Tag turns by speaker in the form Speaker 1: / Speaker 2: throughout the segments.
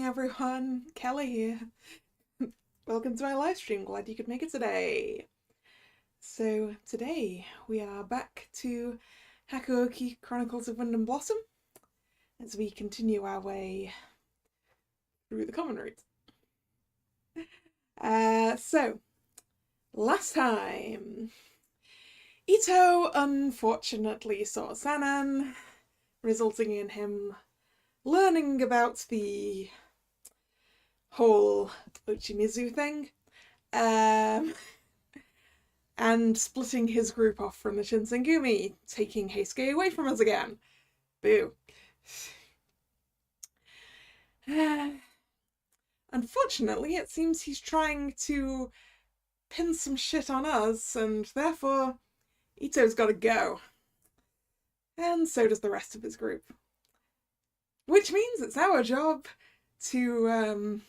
Speaker 1: everyone. Kalla here. Welcome to my live stream. Glad you could make it today. So today we are back to Hakuouki, Chronicles of Wind and Blossom as we continue our way through the common route. So last time Ito unfortunately saw Sanan, resulting in him learning about the whole Uchimizu thing, and splitting his group off from the Shinsengumi, taking Heisuke away from us again. Boo. Unfortunately, it seems he's trying to pin some shit on us, and therefore Ito's gotta go. And so does the rest of his group. Which means it's our job to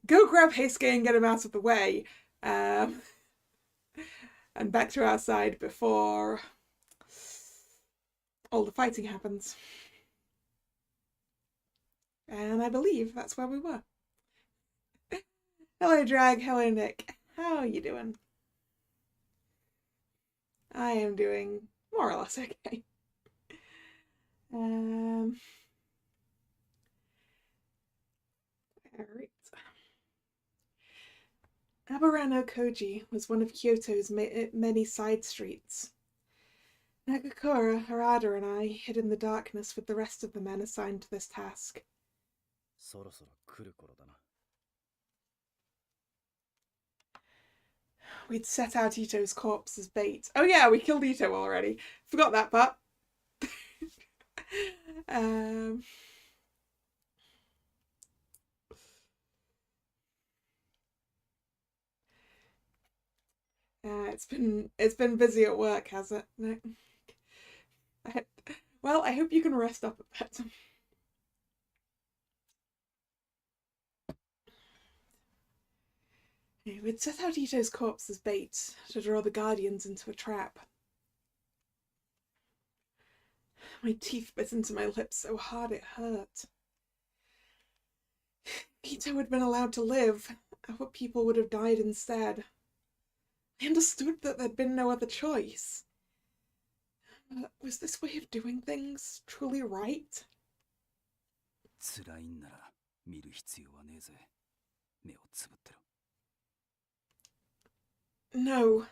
Speaker 1: go grab Heisuke and get him out of the way, and back to our side before all the fighting happens. And I believe that's where we were. Hello Drag, hello Nick. How are you doing? I am doing more or less okay. Alright. Aburano Koji was one of Kyoto's many side streets. Nagakura, Harada, and I hid in the darkness with the rest of the men assigned to this task. We'd set out Ito's corpse as bait. Oh yeah, we killed Ito already. Forgot that part. It's been busy at work, has it? No. Well, I hope you can rest up a bit. We'd set out Ito's corpse as bait to draw the Guardians into a trap. My teeth bit into my lips so hard it hurt. If Ito had been allowed to live, our people would have died instead. I understood that there'd been no other choice. But was this way of doing things truly right? No.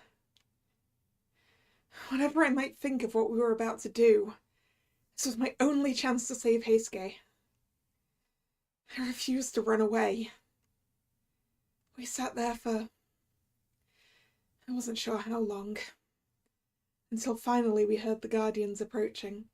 Speaker 1: Whatever I might think of what we were about to do, this was my only chance to save Heisuke. I refused to run away. We sat there for... I wasn't sure how long. Until finally we heard the Guardians approaching.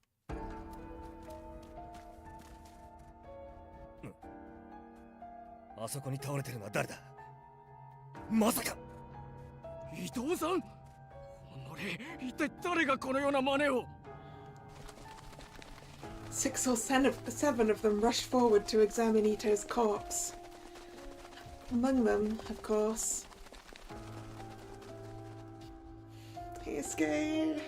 Speaker 1: Six or seven of them rushed forward to examine Ito's corpse. Among them, of course, Heisuke.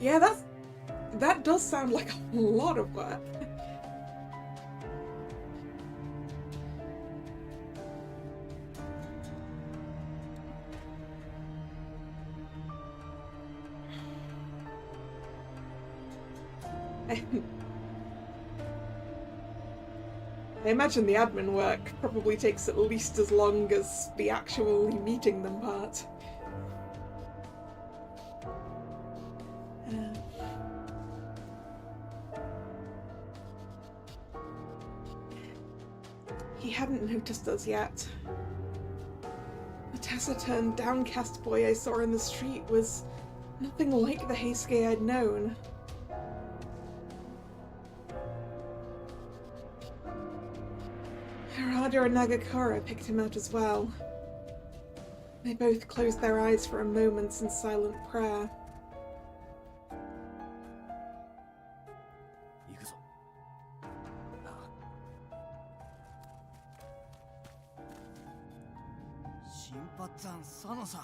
Speaker 1: Yeah, that does sound like a lot of work. I imagine the admin work probably takes at least as long as the actually meeting them part. He hadn't noticed us yet. The taciturn, downcast boy I saw in the street was nothing like the Heisuke I'd known. Harada and Nagakura picked him out as well. They both closed their eyes for a moment in silent prayer.
Speaker 2: 髪さん、佐野さん。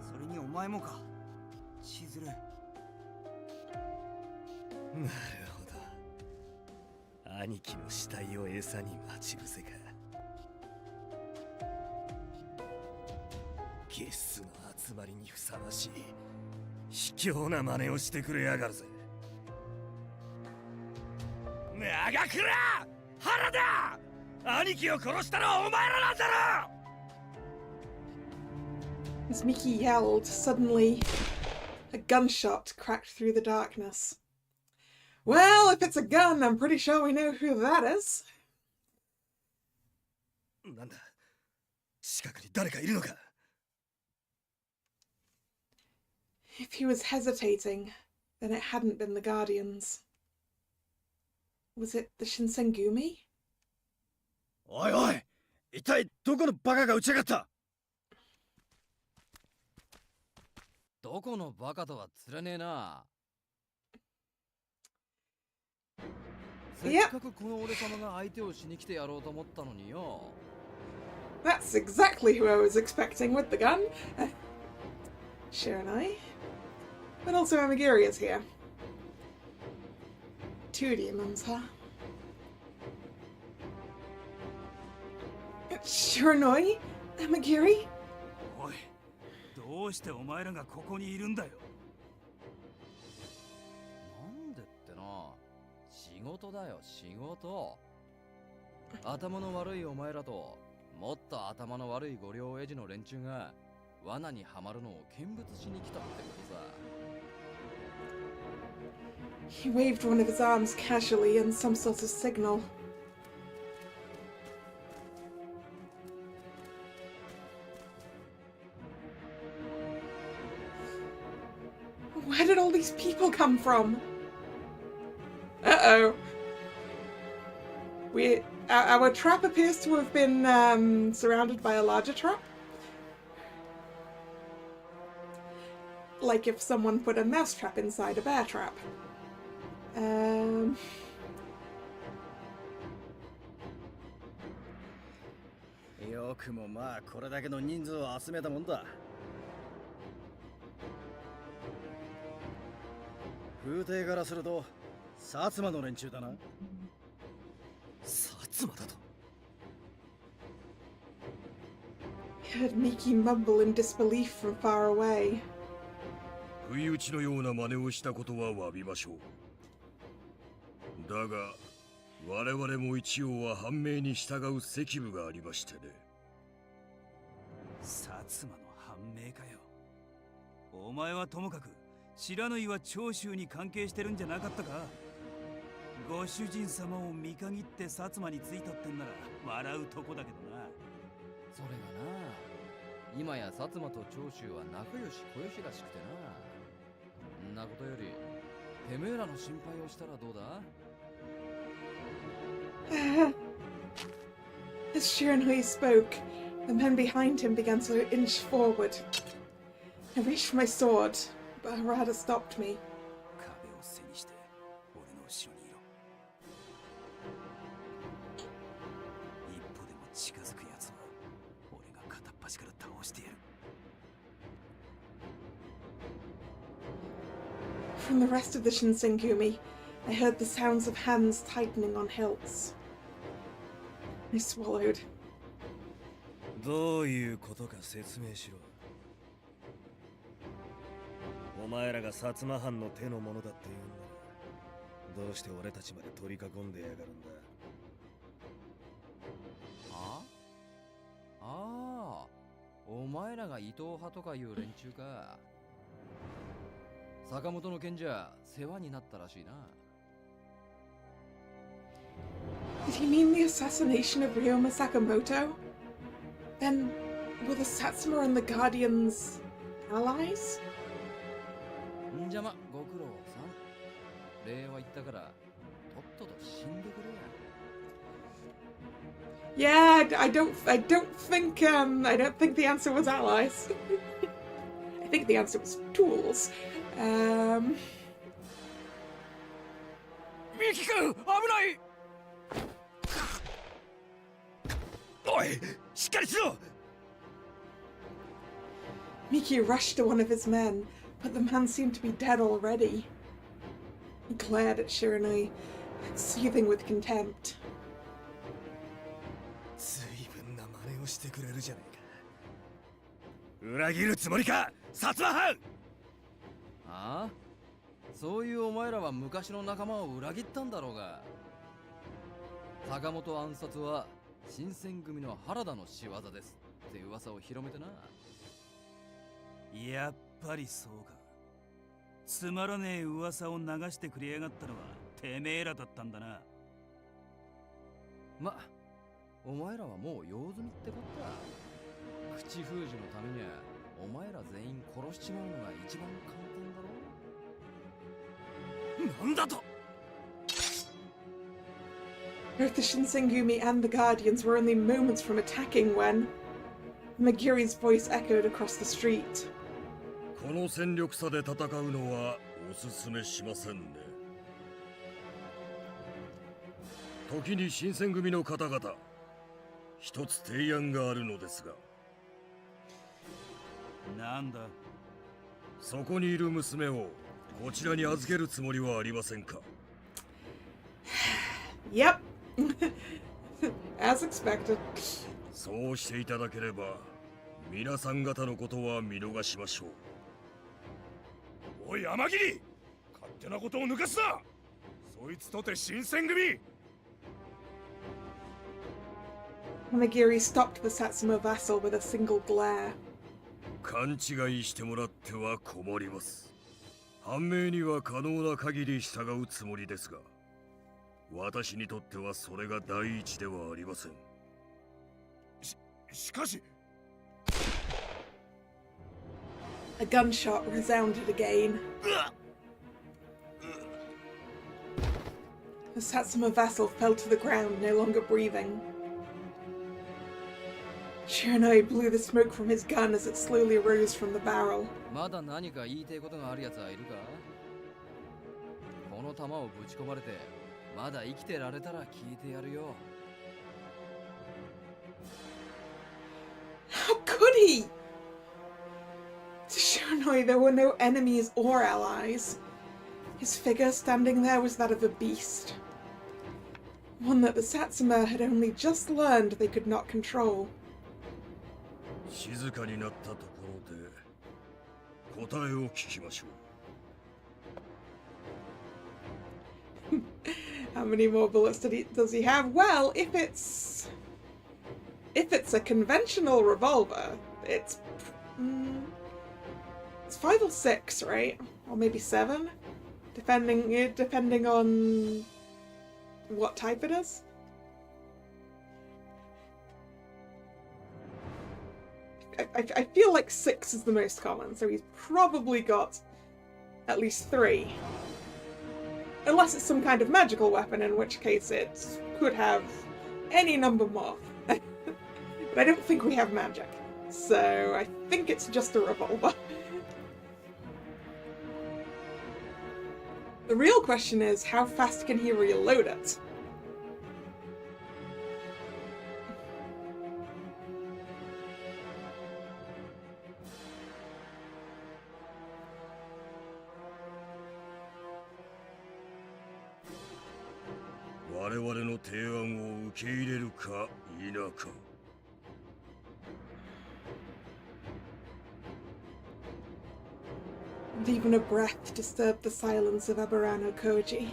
Speaker 2: それにお前もか。千鶴。なる
Speaker 3: ほど。兄貴の死体を餌に待ち伏せか。ゲスの集まりにふさわしい卑怯な真似をしてくれやがるぜ。長倉原田、兄貴を殺したのはお前らなんだろ。
Speaker 1: As Miki yelled, suddenly a gunshot cracked through the darkness. Well, if it's a gun, I'm pretty sure we know who that is.
Speaker 3: なんだ、近くに誰かいるのか。
Speaker 1: If he was hesitating, then it hadn't been the Guardians. Was it the Shinsengumi?
Speaker 2: おいおい、一体どこのバカが撃ちやがった。
Speaker 4: どこのバカとは釣れねえな。せっかくこの俺様が相手をしに来てやろうと思ったのによ。
Speaker 1: That's exactly who I was expecting with the gun. Shiranai. But also Amagiri is here. 2 demons, huh? Shiranoi? Amagiri?
Speaker 2: おい、どうしてお前らがここにいるんだよ。
Speaker 4: なんでってな。仕事だよ、仕事。頭の悪いお前らと、もっと頭の悪い御領エジの連中が罠にはまるのを見物しに来たってことさ。
Speaker 1: He waved one of his arms casually in some sort of signal. Where did all these people come from? Uh-oh. Our trap appears to have been surrounded by a larger trap. Like if someone put a mouse trap inside a bear trap.
Speaker 2: よくもまあこれだけの人数を集めたもんだ。風体からすると薩摩の連中だな。
Speaker 3: 薩摩だと。
Speaker 1: I heard Miki mumble in disbelief from far away.
Speaker 3: 不意打ちのような真似をしたことは詫びましょう。だが我々も一応は判明に従う責務がありましてね。
Speaker 2: 薩摩の判明かよ。お前はともかく白縫は長州に関係してるんじゃなかったか。ご主人様を見限って薩摩についたってんなら笑うとこだけどな。
Speaker 4: それがな、今や薩摩と長州は仲良し小良しらしくてな。んなことよりてめえらの心配をしたらどうだ。
Speaker 1: As Shiranui spoke, the men behind him began to inch forward. I reached for my sword, but Harada stopped me.
Speaker 2: 壁を背にして俺の後ろにいろ。一歩でも近づくやつは俺が片っ端から倒してやる。
Speaker 1: From the rest of the Shinsengumi, I heard the sounds of hands tightening on hilts. I swallowed.
Speaker 3: どういうことか説明しろ。お前らが薩摩藩の手のものだって言うんだ。どうして俺たちまで取り囲んでやがるんだ。
Speaker 4: ああ、お前らが伊藤派とかいう連中か。坂本の件じゃ世話になったらしいな。
Speaker 1: Did he mean the assassination of Ryoma Sakamoto? Then, were the Satsuma and the Guardians allies?
Speaker 4: んじゃま、ご苦労さん。礼は言ったから、とっとと死んでくれや。
Speaker 1: Yeah, I don't think the answer was allies. I think the answer was tools.
Speaker 3: ミキ君、危ない！おい、しっかりしろ！
Speaker 1: Miki rushed to one of his men, but the man seemed to be dead already. He glared at Shiranui, seething with contempt.
Speaker 2: 随分な真似をしてくれるじゃないか。裏切るつもりか、薩摩藩。
Speaker 4: ああ、そういうお前らは昔の仲間を裏切ったんだろうが。坂本暗殺は新選組の原田の仕業ですって噂を広めてな。
Speaker 2: やっぱりそうか。つまらねえ噂を流してくれやがったのはてめえらだったんだな。
Speaker 4: ま、お前らはもう用済みってこった。口封じのためにはお前ら全員殺しちまうのが一番簡単だろ。
Speaker 2: なんだと。
Speaker 1: Both the Shinsengumi and the Guardians were only moments from attacking when Megiri's voice echoed across the street.
Speaker 3: この戦力差で戦うのはおすすめしませんね。時に新選組の方々、一つ提案があるのですが。
Speaker 2: なんだ。
Speaker 3: そこにいる娘をこちらに預けるつもりはありませんか。
Speaker 1: Yep. As expected.
Speaker 3: そうしていただければ皆さん方のことは見逃しましょう。
Speaker 5: おい天霧、勝手なことを抜かすな。そいつとて新選組。
Speaker 1: Megiri stopped the Satsuma vassal with a single glare.
Speaker 3: 勘違いしてもらっては困ります。判明には可能な限り従うつもりですが、私にとってはそれが第一ではありません。
Speaker 5: しかし
Speaker 1: A gunshot resounded again. The Satsuma vassal fell to the ground, no longer breathing. Shiranui blew the smoke from his gun as it slowly rose from the barrel.
Speaker 4: まだ何か言いたいことがある奴はいるか。この弾をぶち込まれてまだ生きてられたら聞いてやるよ。
Speaker 1: How could he? To Shiranui, there were no enemies or allies. His figure standing there was that of a beast. One that the Satsuma had only just learned they could not control.
Speaker 3: 静かになったところで答えを聞きましょう。
Speaker 1: How many more bullets does he have? Well, if it's a conventional revolver, it's 5 or 6, right? Or maybe 7, depending on what type it is. I feel like 6 is the most common, so he's probably got at least 3. Unless it's some kind of magical weapon, in which case it could have any number more. But I don't think we have magic, so I think it's just a revolver. The real question is, how fast can he reload it? And even a breath disturbed the silence of Aberano Koji.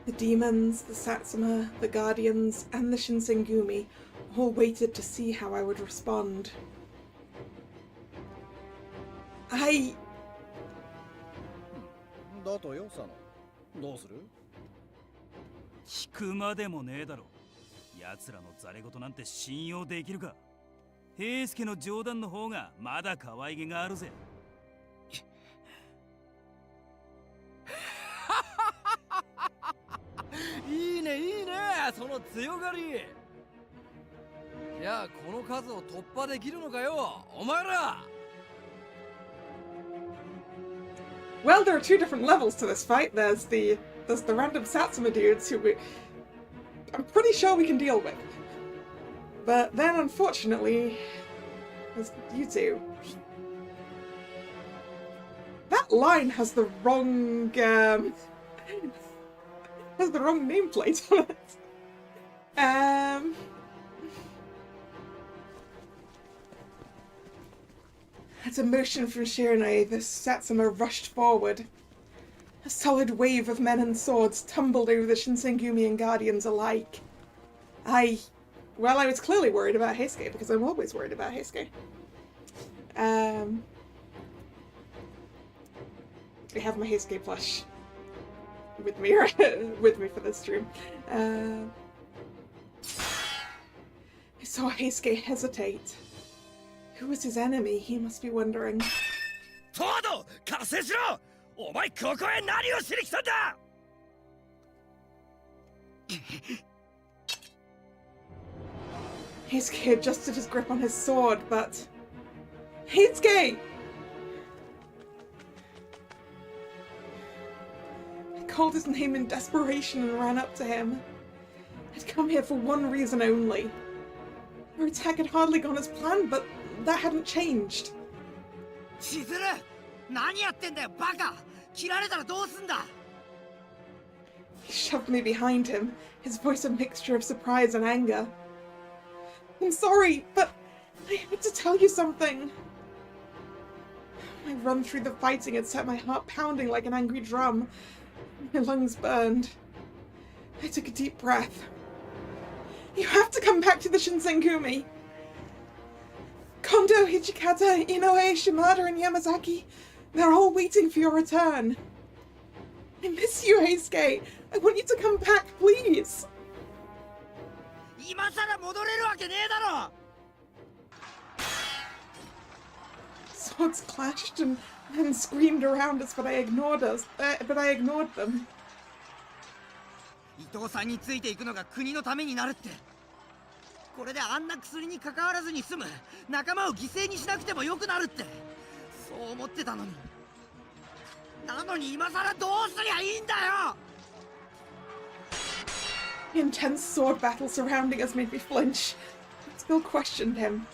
Speaker 1: The demons, the Satsuma, the Guardians, and the Shinsengumi all waited to see how I would respond.
Speaker 6: だとよ、佐野。どうする？
Speaker 2: 聞くまでもねえだろ。奴らのザレ言なんて信用できるか。平助の冗談の方がまだ可愛げがあるぜ。
Speaker 4: いいねいいね、その強がり。いや、この数を突破できるのかよ、お前ら。
Speaker 1: Well, there are 2 different levels to this fight. There's the random Satsuma dudes who I'm pretty sure we can deal with. But then, unfortunately, there's you 2. that line has the wrong nameplate on it. At a motion from Shiranui, the Satsuma rushed forward. A solid wave of men and swords tumbled over the Shinsengumi and Guardians alike. I was clearly worried about Heisuke, because I'm always worried about Heisuke. I have my Heisuke plush with me for this stream. I saw Heisuke hesitate. Who was his enemy? He must be wondering.
Speaker 3: Todo! 加勢しろ! お前ここへ何をしに来たんだ!
Speaker 1: Heisuke adjusted his grip on his sword, but... Heisuke! I called his name in desperation and ran up to him. I'd come here for one reason only. Our attack had hardly gone as planned, but that hadn't changed.
Speaker 7: Chizuru! 何やってんだよ、バカ! 切られたらどうすんだ!
Speaker 1: He shoved me behind him, his voice a mixture of surprise and anger. I'm sorry, but I had to tell you something. My run through the fighting had set my heart pounding like an angry drum. My lungs burned. I took a deep breath. You have to come back to the Shinsengumi. Kondo, Hijikata, Inoue, Shimada, and Yamazaki, they're all waiting for your return. I miss you, Heisuke. I want you to come back, please.
Speaker 7: 今さら戻れるわけねえだろ!
Speaker 1: Swords clashed and men screamed around us, but I ignored them.
Speaker 7: 伊藤さんについていくのが国のためになるって。これであんな薬に関わらずに済む。仲間を犠牲にしなくてもよくなるって。そう思ってたのに。なのに今さらどうすりゃいいんだよ!
Speaker 1: The intense sword battle surrounding us made me flinch. I still questioned him.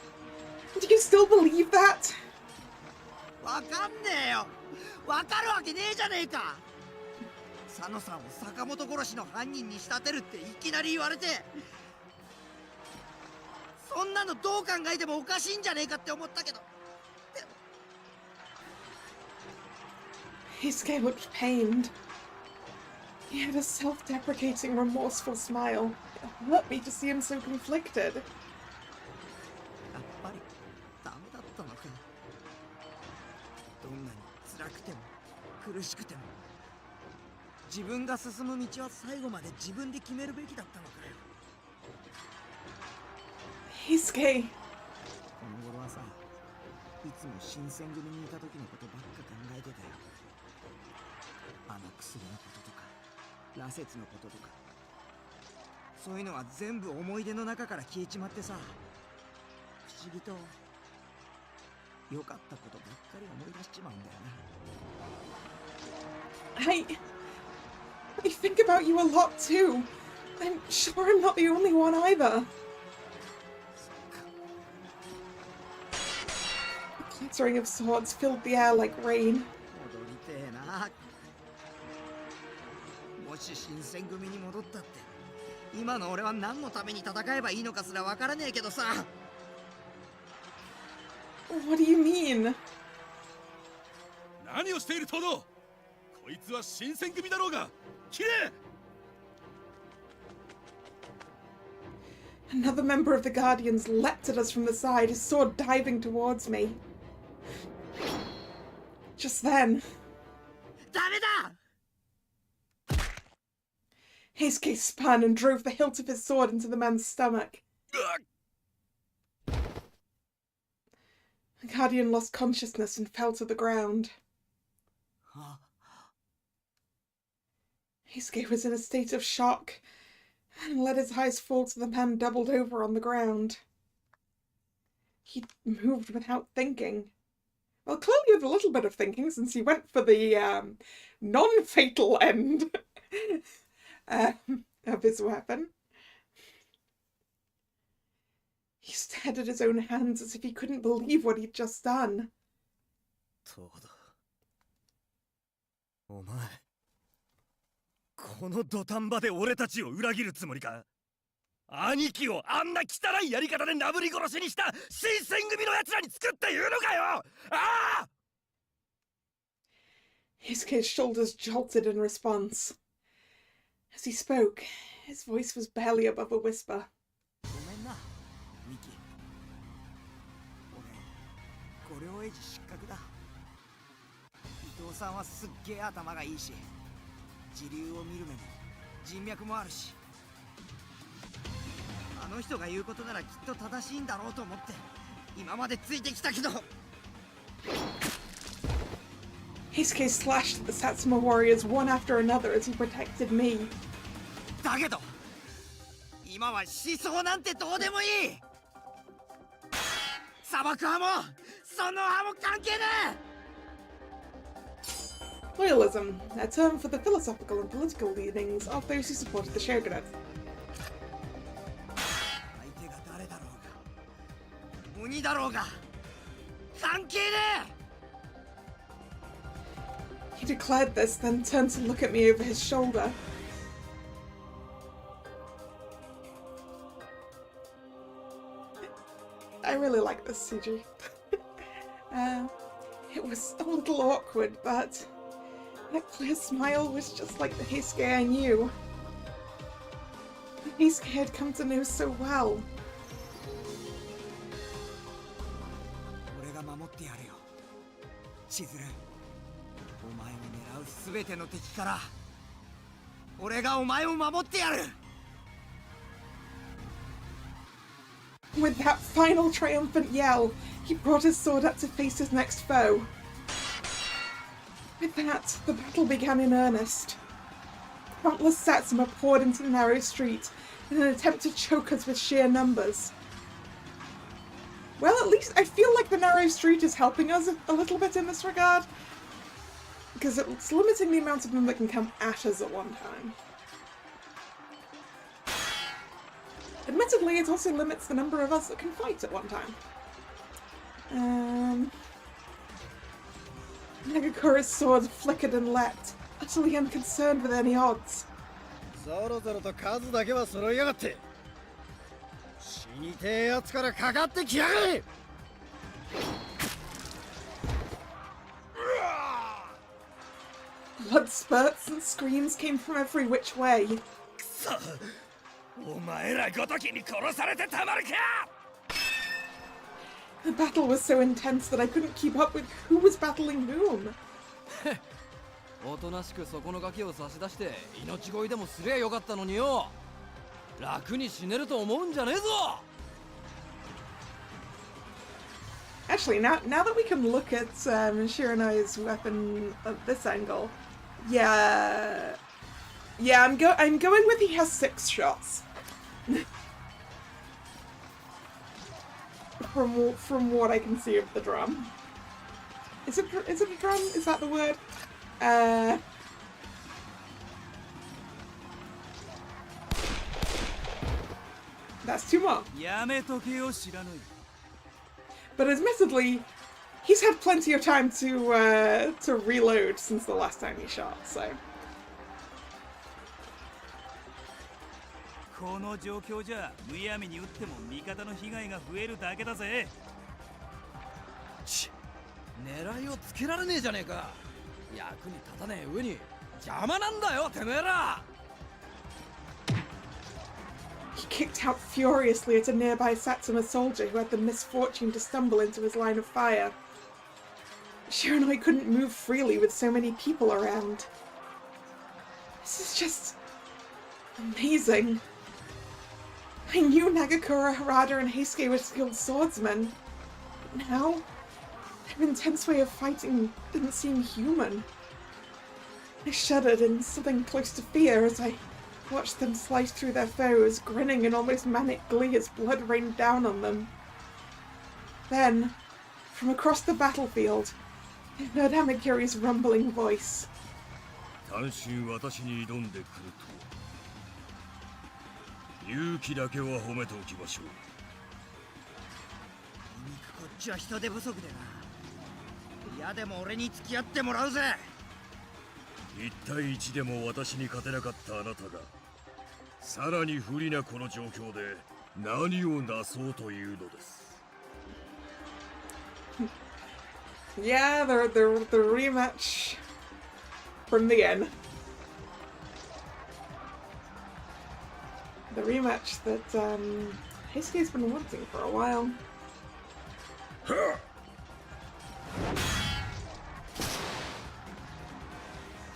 Speaker 1: Do you still believe that?
Speaker 7: わかんねえよ! わかるわけねえじゃねえか! 佐野さんを坂本殺しの犯人に仕立てるっていきなり言われて、そんなのどう考えてもおかしいんじゃねえかって思ったけど、でも
Speaker 1: Heisuke looked pained. He had a self-deprecating, remorseful smile. It hurt me to see him so conflicted.
Speaker 7: やっぱりダメだったのか。どんなに辛くても苦しくても、自分が進む道は最後まで自分で決めるべきだったのかよ。
Speaker 1: Heisuke.
Speaker 7: この頃はさ、いつも新選組にいた時のことばっか考えてたよ。あの薬のこととか、羅刹のこととか、そういうのは全部思い出の中から消えちまってさ、不思議と良かったことばっかり思い出しちまうんだよな。
Speaker 1: I think about you a lot too. I'm sure I'm not the only one either. The clattering of swords filled the air like rain.
Speaker 7: 戻りてえな。もし新選組に戻ったって、今の俺は何のために戦えばいいのかすらわからねえけどさ。
Speaker 1: What do you mean?
Speaker 5: 何をしているトド! こいつは新選組だろうが! 切れ!
Speaker 1: Another member of the Guardians leapt at us from the side, his sword diving towards me. Just then,
Speaker 7: ダメだ!
Speaker 1: Heisuke spun and drove the hilt of his sword into the man's stomach. The Guardian lost consciousness and fell to the ground. Heisuke was in a state of shock and let his eyes fall to the man doubled over on the ground. He moved without thinking. Well, clearly with a little bit of thinking, since he went for the non-fatal end of his weapon. He stared at his own hands as if he couldn't believe what he'd just done.
Speaker 7: トード、
Speaker 3: お前、この土壇場で俺たちを裏切るつもりか？兄貴をあんな汚いやり方でなぶり殺しにした新選組の奴らに作って言うのかよ！ああ！
Speaker 1: Heisuke's shoulders jolted in response. As he spoke, his voice was barely above a whisper.
Speaker 7: ごめんなミキ。俺五両エイジ失格だ。伊藤さんはすっげえ頭がいいし、時流を見る目も人脈もあるし、あの人が言うことならきっと正しいんだろうと思って今までついてきたけど。
Speaker 1: Heisuke slashed at the Satsuma warriors one after another as he protected me.
Speaker 7: だけど今は思想なんてどうでもいい。砂漠派もその派も関係ねえ。
Speaker 1: Loyalism, a term for the philosophical and political leanings of those who supported the shogunate.
Speaker 7: 相手が誰だろうが鬼だろうが関係ねえ。
Speaker 1: He declared this, then turned to look at me over his shoulder. I really like this CG. It was a little awkward, but that clear smile was just like the Heisuke I knew. The Heisuke I'd come to know so well.
Speaker 7: 俺が守ってやるよ。千鶴、お前を狙うすべての敵から俺がお前を守ってやる。
Speaker 1: With that final triumphant yell, he brought his sword up to face his next foe. With that, the battle began in earnest. Countless Satsuma poured into the narrow street in an attempt to choke us with sheer numbers. Well, at least I feel like the narrow street is helping us a little bit in this regard, because it's limiting the amount of them that can come at us at one time. Admittedly, it also limits the number of us that can fight at one time. Nagakura's sword flickered and leapt, utterly unconcerned with any odds.
Speaker 6: そろそろと数だけは揃いやがって。死にてえやつからかかってきやがれ。
Speaker 1: Blood spurts and screams came from every which way.
Speaker 3: くそ！お前らごときに殺されてたまるか！
Speaker 1: The battle was so intense that I couldn't keep up with who was battling whom.
Speaker 4: おとなしくそこのガキを差し出して命乞いでもすりゃよかったのによ。楽に死ねると思うんじゃねえぞ。
Speaker 1: Actually, now that we can look at Shiranai's weapon at this angle, yeah, I'm going with he has 6 shots. From what I can see of the drum. Is it a drum? Is that the word? That's 2 more.
Speaker 2: やめとけよ知らぬい。
Speaker 1: But admittedly, he's had plenty of time to reload since the last time he shot, so.
Speaker 2: この状況じゃむやみに撃っても味方の被害が増えるだけだぜ。
Speaker 4: 狙いをつけられねえじゃねえか。役に立たねえ上に邪魔なんだよてめえら。
Speaker 1: He kicked out furiously at a nearby Satsuma soldier who had the misfortune to stumble into his line of fire. Shiranui couldn't move freely with so many people around. This is just amazing. I knew Nagakura, Harada, and Heisuke were skilled swordsmen, but now their intense way of fighting didn't seem human. I shuddered in something close to fear as I watched them slice through their foes, grinning in almost manic glee as blood rained down on them. Then, from across the battlefield, I heard Hamakiri's rumbling voice.
Speaker 3: 単身私に挑んでくるとは。勇気だけは褒めておきましょう。
Speaker 7: こっちは人手不足でな。嫌でも俺に付き合ってもらうぜ。
Speaker 3: 1対1でも私に勝てなかったあなたがさらに不利なこの状況で何をなそうというのです。
Speaker 1: Yeah, the rematch from the inn. The rematch that Heisuke's been wanting for a while.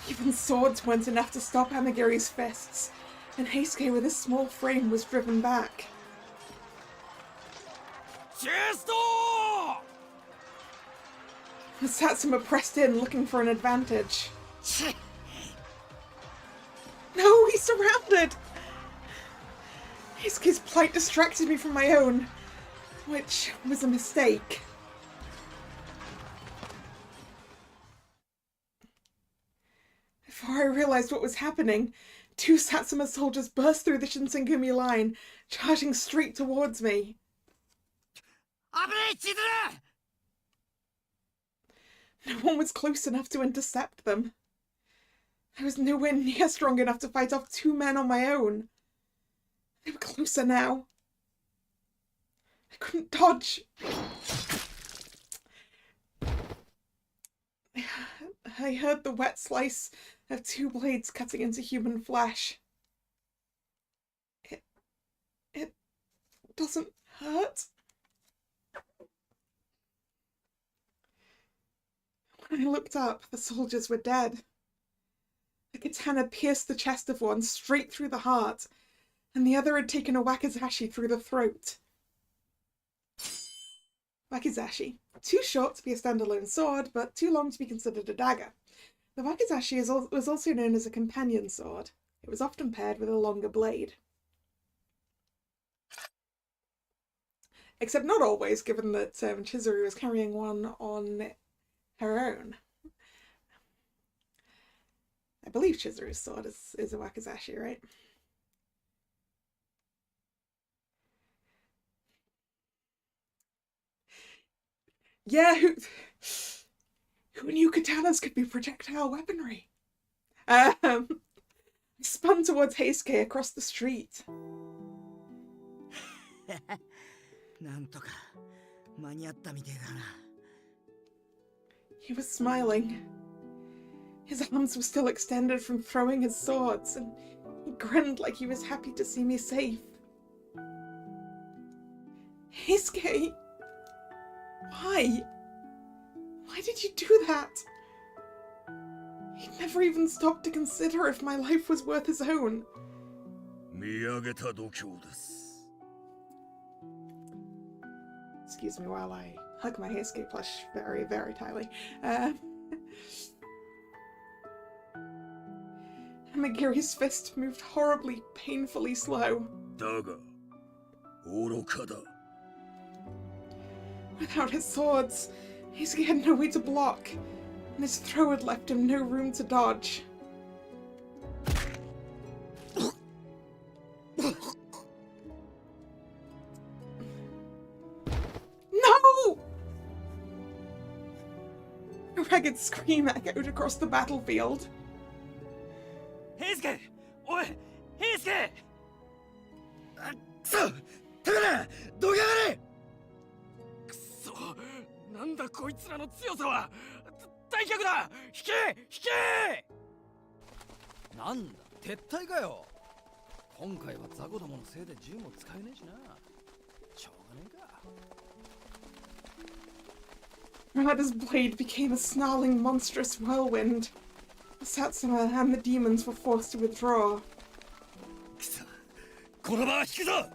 Speaker 1: Even swords weren't enough to stop Amagiri's fists, and Heisuke with his small frame was driven back. Satsuma pressed in, looking for an advantage. No, he's surrounded! Heisuke's plight distracted me from my own, which was a mistake. Before I realized what was happening, 2 Satsuma soldiers burst through the Shinsengumi line, charging straight towards me. No one was close enough to intercept them. I was nowhere near strong enough to fight off 2 men on my own. They were closer now. I couldn't dodge. I heard the wet slice of 2 blades cutting into human flesh. It doesn't hurt. When I looked up, the soldiers were dead. The katana pierced the chest of one straight through the heart, and the other had taken a wakizashi through the throat. Wakizashi. Too short to be a standalone sword, but too long to be considered a dagger. The wakizashi was also known as a companion sword. It was often paired with a longer blade. Except not always, given that Chizuru was carrying one on her own. I believe Chizuru's sword is a wakizashi, right? Yeah, who knew katanas could be projectile weaponry? I spun towards Heisuke across the street. He was smiling. His arms were still extended from throwing his swords, and he grinned like he was happy to see me safe. Heisuke! Why? Why did you do that? He never even stopped to consider if my life was worth his own. Excuse me while I hug my Heisuke plush very, very tightly. Amagiri's fist moved horribly, painfully slow. Without his swords, Heisuke had no way to block, and his throw had left him no room to dodge. No! A ragged scream echoed across the battlefield.
Speaker 2: Heisuke! Oi! Heisuke! くそ! なんだこいつらの強さは! 退却だ! 引け! 引け!
Speaker 4: なんだ撤退かよ。今回はザコどものせいで銃も使えねえしな。しょうがねえか。
Speaker 1: Rada's blade became a snarling, monstrous whirlwind. The Satsuma and the demons were forced to withdraw.
Speaker 2: くそ! この場は引くぞ!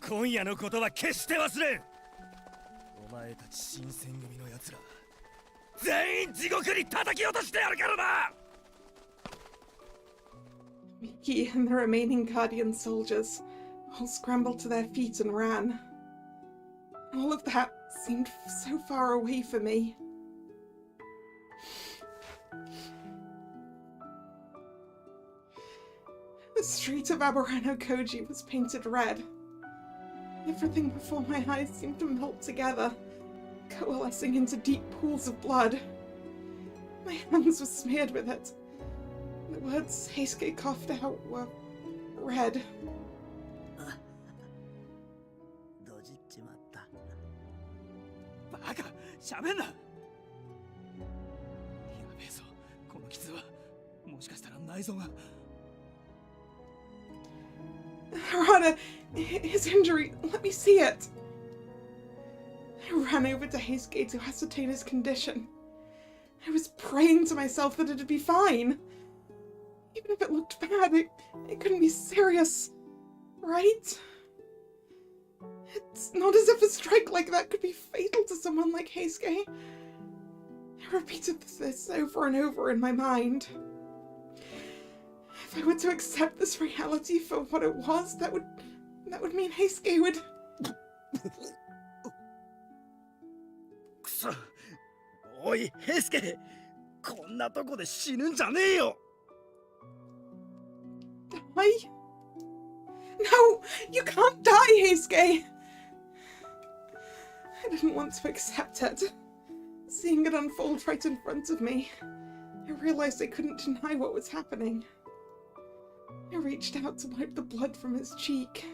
Speaker 2: 今夜のことは決して忘れん! お前たち新選組の奴ら全員地獄に叩き落としてやるからな!
Speaker 1: Miki and the remaining Guardian soldiers all scrambled to their feet and ran. All of that seemed so far away for me. The street of Aburano Koji was painted red. Everything before my eyes seemed to melt together, coalescing into deep pools of blood. My hands were smeared with it. The words Heisuke coughed out were red.
Speaker 7: どじっちまった。
Speaker 2: バカ、喋んな。やべえぞ、この傷は。もしかしたら内臓が。
Speaker 1: Harada, his injury, let me see it. I ran over to Heisuke to ascertain his condition. I was praying to myself that it'd be fine. Even if it looked bad, it couldn't be serious, right? It's not as if a strike like that could be fatal to someone like Heisuke. I repeated this over and over in my mind. If I were to accept this reality for what it was, that would mean Heisuke would...
Speaker 6: くそ。おい、ヘイスケ。こんなとこで死ぬんじゃねえよ。
Speaker 1: Die? No! You can't die, Heisuke! I didn't want to accept it. Seeing it unfold right in front of me, I realized I couldn't deny what was happening. I reached out to wipe the blood from his cheek.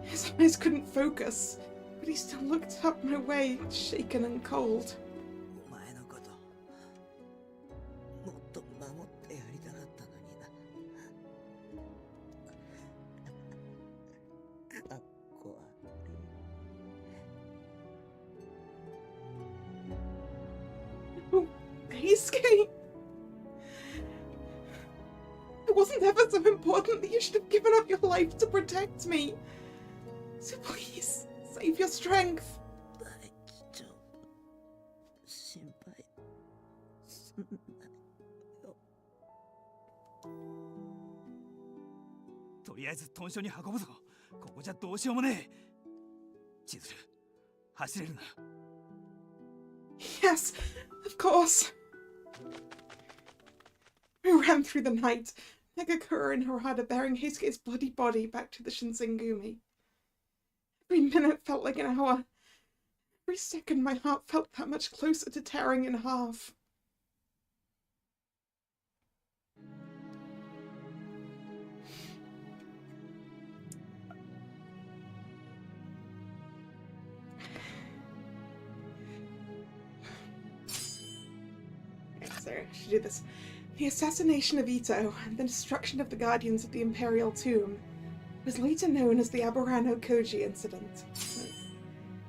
Speaker 1: His eyes couldn't focus, but he still looked up my way, shaken and cold.
Speaker 7: お前のこと、もっと守ってやりたかったのにな。かっこ悪い。
Speaker 1: Oh, Heisuke! It wasn't ever so important that you should have given up your life to protect me. So please, save your strength.
Speaker 7: 大丈夫。心配すんなよ。
Speaker 2: とりあえず豚舎に運ぶぞ。ここじゃどうしようもねえ。千鶴、走れるな。
Speaker 1: Yes, of course. We ran through the night, Megakura and Harada bearing Heisuke's bloody body back to the Shinsengumi. Every minute felt like an hour. Every second my heart felt that much closer to tearing in half. Sorry, I should do this. The assassination of Ito and the destruction of the Guardians of the Imperial Tomb was later known as the Aburano Koji incident.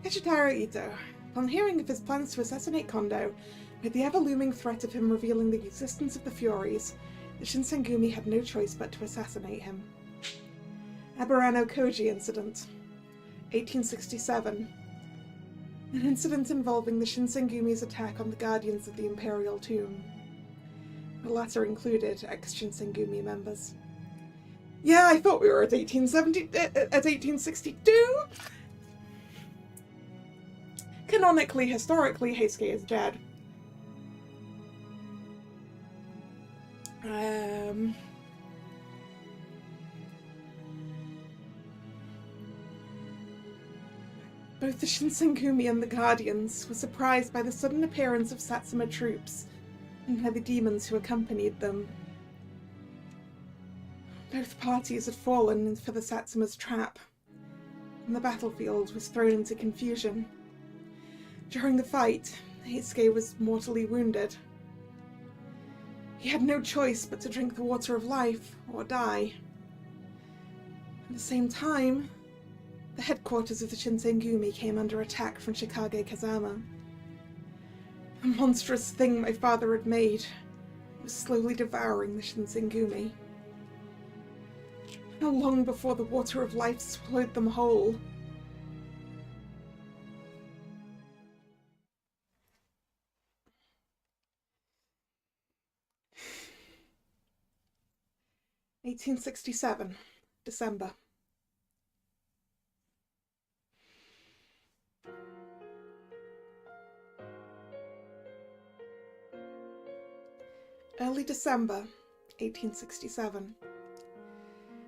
Speaker 1: Kachitaro Ito, upon hearing of his plans to assassinate Kondo, with the ever-looming threat of him revealing the existence of the Furies, the Shinsengumi had no choice but to assassinate him. Aburano Koji incident, 1867. An incident involving the Shinsengumi's attack on the Guardians of the Imperial Tomb. The latter included ex-Shinsengumi members. Yeah, I thought we were at 1862. Canonically, historically, Heisuke is dead. Both the Shinsengumi and the Guardians were surprised by the sudden appearance of Satsuma troops and by the demons who accompanied them. Both parties had fallen for the Satsuma's trap, and the battlefield was thrown into confusion. During the fight, Heisuke was mortally wounded. He had no choice but to drink the water of life or die. At the same time, the headquarters of the Shinsengumi came under attack from Shikage Kazama. The monstrous thing my father had made was slowly devouring the Shinsengumi. How long before the water of life swallowed them whole? (1867) December. Early December, 1867.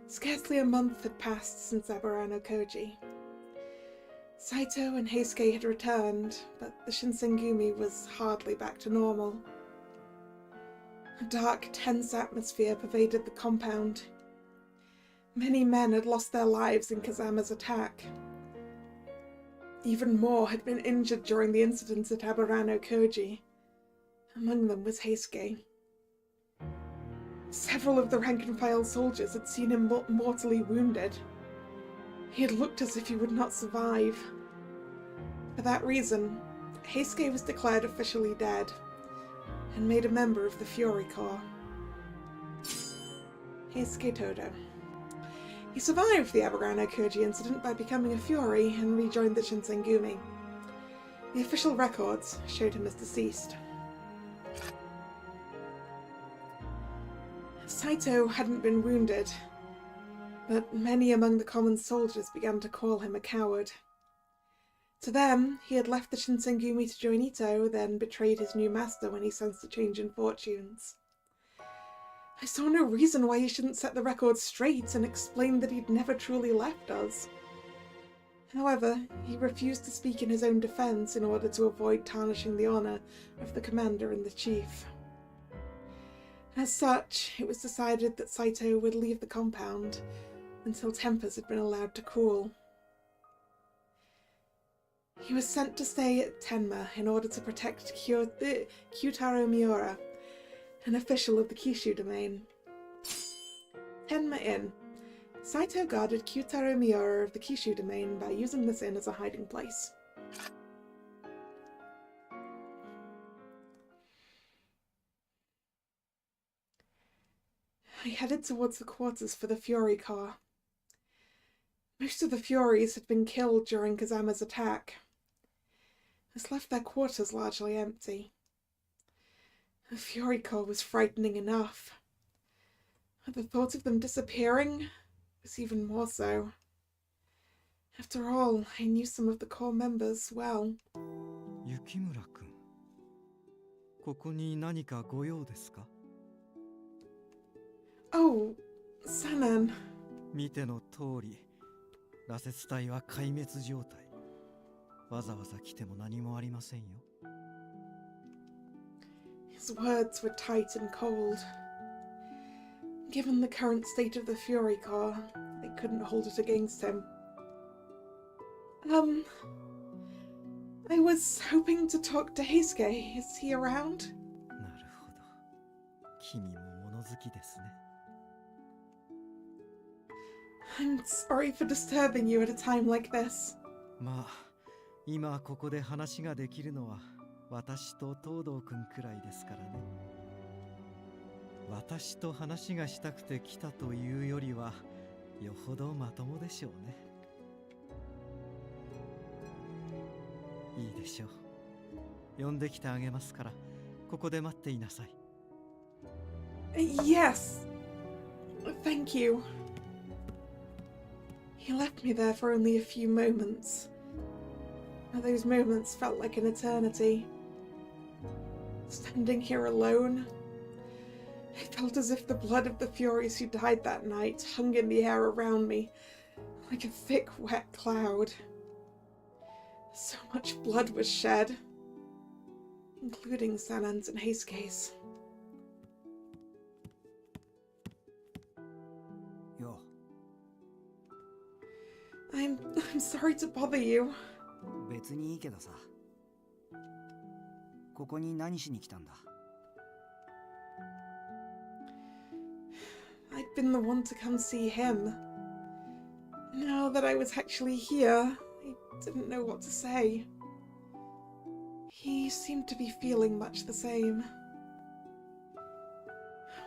Speaker 1: Scarcely a month had passed since Aburano Koji. Saito and Heisuke had returned, but the Shinsengumi was hardly back to normal. A dark, tense atmosphere pervaded the compound. Many men had lost their lives in Kazama's attack. Even more had been injured during the incidents at Aburano Koji. Among them was Heisuke. Several of the rank-and-file soldiers had seen him mortally wounded. He had looked as if he would not survive. For that reason, Heisuke was declared officially dead and made a member of the Fury Corps. Heisuke Todo. He survived the Aburano Koji incident by becoming a Fury and rejoined the Shinsengumi. The official records showed him as deceased. Saito hadn't been wounded, but many among the common soldiers began to call him a coward. To them, he had left the Shinsengumi to join Ito, then betrayed his new master when he sensed a change in fortunes. I saw no reason why he shouldn't set the record straight and explain that he'd never truly left us. However, he refused to speak in his own defense in order to avoid tarnishing the honor of the commander and the chief. As such, it was decided that Saito would leave the compound until tempers had been allowed to cool. He was sent to stay at Tenma in order to protect Kyutaro Miura, an official of the Kishu domain. Tenma Inn. Saito guarded Kyutaro Miura of the Kishu domain by using this inn as a hiding place. I headed towards the quarters for the Fury Corps. Most of the Furies had been killed during Kazama's attack. This left their quarters largely empty. The Fury Corps was frightening enough, but the thought of them disappearing was even more so. After all, I knew some of the Corps members well.
Speaker 8: 雪村君、ここに何かご用ですか?
Speaker 1: Oh, Sanan.
Speaker 8: 見ての通り、羅刹隊は壊滅状態。わざわざ来ても何もありませんよ。
Speaker 1: His words were tight and cold. Given the current state of the Fury Corps, they couldn't hold it against him. I was hoping to talk to Heisuke. Is he around?
Speaker 8: なるほど。君も物好きですね。
Speaker 1: I'm sorry for disturbing you at a time like this.
Speaker 8: まあ、今ここで話ができるのは私と東堂くんくらいですからね。私と話がしたくて来たというよりはよほどまともでしょうね。いいでしょう。呼んできてあげますから、ここで待っていなさい。
Speaker 1: Yes. Thank you. He left me there for only a few moments. Those moments felt like an eternity. Standing here alone, I felt as if the blood of the Furies who died that night hung in the air around me, like a thick, wet cloud. So much blood was shed, including Sanan's and Heisuke's.
Speaker 7: Yo.
Speaker 1: I'm sorry to bother you.
Speaker 7: 別にいいけどさ。ここに何しに来たんだ?
Speaker 1: I'd been the one to come see him. Now that I was actually here, I didn't know what to say. He seemed to be feeling much the same.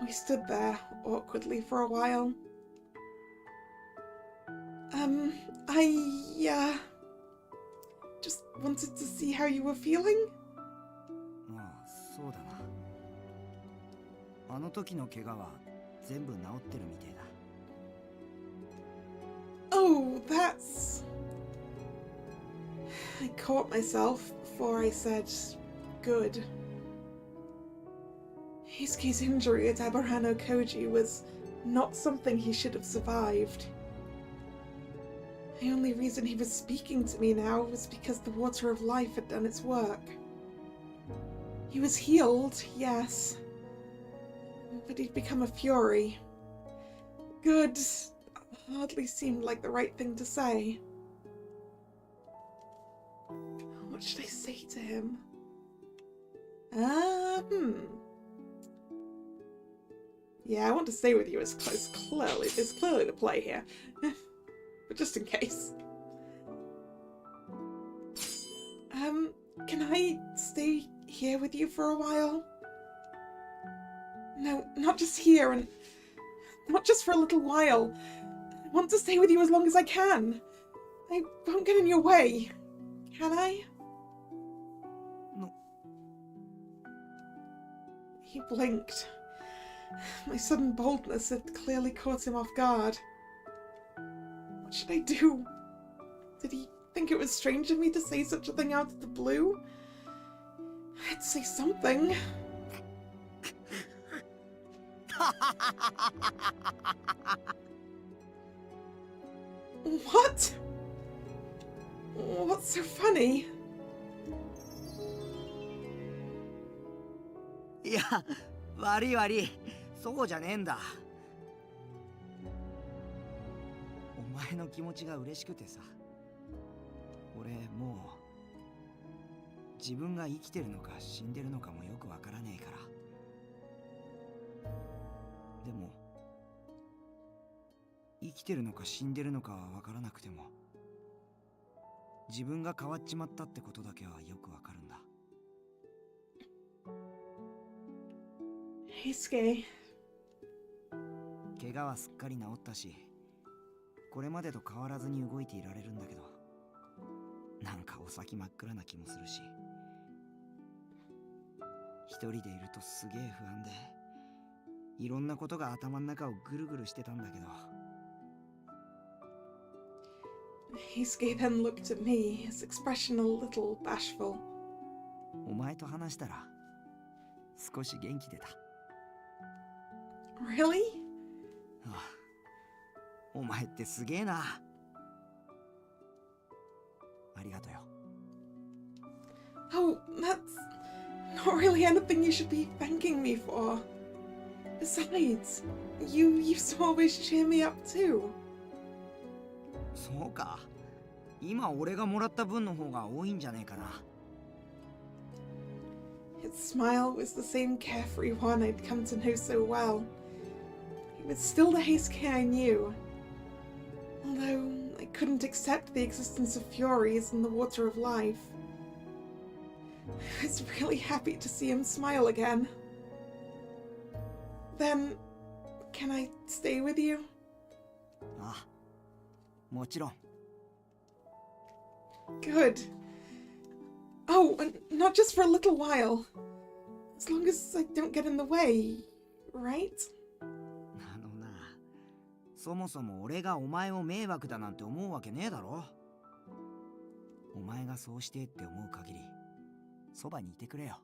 Speaker 1: We stood there awkwardly for a while. I just wanted to see how you were feeling.
Speaker 7: ああ、そうだな。あの時の怪我は全部治ってるみてえだ。
Speaker 1: Oh, that's... I caught myself before I said good. Heisuke's injury at Aburano Koji was not something he should have survived. The only reason he was speaking to me now was because the water of life had done its work. He was healed, yes, but he'd become a fury. Good hardly seemed like the right thing to say. What should I say to him? Yeah, I want to stay with you as close. It's clearly the play here. But just in case. Can I stay here with you for a while? No, not just here, and not just for a little while. I want to stay with you as long as I can. I won't get in your way. Can I?
Speaker 7: No.
Speaker 1: He blinked. My sudden boldness had clearly caught him off guard. What should I do? Did he think it was strange of me to say such a thing out of the blue? I'd say something. What? What's so funny?
Speaker 7: いや、悪い悪い。そうじゃねえんだ。お前の気持ちが嬉しくてさ。俺もう自分が生きてるのか死んでるのかもよくわからねえから。でも生きてるのか死んでるのかはわからなくても、自分が変わっちまったってことだけはよくわかるんだ。
Speaker 1: Heisuke.
Speaker 7: 怪我はすっかり治ったし、これまでと変わらずに動いていられるんだけど、なんかお先真っ暗な気もするし、一人でいるとすげえ不安で、いろんなことが頭の中をぐるぐるしてたんだけど。
Speaker 1: Heisuke then looked at me, his expression a little bashful.
Speaker 7: お前と話したら少し元気出た。
Speaker 1: Really?
Speaker 7: ああ、お前ってすげえな。ありがとよ。
Speaker 1: Oh, that's not really anything you should be thanking me for. Besides, you used to always cheer me up too.
Speaker 7: そうか。今俺がもらった分の方が多いんじゃねえかな。
Speaker 1: His smile was the same carefree one I'd come to know so well. It was still the Heisuke I knew. Although I couldn't accept the existence of furies in the water of life. I was really happy to see him smile again. Then, can I stay with you?
Speaker 7: ああ、もちろん。
Speaker 1: Good. Oh, and not just for a little while. As long as I don't get in the way, right?
Speaker 7: あのな、そもそも俺がお前を迷惑だなんて思うわけねえだろ。お前がそうしてって思う限り、そばにいてくれよ。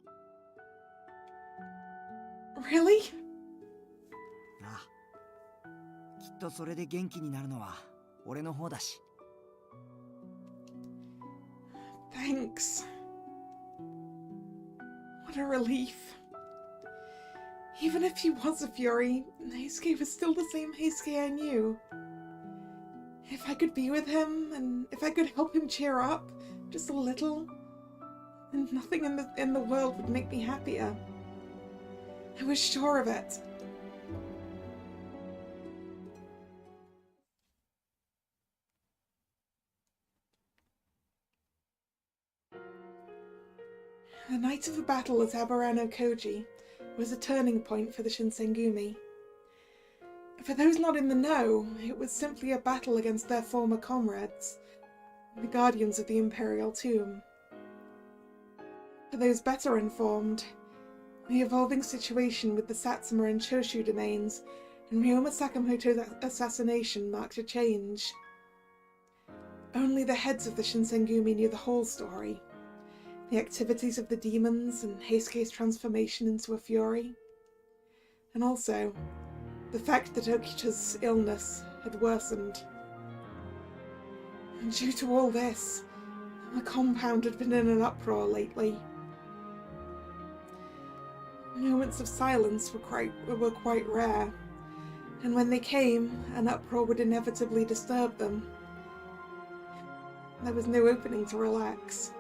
Speaker 1: Really?
Speaker 7: ああ、きっとそれで元気になるのは俺の方だし。
Speaker 1: Thanks. What a relief. Even if he was a fury, Heisuke was still the same Heisuke I knew. If I could be with him, and if I could help him cheer up, just a little, then nothing in the world would make me happier. I was sure of it. The night of the battle at Aburano Koji was a turning point for the Shinsengumi. For those not in the know, it was simply a battle against their former comrades, the guardians of the Imperial Tomb. For those better informed, the evolving situation with the Satsuma and Choshu domains and Ryoma Sakamoto's assassination marked a change. Only the heads of the Shinsengumi knew the whole story. The activities of the demons and Heisuke's transformation into a fury. And also, the fact that Okita's illness had worsened. And due to all this, the compound had been in an uproar lately. Moments of silence were quite rare, and when they came, an uproar would inevitably disturb them. There was no opening to relax.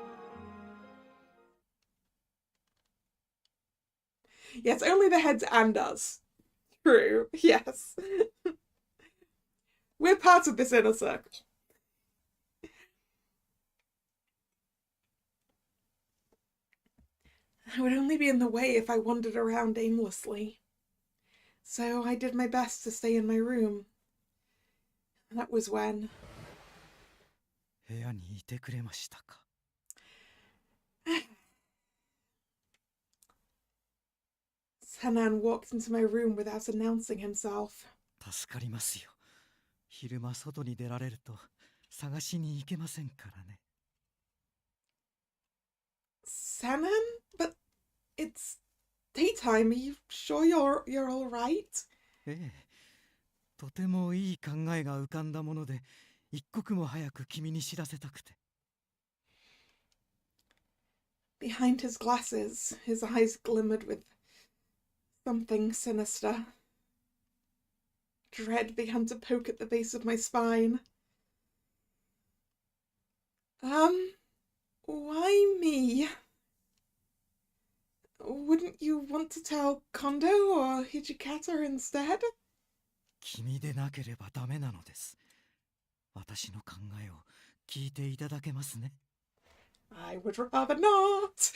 Speaker 1: Yes, only the heads and us. True, yes. We're part of this inner circle. I would only be in the way if I wandered around aimlessly. So I did my best to stay in my room. That was when...
Speaker 8: 部屋にいてくれましたか。
Speaker 1: Sanan walked into my room without announcing himself.
Speaker 8: 助かりますよ。昼間外に出られると探しに行けませんからね。
Speaker 1: Sanan? But it's daytime. Are you sure you're all right?
Speaker 8: ええ。とてもいい考えが浮かんだもので、一刻も早く君に知らせたくて。
Speaker 1: Behind his glasses, his eyes glimmered with something sinister. Dread began to poke at the base of my spine. Why me? Wouldn't you want to tell Kondo or Hijikata instead?
Speaker 8: 君でなければダメなのです。私の考えを聞いていただけますね。
Speaker 1: I would rather not.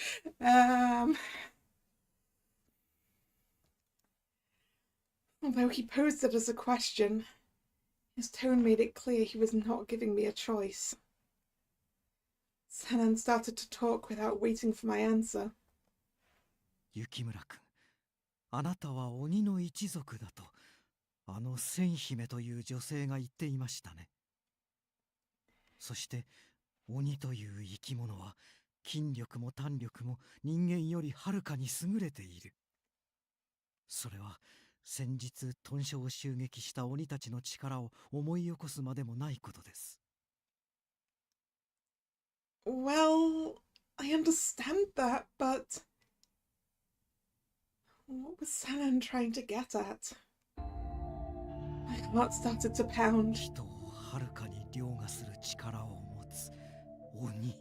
Speaker 1: Although he posed it as a question, his tone made it clear he was not giving me a choice. Sanan started to talk without waiting for my answer.
Speaker 8: 雪村君、あなたは鬼の一族だと、あの千姫という女性が言っていましたね。そして、鬼という生き物は、筋力も胆力も人間よりはるかに優れている。それは、先日豚舎を襲撃した鬼たちの力を思い起こすまでもないことです。
Speaker 1: Well, I understand that, but what was Sanan trying to get at? My heart started to pound.
Speaker 8: 人をはるかに凌駕する力を持つ鬼。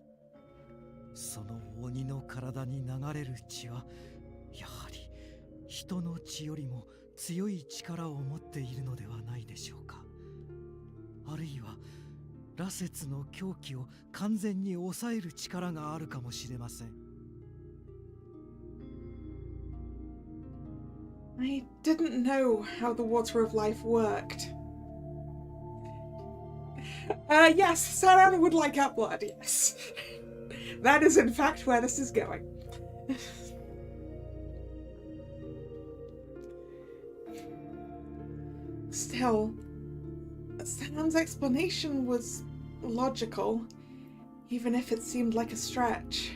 Speaker 8: その鬼の体に流れる血は、やはり人の血よりも強い力を持っているのではないでしょうか。あるいは羅刹の狂気を完全に抑える力があるかもしれません。
Speaker 1: I didn't know how the water of life worked. Yes, Sanan would like our blood, yes. That is in fact where this is going. Still, Sanan's explanation was logical, even if it seemed like a stretch.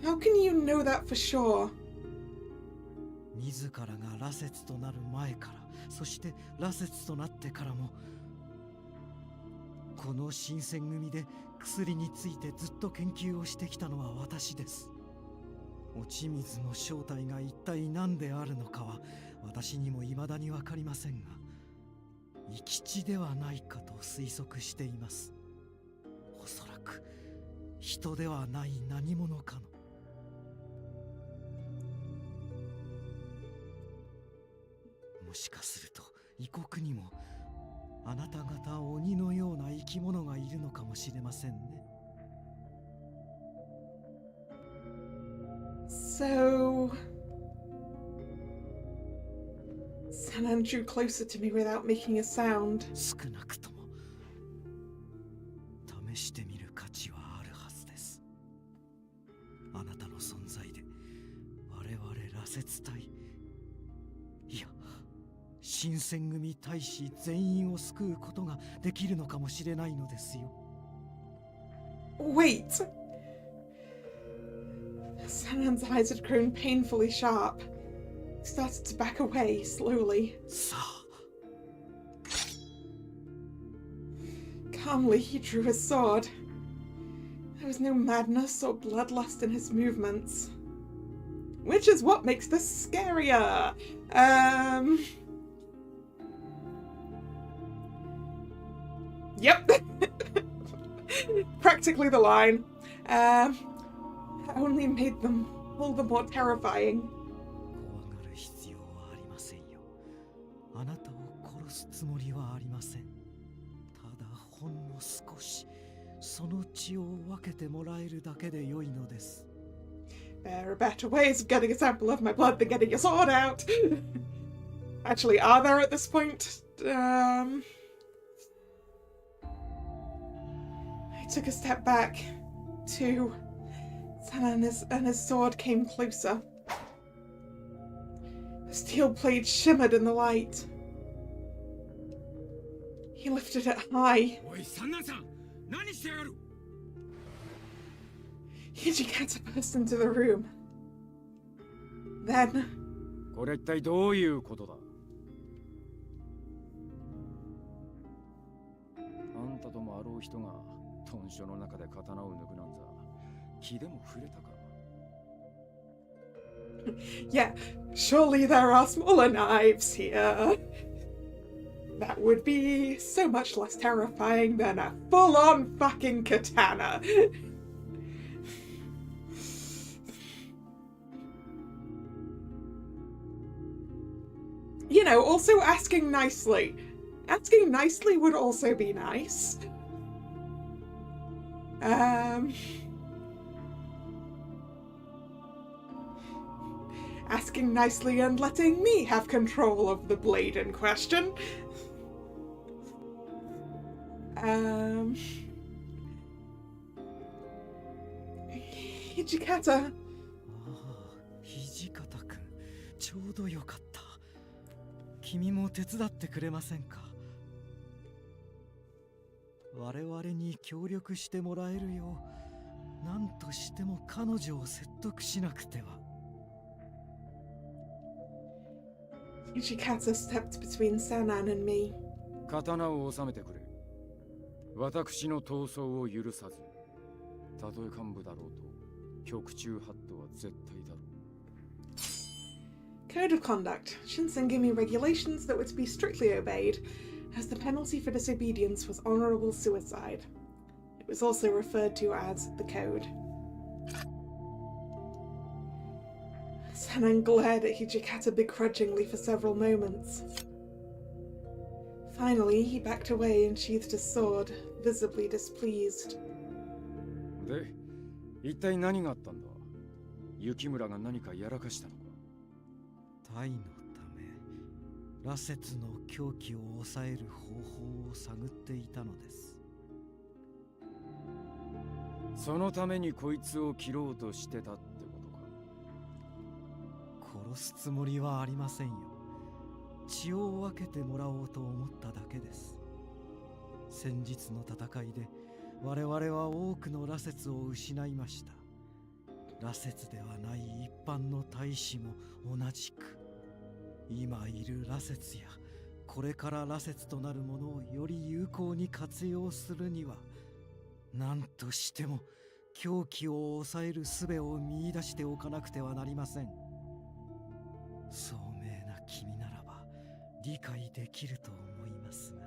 Speaker 1: How can you know that for sure?
Speaker 8: 自らが羅刹となる前から、そして羅刹となってからも、この新選組で薬についてずっと研究をしてきたのは私です。落ち水の正体が一体何であるのかは私にも未だにわかりませんが、生き血ではないかと推測しています。おそらく人ではない何者かの。もしかすると異国にもあなた方鬼のような生き物がいるのかもしれませんね。
Speaker 1: So... Sanan drew closer to me without making a sound.
Speaker 8: 少なくとも試してみる価値はあるはずです。あなたの存在で我々羅刹隊、いや新選組大使全員を救うことができるのかもしれないのですよ。
Speaker 1: Wait! Sanan's eyes had grown painfully sharp. He started to back away slowly.
Speaker 8: さあ。
Speaker 1: Calmly, he drew his sword. There was no madness or bloodlust in his movements. Which is what makes this scarier. Yep. Practically the line. Only made them all the more terrifying.
Speaker 8: 怖がる必要はありませんよ。あなたを殺すつもりはありません。ただほんの少しその血を分けてもらえるだけで良いのです。
Speaker 1: There are better ways of getting a sample of my blood than getting your sword out. Actually, are there at this point? I took a step back. Two. Sana and his sword came closer. The steel blade shimmered in the light. He lifted it high. Hijikata burst into the room. Then...
Speaker 5: これ一体どういうことだ。あんたともあろう人が豚書の中で刀を抜くなんざ気でも触れたか。
Speaker 1: Yeah, surely there are smaller knives here. That would be so much less terrifying than a full-on fucking katana. You know, also asking nicely. Asking nicely would also be nice. Asking nicely and letting me have control of the blade in question. Hijikata.
Speaker 8: ああ、土方くん、ちょうどよかった。君も手伝ってくれませんか。我々に協力してもらえるよう、何としても彼女を説得しなくては。
Speaker 1: Hijikata stepped between Sanan and me.
Speaker 5: 刀を収めてくれ。私の闘争を許さず、たとえ幹部だろうと、局中ハットは絶対だろう。
Speaker 1: Code of conduct. Shinsengumi regulations that were to be strictly obeyed, as the penalty for disobedience was honorable suicide. It was also referred to as the Code. Sanan glared at Hijikata begrudgingly for several moments. Finally, he backed away and sheathed his sword, visibly displeased.
Speaker 5: で、一体何があったんだ。雪村が何かやらかしたのか。
Speaker 8: タイのため、羅刹の狂気を抑える方法を探っていたのです。
Speaker 5: そのためにこいつを切ろうとしてたってことか。
Speaker 8: 殺すつもりはありませんよ。血を分けてもらおうと思っただけです。先日の戦いで我々は多くの羅刹を失いました。羅刹ではない一般の大使も同じく、今いる羅刹やこれから羅刹となるものをより有効に活用するには、何としても狂気を抑える術を見出しておかなくてはなりません。聡明な君ならば理解できると思いますが。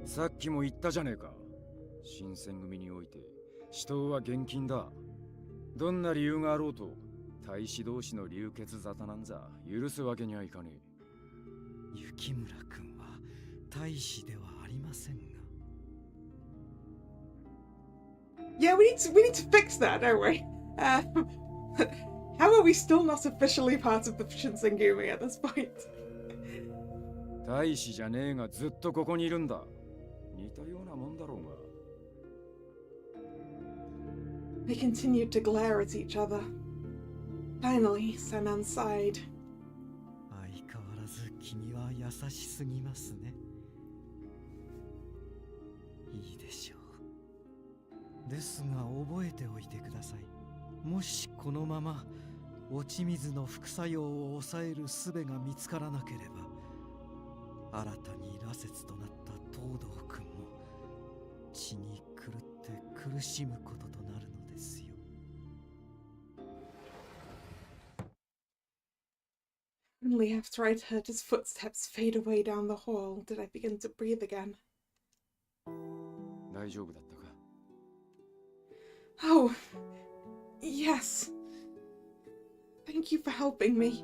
Speaker 5: さっきも言ったじゃねえか。新選組において死闘は厳禁だ。どんな理由があろうと大使同士の流血沙汰なんざ許すわけにはいかねえ。
Speaker 8: 雪村君は大使ではありませんが。
Speaker 1: Yeah, we need to fix that, don't we? How are we still not officially part of the Shinsengumi at this point?
Speaker 5: 大使じゃねえがずっとここにいるんだ。似たようなもんだろうが。
Speaker 1: They continued to glare at each other. Finally, Sanan sighed.
Speaker 8: 相変わらず君は優しすぎますね。いいでしょう。ですが覚えておいてください。もしこのまま落ち水の副作用を抑える術が見つからなければ、新たに羅刹となった東堂君も血に狂って苦しむこととなるのですよ。
Speaker 1: Only after I'd heard his footsteps fade away down the hall did I begin to breathe again.
Speaker 5: 大丈夫だったか？
Speaker 1: Oh, yes. Thank you for helping me.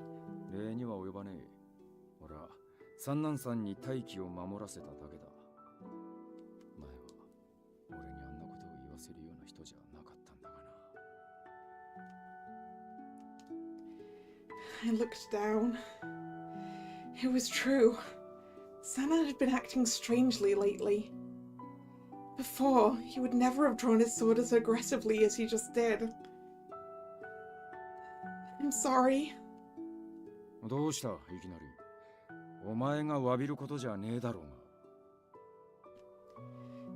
Speaker 5: 礼には及ばねえ。俺は三男さんに大気を守らせただけだ。前は俺にあんなことを言わせるような人じゃなかったんだがな。
Speaker 1: I looked down. It was true. Sana had been acting strangely lately. Before, he would never have drawn his sword as aggressively as he just did. I'm sorry.
Speaker 5: どうしたいきなり。お前が詫びることじゃねえだろ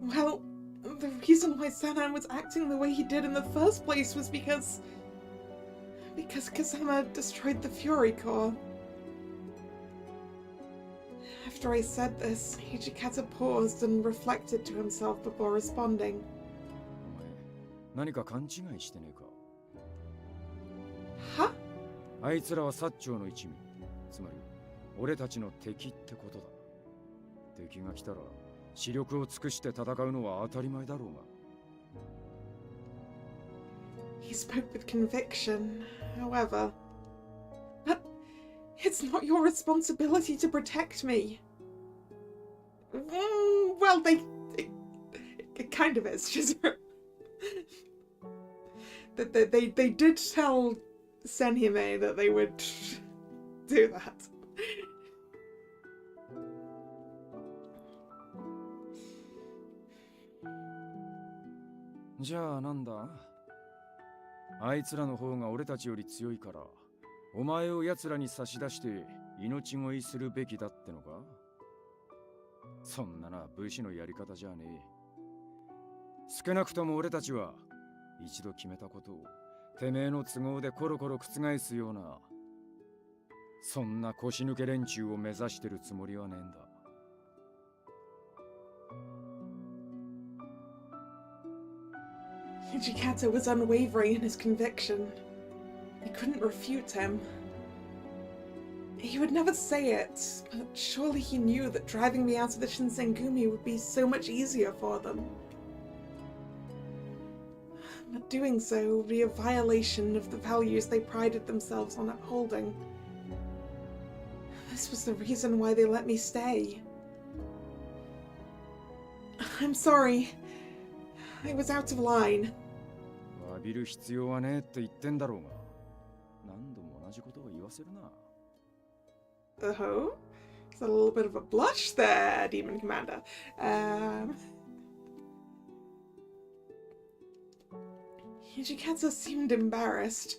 Speaker 5: うが。
Speaker 1: Well, the reason why Sanan was acting the way he did in the first place was because Kazama destroyed the Fury Core. After I said this, Hijikata paused and reflected to himself before responding.
Speaker 5: お前、何か勘違いしてねえか？
Speaker 1: Huh?
Speaker 5: あいつらは薩長の一味。つまり、俺たちの敵ってことだ。敵が来たら、視力を尽くして戦うのは当たり前だろうが。
Speaker 1: He spoke with conviction, however. But it's not your responsibility to protect me. Well, it kind of is. Just they did tell Senhime that they would do that.
Speaker 5: じゃあなんだ？あいつらの方が俺たちより強いから、お前を奴らに差し出して命乞いするべきだってのか？そんなな武士のやり方じゃねえ。少なくとも俺たちは一度決めたことをてめえの都合でコロコロ覆すような、そんな腰抜け連中を目指してるつもりはねえんだ。
Speaker 1: Hijikata was unwavering in his conviction. He couldn't refute him. He would never say it, but surely he knew that driving me out of the Shinsengumi would be so much easier for them. But doing so would be a violation of the values they prided themselves on upholding. This was the reason why they let me stay. I'm sorry. I was out of line.
Speaker 5: 詫びる必要はねえって言ってんだろうが。何度も同じことを言わせるな。
Speaker 1: Oh? There's a little bit of a blush there, Demon Commander. Hijikata seemed embarrassed,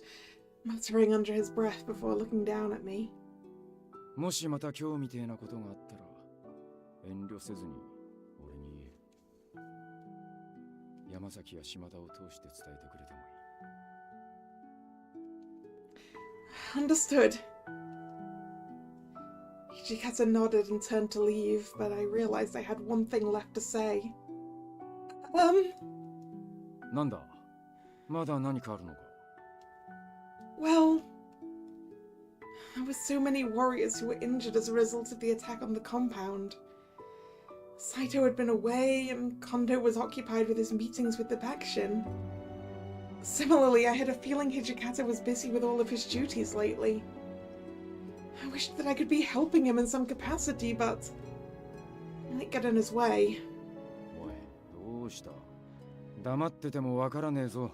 Speaker 1: muttering under his breath before looking down at me.
Speaker 5: もしまた今日みてえなことがあったら、遠慮せずに俺に言え。山崎や島田を通して伝えてくれてもいい。
Speaker 1: Understood. Hijikata nodded and turned to leave, but I realized I had one thing left to say.
Speaker 5: なんだ？まだ何かあるのか？
Speaker 1: Well, there were so many warriors who were injured as a result of the attack on the compound. Saito had been away, and Kondo was occupied with his meetings with the Bakshin. Similarly, I had a feeling Hijikata was busy with all of his duties lately. I wished that I could be helping him in some capacity, but I might get in his way.
Speaker 5: おい、どうした？黙っててもわからねえぞ。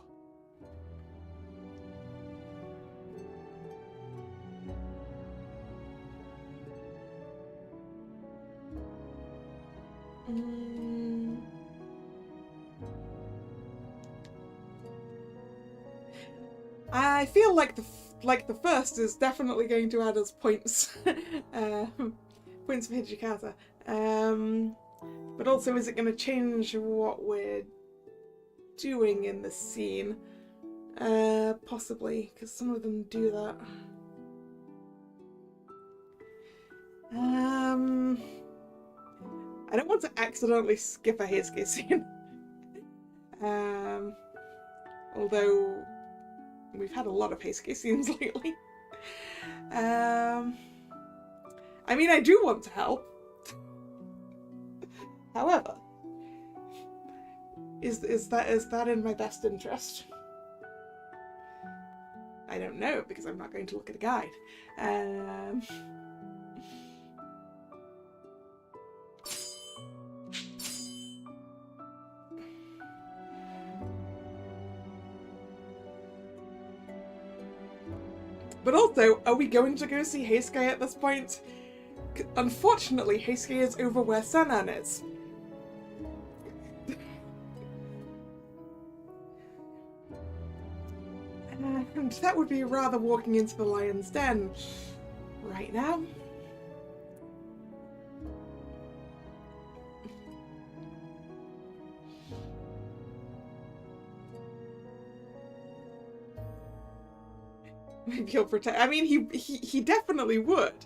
Speaker 1: I feel like the first is definitely going to add us points, points for Hijikata. But also, is it going to change what we're doing in this scene? Possibly, because some of them do that. I don't want to accidentally skip a Heisuke scene. Although we've had a lot of Heisuke scenes lately. I mean, I do want to help. However, is that in my best interest? I don't know, because I'm not going to look at a guide. But also, are we going to go see Heisuke at this point? Unfortunately, Heisuke is over where Senan is. And that would be rather walking into the lion's den right now. Maybe he'll protect. I mean, he definitely would.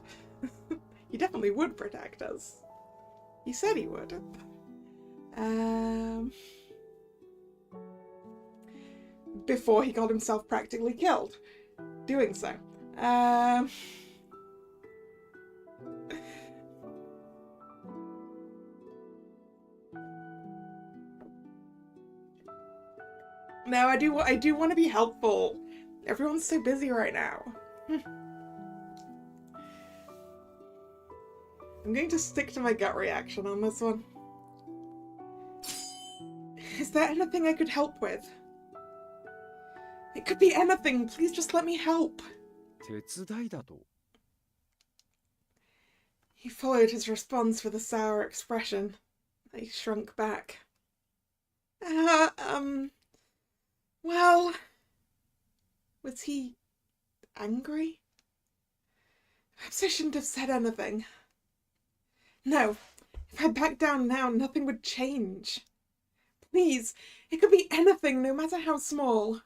Speaker 1: He definitely would protect us. He said he would. Before he got himself practically killed doing so. No, I do want to be helpful. Everyone's so busy right now. I'm going to stick to my gut reaction on this one. Is there anything I could help with? It could be anything. Please just let me help.
Speaker 5: 手伝いだと?
Speaker 1: He followed his response with a sour expression. I shrunk back. Well... Was he angry? Perhaps I shouldn't have said anything. No, if I backed down now, nothing would change. Please, it could be anything, no matter how small.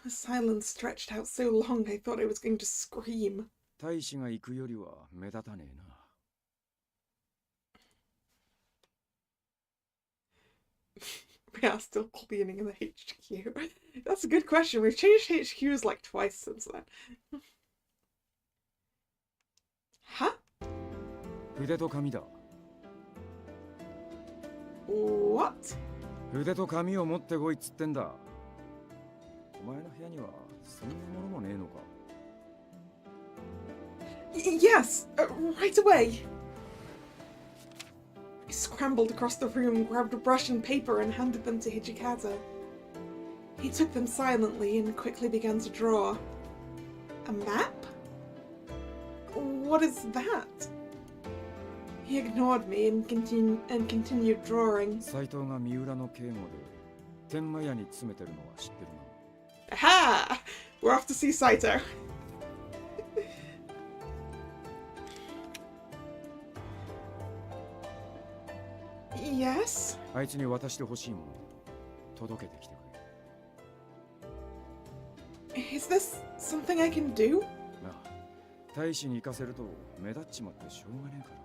Speaker 1: The silence stretched out so long I thought I was going to scream.
Speaker 5: 大使が行くよりは目立たねえな。
Speaker 1: We are still cleaning in the HQ. That's a good question. We've changed HQs like twice since then. Huh?
Speaker 5: 筆と紙だ。
Speaker 1: What?
Speaker 5: 筆と紙を持ってこいっつってんだ。お前の部屋にはそんなものもねえのか。
Speaker 1: Yes, right away. I scrambled across the room, grabbed a brush and paper, and handed them to Hijikata. He took them silently and quickly began to draw. A map? What is that? He ignored me and continued drawing.
Speaker 5: 斎藤が三浦の警護で天満屋に詰めてるのは知ってるな。
Speaker 1: Aha! We're off to see Saito. Yes?
Speaker 5: あいつに渡してほしいもの届けてきてくれ。
Speaker 1: Is this something I can do?
Speaker 5: なあ、大使に行かせると目立っちまってしょうがねえから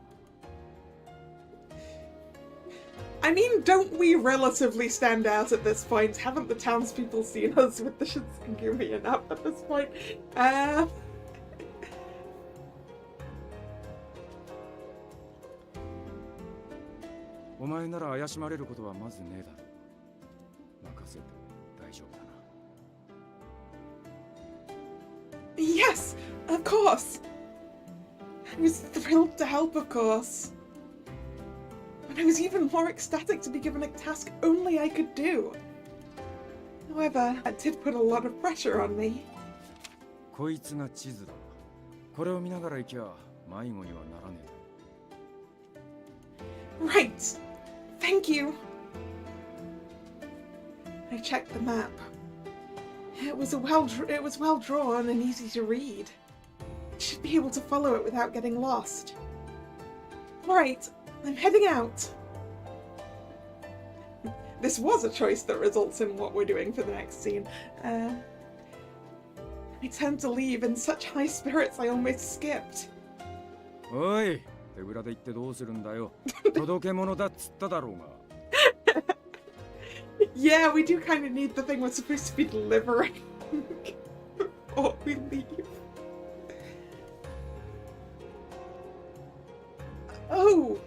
Speaker 5: な。
Speaker 1: I mean, don't we relatively stand out at this point? Haven't the townspeople seen us with the Shinsengumi enough at this point?
Speaker 5: お前なら怪しまれることはまずねえだろう。任せて大丈夫だな。
Speaker 1: Yes, of course. I was thrilled to help, of course. But I was even more ecstatic to be given a task only I could do. However, that did put a lot of pressure on me.
Speaker 5: こいつが地図だ。これを見ながら行きゃ迷子にはならねえ。
Speaker 1: Right. Thank you. I checked the map. It was well drawn and easy to read. I should be able to follow it without getting lost. Right, I'm heading out. This was a choice that results in what we're doing for the next scene. I turned to leave in such high spirits I almost skipped.
Speaker 5: おい、手ぶらで行ってどうするんだよ。届け物だっつっただろうが。
Speaker 1: Yeah, we do kind of need the thing we're supposed to be delivering. Or we leave. Oh!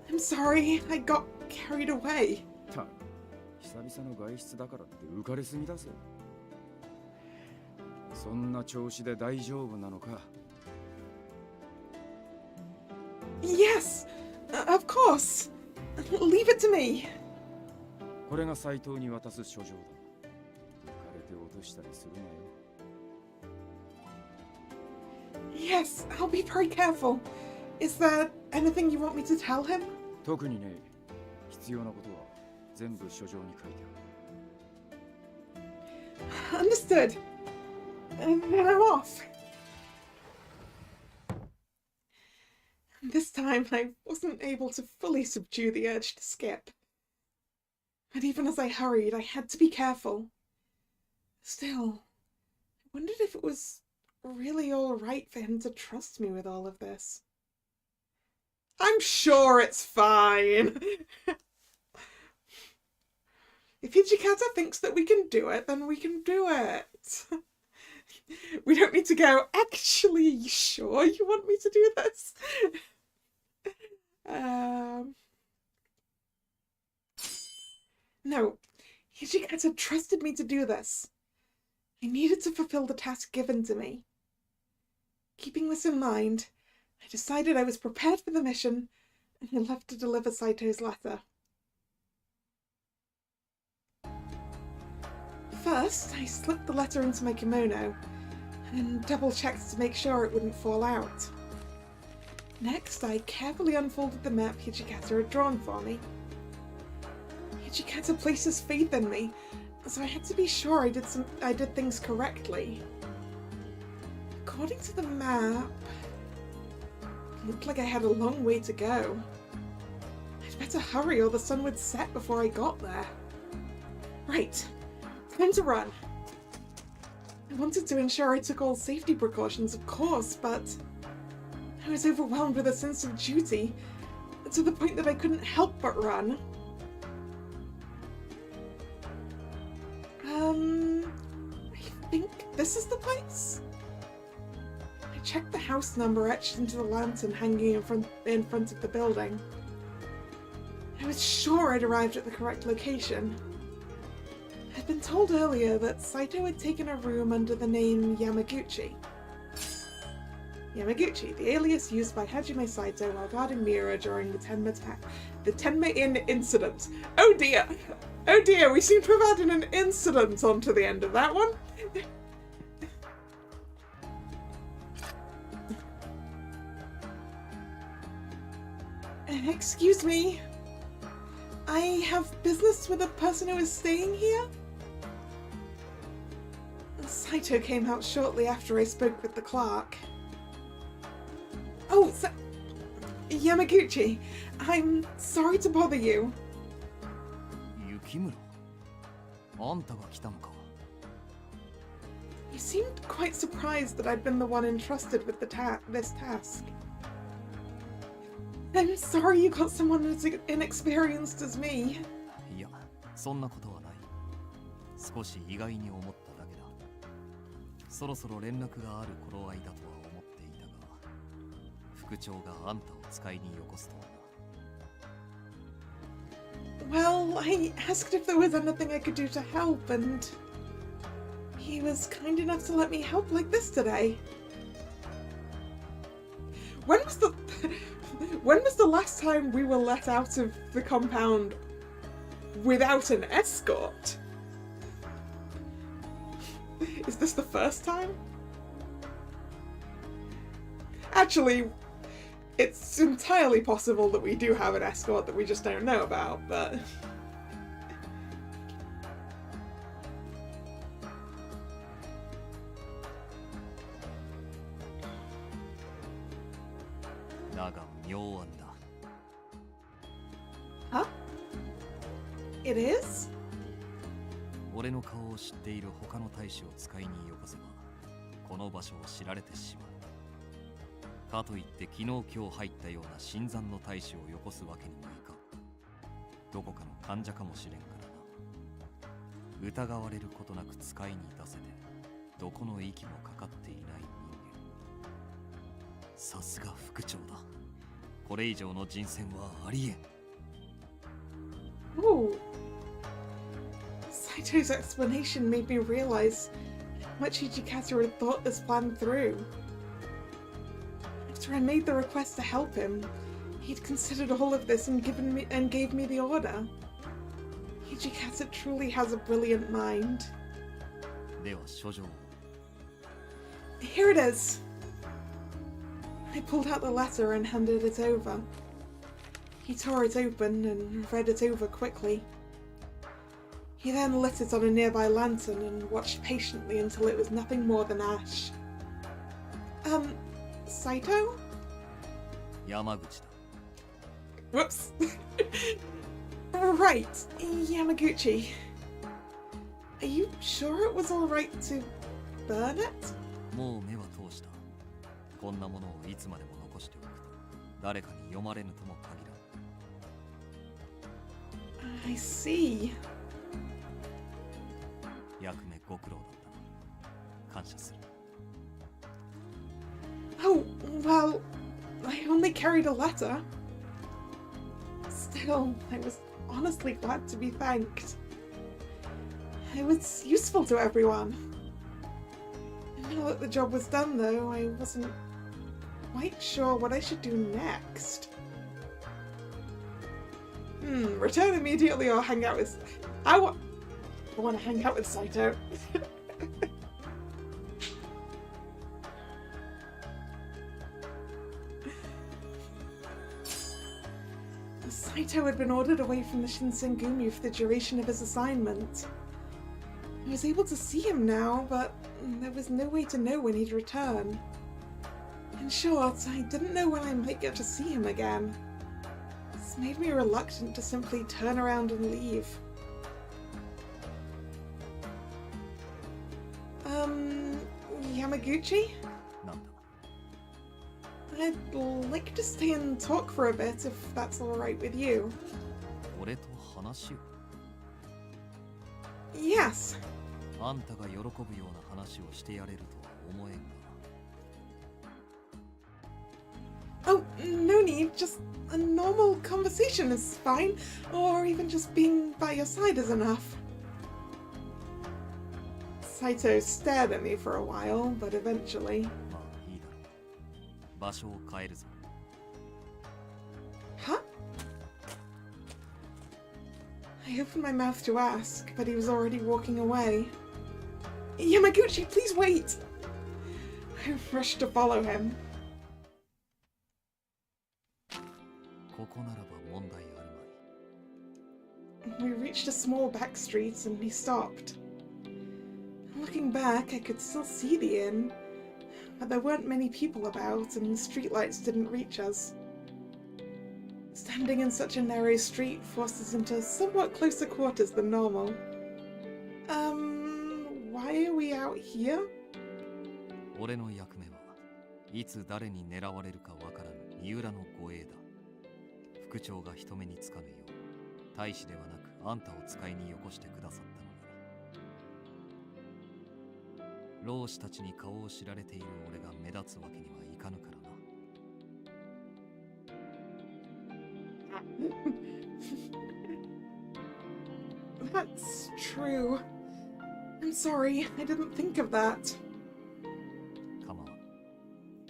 Speaker 1: I'm sorry, I got carried away.
Speaker 5: た久々の外出だからって浮かれすぎだぜ。そんな調子で大丈夫なのか？
Speaker 1: Yes! Of course! Leave it to me!
Speaker 5: これが斎藤に渡す書状だ。浮かれて落としたりするなよ。
Speaker 1: Yes, I'll be very careful. Is there anything you want me to tell him?
Speaker 5: 特にね、必要なことは全部書状に書いてある。
Speaker 1: Understood. And then I'm off. This time I wasn't able to fully subdue the urge to skip. But even as I hurried, I had to be careful. Still, I wondered if it was really all right for him to trust me with all of this. I'm sure it's fine. If Hijikata thinks that we can do it, then we can do it. We don't need to go, actually, are you sure you want me to do this? No, Hijikata trusted me to do this. I needed to fulfill the task given to me. Keeping this in mind, I decided I was prepared for the mission, and I left to deliver Saito's letter. First, I slipped the letter into my kimono, and double-checked to make sure it wouldn't fall out. Next, I carefully unfolded the map Hijikata had drawn for me. Hijikata places faith in me, so I had to be sure I did things correctly. According to the map, it looked like I had a long way to go. I'd better hurry or the sun would set before I got there. Right, time to run. I wanted to ensure I took all safety precautions, of course, but I was overwhelmed with a sense of duty, to the point that I couldn't help but run. I think this is the place? I checked the house number etched into the lantern hanging in front of the building. I was sure I'd arrived at the correct location. I'd been told earlier that Saito had taken a room under the name Yamaguchi. Yamaguchi, the alias used by Hajime Saito while guarding Mira during the Tenma Inn incident. Oh dear! Oh dear, we seem to have added an incident onto the end of that one. Excuse me. I have business with a person who is staying here? Saito came out shortly after I spoke with the clerk. Oh, Yamaguchi, I'm sorry to bother you.
Speaker 4: Yukimura? あんたが来たのか?
Speaker 1: You seemed quite surprised that I'd been the one entrusted with this task. I'm sorry you got someone as inexperienced as me.
Speaker 4: いや、そんなことはない。少し意外に思っただけだ。そろそろ連絡がある頃合いだとは思っていたが、副長があんたを使いによこすとはな。
Speaker 1: Well, I asked if there was anything I could do to help, and he was kind enough to let me help like this today. When was the last time we were let out of the compound without an escort? Is this the first time? Actually, it's entirely possible that we do have an escort that we just don't know about, but... Huh? It is?
Speaker 4: 俺の顔を知っている他の大使を使いによこせば、この場所を知られてしまう。かといって昨日今日入ったような新参の大使をよこすわけにもいかん。どこかの患者かもしれんからな。疑われることなく使いに出せて、どこの息もかかっていない人間。さすが副長だ。これ以上の人選はありえん。
Speaker 1: Oh. Saito's explanation made me realize how much Hijikata had thought this plan through. After I made the request to help him, he'd considered all of this and gave me the order. Hijikata truly has a brilliant mind.
Speaker 4: では書状を。
Speaker 1: Here it is. I pulled out the letter and handed it over. He tore it open and read it over quickly. He then lit it on a nearby lantern and watched patiently until it was nothing more than ash. Saito?
Speaker 4: 山口だ。
Speaker 1: Whoops. Right, Yamaguchi. Are you sure it was alright to burn it?
Speaker 4: もう目は通した。こんなものをいつまでも残しておくと、誰かに読まれぬとも限らん。
Speaker 1: I see.
Speaker 4: 役目ご苦労だったな。感謝する。
Speaker 1: Oh, well, I only carried a letter. Still, I was honestly glad to be thanked. It was useful to everyone. Now that the job was done, though, I wasn't quite sure what I should do next. Return immediately or hang out with... I want to hang out with Saito. Saito had been ordered away from the Shinsengumi for the duration of his assignment. I was able to see him now, but there was no way to know when he'd return. In short, I didn't know when I might get to see him again. This made me reluctant to simply turn around and leave. Yamaguchi?
Speaker 4: なんだ。
Speaker 1: I'd like to stay and talk for a bit, if that's alright with you.
Speaker 4: 俺と話を。
Speaker 1: Yes.
Speaker 4: あんたが喜ぶような話をしてやれるとは思えんが。
Speaker 1: Oh, no need. Just a normal conversation is fine. Or even just being by your side is enough. Saito stared at me for a while, but eventually...
Speaker 4: まあいいだろう。場所を変えるぞ。
Speaker 1: Huh? I opened my mouth to ask, but he was already walking away. Yamaguchi, please wait! I rushed to follow him.
Speaker 4: ここならば問題あるまい。
Speaker 1: We reached a small back street and he stopped. Looking back, I could still see the inn, but there weren't many people about and the streetlights didn't reach us. Standing in such a narrow street forced us into somewhat closer quarters than normal. Why are we out here?
Speaker 4: 俺の役目はいつ誰に狙われるかわからぬ三浦の護衛だ。副長が人目につかぬよう、大使ではなくあんたを使いによこしてくださったのに。老師たちに顔を知られている俺が目立つわけにはいかぬからな。
Speaker 1: That's true. I'm sorry, I didn't think of that.
Speaker 4: 構わん。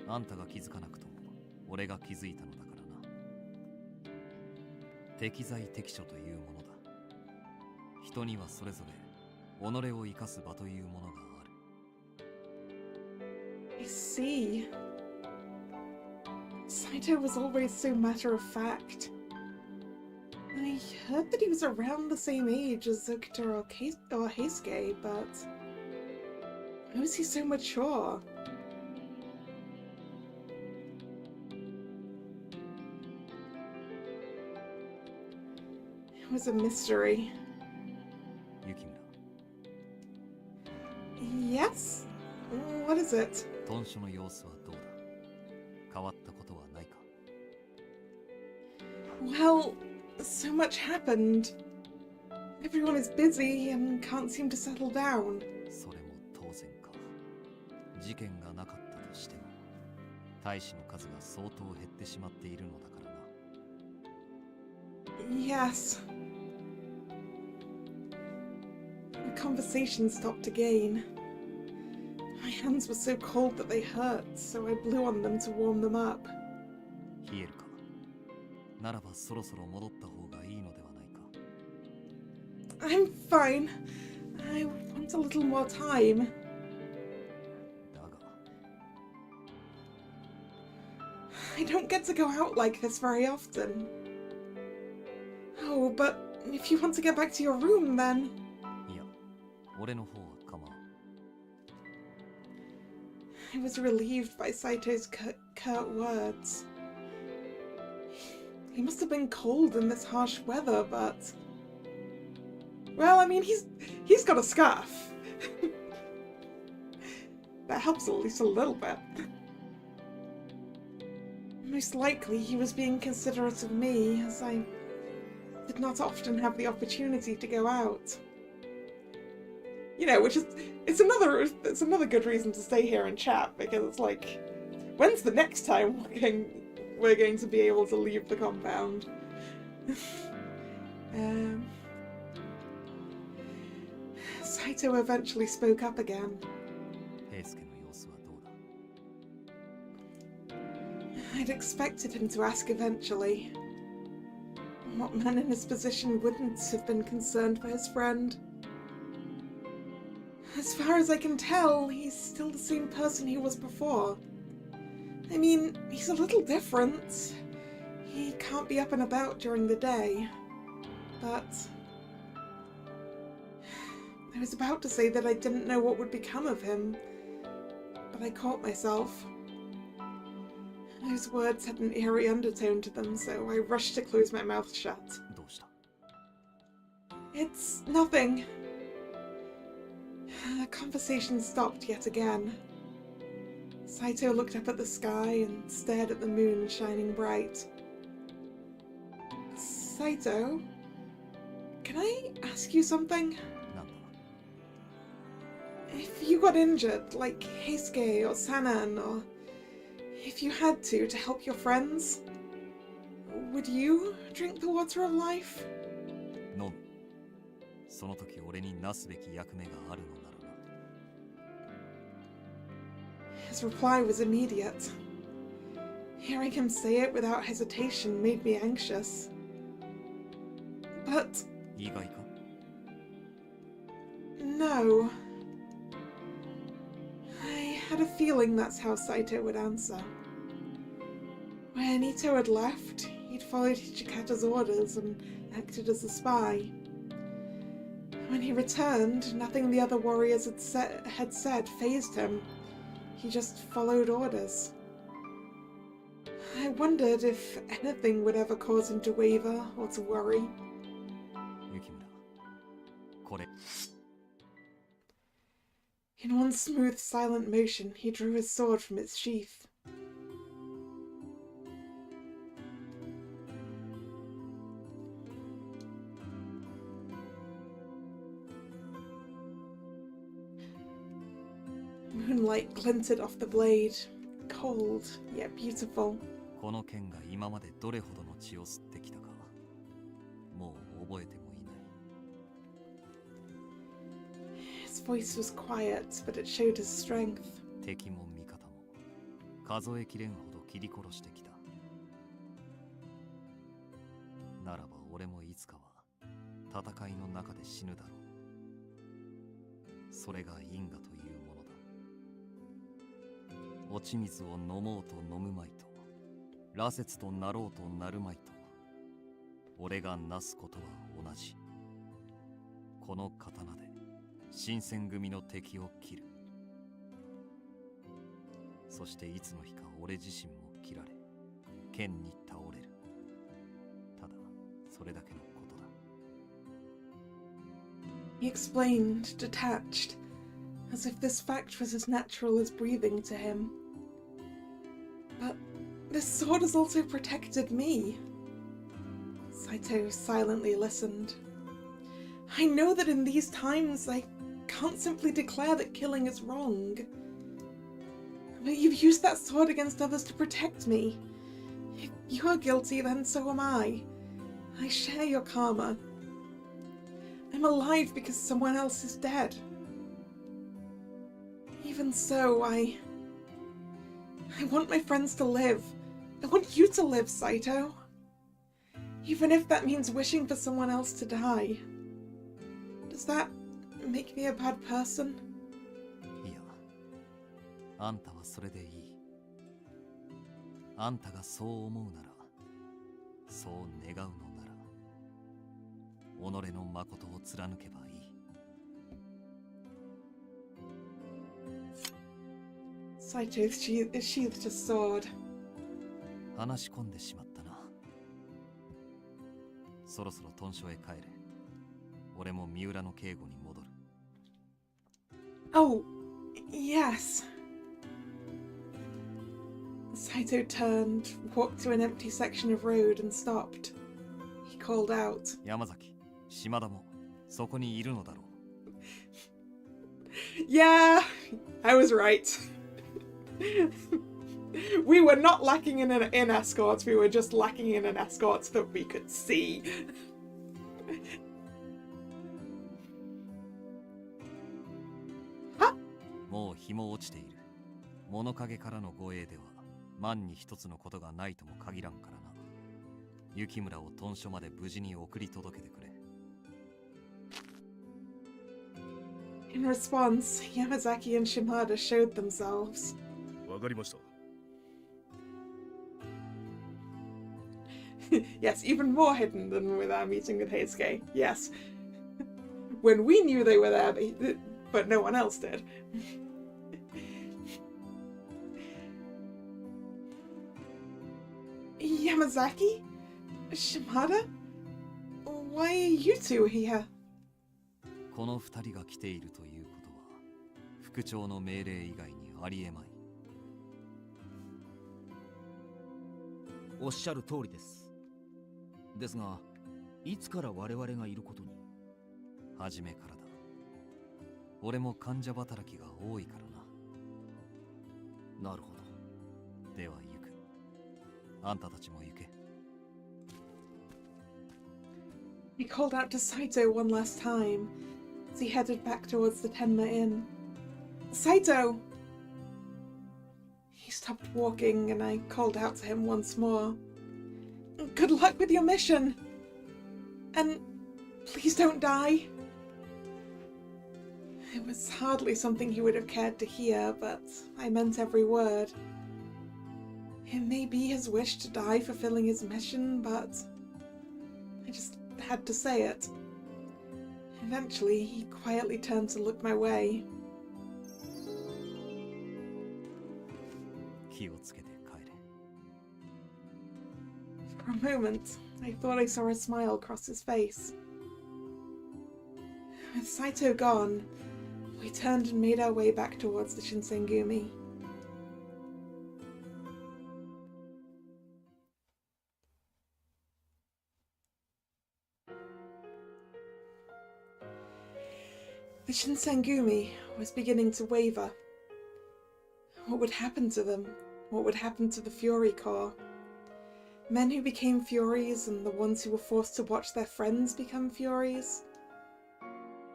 Speaker 4: あんたが気づかなくとも俺が気づいたのだからな。適材適所というものだ。人にはそれぞれ己を生かす場というものがある。
Speaker 1: I see. Saito was always so matter of fact. I heard that he was around the same age as Zokita or Heisuke, but why was he so mature? It was a mystery.
Speaker 4: 雪村、
Speaker 1: Yes? What is it?
Speaker 4: 豚書の様子はどうだ。変わっ
Speaker 1: Well, so much happened. Everyone is busy and can't seem to settle down.
Speaker 4: それも当然か。事件がなかったとしても、大使の数が相当減ってしまっているのだからな。
Speaker 1: Yes. The conversation stopped again. My hands were so cold that they hurt, so I blew on them to warm them up.
Speaker 4: 冷えるか。ならばそろそろ戻った方がいいのではないか。
Speaker 1: I'm fine. I want a little more time.
Speaker 4: だが、
Speaker 1: I don't get to go out like this very often. Oh, but if you want to get back to your room, then...
Speaker 4: いや、俺の方は構わん。
Speaker 1: I was relieved by Saito's curt words. He must have been cold in this harsh weather, but... Well, I mean, he's got a scarf. That helps at least a little bit. Most likely he was being considerate of me, as I did not often have the opportunity to go out. You know, which is it's another good reason to stay here and chat, because it's like, when's the next time we're going to be able to leave the compound? Saito eventually spoke up again.
Speaker 4: 平助の様子はどうだ。
Speaker 1: I'd expected him to ask eventually. What man in his position wouldn't have been concerned for his friend? As far as I can tell, he's still the same person he was before. I mean, he's a little different. He can't be up and about during the day. But... I was about to say that I didn't know what would become of him, but I caught myself. Those words had an eerie undertone to them, so I rushed to close my mouth shut.
Speaker 4: どうした？
Speaker 1: It's nothing. The conversation stopped yet again. Saito looked up at the sky and stared at the moon shining bright. Saito, can I ask you something?
Speaker 4: なんだ？
Speaker 1: If you got injured, like Heisuke or Sanan, or if you had to help your friends, would you drink the water of life?
Speaker 4: 飲む。その時俺になすべき役目があるのならな。
Speaker 1: His reply was immediate. Hearing him say it without hesitation made me anxious. But...
Speaker 4: 意外か？
Speaker 1: no. I had a feeling that's how Saito would answer. When Ito had left, he'd followed Hichikata's orders and acted as a spy. When he returned, nothing the other warriors had said fazed him. He just followed orders. I wondered if anything would ever cause him to waver or to worry.
Speaker 4: 雪村、これ。
Speaker 1: In one smooth, silent motion, he drew his sword from its sheath. Moonlight glinted off the blade, cold yet beautiful.
Speaker 4: この剣が今までどれほどの血を吸ってきたか、もう覚えてもいない。
Speaker 1: His voice was quiet, but it showed his strength.
Speaker 4: 敵も味方も数えきれんほど切り殺してきた。ならば俺もいつかは戦いの中で死ぬだろう。それが因果というものだ。落ち水を飲もうと飲むまいと、羅刹となろうとなるまいと、俺がなすことは同じ。この刀で新選組の敵を切る。そしていつの日か俺自身も切られ、剣に倒れる。ただそれだけのことだ。
Speaker 1: He explained, detached, as if this fact was as natural as breathing to him. But this sword has also protected me. Saito silently listened. I know that in these times I can't simply declare that killing is wrong. But you've used that sword against others to protect me. If you are guilty, then so am I. I share your karma. I'm alive because someone else is dead. Even so, I want my friends to live. I want you to live, Saito. Even if that means wishing for someone else to die. Does that make me a bad person?
Speaker 4: いや、あんたはそれでいい。あんたがそう思うなら、そう願うのなら、己の誠を貫けばいい。
Speaker 1: Saito sheathed his sword.
Speaker 4: 話し込んでしまったな。そろそろ屯所へ帰れ。俺も三浦の警護に戻る。
Speaker 1: Oh, yes. Saito turned, walked to an empty section of road and stopped. He called out.
Speaker 4: 山崎、島田もそこにいるのだろう。
Speaker 1: Yeah, I was right. We were not lacking in escorts, we were just lacking in an escort that we could see.
Speaker 4: もう日も落ちている。物陰からの護衛では万に一つのことがないとも限らんからな。雪村を屯所まで無事に送り届けてくれ。
Speaker 1: In response, Yamazaki and Shimada showed themselves.
Speaker 3: わかりました。
Speaker 1: Yes, even more hidden than with our meeting with Heisuke. Yes. When we knew they were there, but no one else did. Yamazaki? Shimada? Why are you two here?
Speaker 4: この二人が来ているということは、副長の命令以外にありえまい。
Speaker 7: おっしゃる通りです。ですが、いつから我々がいることに？
Speaker 4: 初めからだ。俺も患者働きが多いからな。
Speaker 7: なるほど。
Speaker 4: では行く。あんたたちも行け。
Speaker 1: He called out to Saito one last time as he headed back towards the Tenma Inn. Saito! He stopped walking and I called out to him once more. Good luck with your mission! And please don't die. It was hardly something he would have cared to hear, but I meant every word. It may be his wish to die fulfilling his mission, but I just had to say it. Eventually, he quietly turned to look my way.
Speaker 4: 気をつけて帰れ。
Speaker 1: For a moment, I thought I saw a smile cross his face. With Saito gone, we turned and made our way back towards the Shinsengumi. The Shinsengumi was beginning to waver. What would happen to them? What would happen to the Fury Corps? Men who became Furies and the ones who were forced to watch their friends become Furies?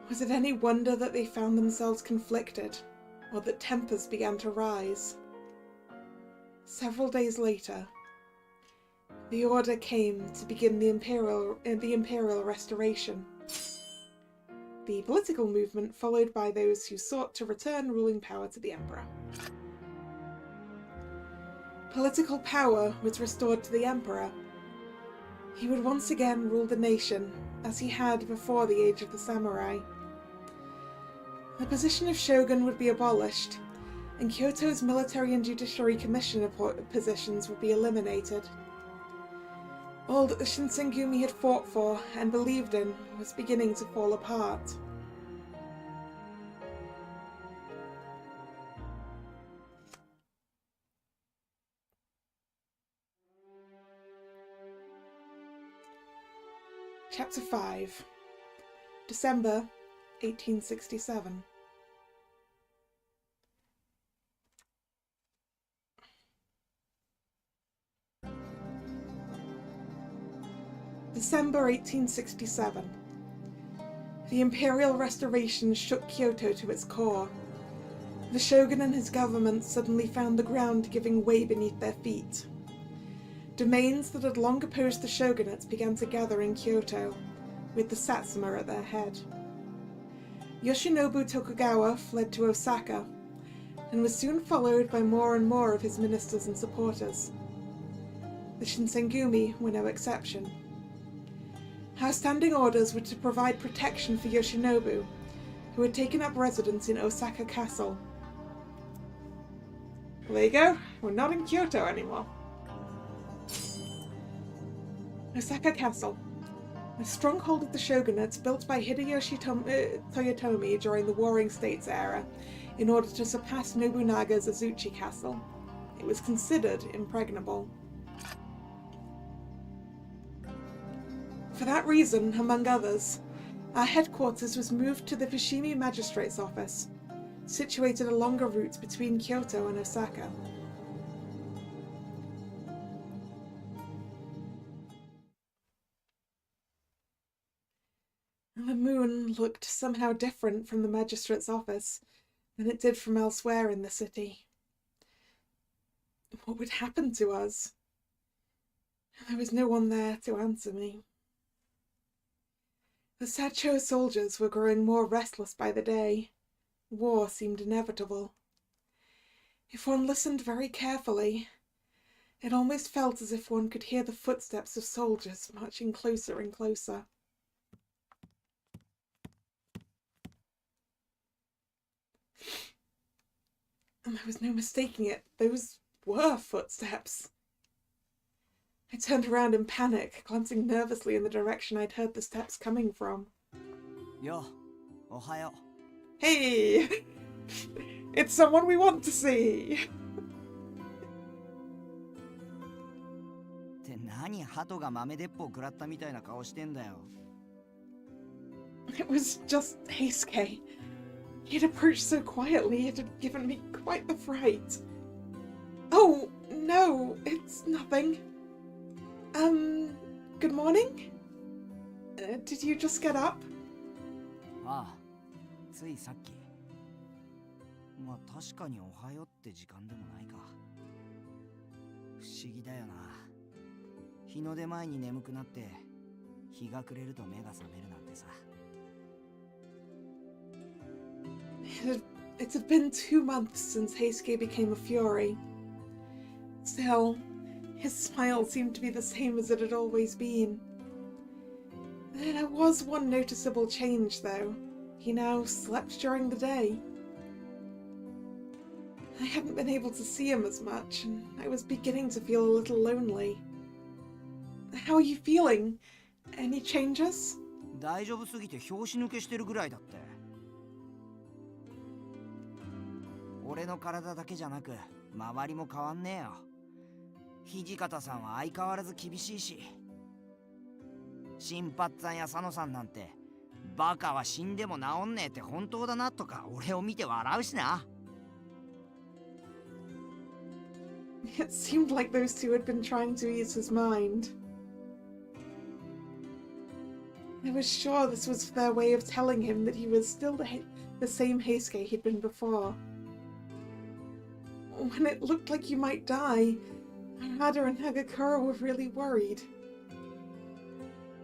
Speaker 1: Was it any wonder that they found themselves conflicted, or that tempers began to rise? Several days later, the order came to begin the imperial restoration. The political movement followed by those who sought to return ruling power to the emperor. Political power was restored to the emperor. He would once again rule the nation, as he had before the age of the samurai. The position of shogun would be abolished, and Kyoto's military and judiciary commission positions would be eliminated. All that the Shinsengumi had fought for and believed in was beginning to fall apart. Chapter 5. December 1867. December 1867. The Imperial Restoration shook Kyoto to its core. The shogun and his government suddenly found the ground giving way beneath their feet. Domains that had long opposed the shogunate began to gather in Kyoto, with the Satsuma at their head. Yoshinobu Tokugawa fled to Osaka, and was soon followed by more and more of his ministers and supporters. The Shinsengumi were no exception. Our standing orders were to provide protection for Yoshinobu, who had taken up residence in Osaka Castle. Well, there you go, we're not in Kyoto anymore. Osaka Castle, a stronghold of the shogunate built by Hideyoshi Toyotomi during the Warring States era in order to surpass Nobunaga's Azuchi Castle. It was considered impregnable. For that reason, among others, our headquarters was moved to the Fushimi Magistrate's office, situated along a route between Kyoto and Osaka. The moon looked somehow different from the magistrate's office than it did from elsewhere in the city. What would happen to us? There was no one there to answer me. The Sacho soldiers were growing more restless by the day. War seemed inevitable. If one listened very carefully, it almost felt as if one could hear the footsteps of soldiers marching closer and closer. And there was no mistaking it. Those were footsteps. I turned around in panic, glancing nervously in the direction I'd heard the steps coming from.
Speaker 7: Yo, ohayo.
Speaker 1: Hey! It's someone we want to see!
Speaker 7: って何鳩が豆鉄砲食らったみたいな顔してんだよ。
Speaker 1: It was just Heisuke. He'd approached so quietly, it had given me quite the fright. Oh, no, it's nothing. Good morning? Did you just get up?
Speaker 7: ああ、ついさっき。まあ確かにおはようって時間でもないか。不思議だよな。日の出前に眠くなって、日が暮れると目が覚めるなんてさ。
Speaker 1: It had been 2 months since Heisuke became a fury. Still, his smile seemed to be the same as it had always been. There was one noticeable change, though. He now slept during the day. I hadn't been able to see him as much, and I was beginning to feel a little lonely. How are you feeling? Any changes?
Speaker 7: 大丈夫すぎて拍子抜けしてるぐらいだって。俺の体だけじゃなく、周りも変わんねえよ。土方さんは相変わらず厳しいし。新八さんや佐野さんなんて、バカは死んでも治んねえって本当だなとか俺を見て笑うしな。
Speaker 1: It seemed like those two had been trying to ease his mind. I was sure this was their way of telling him that he was still the same Heisuke he'd been before. When it looked like you might die, Harada and Hagakura were really worried.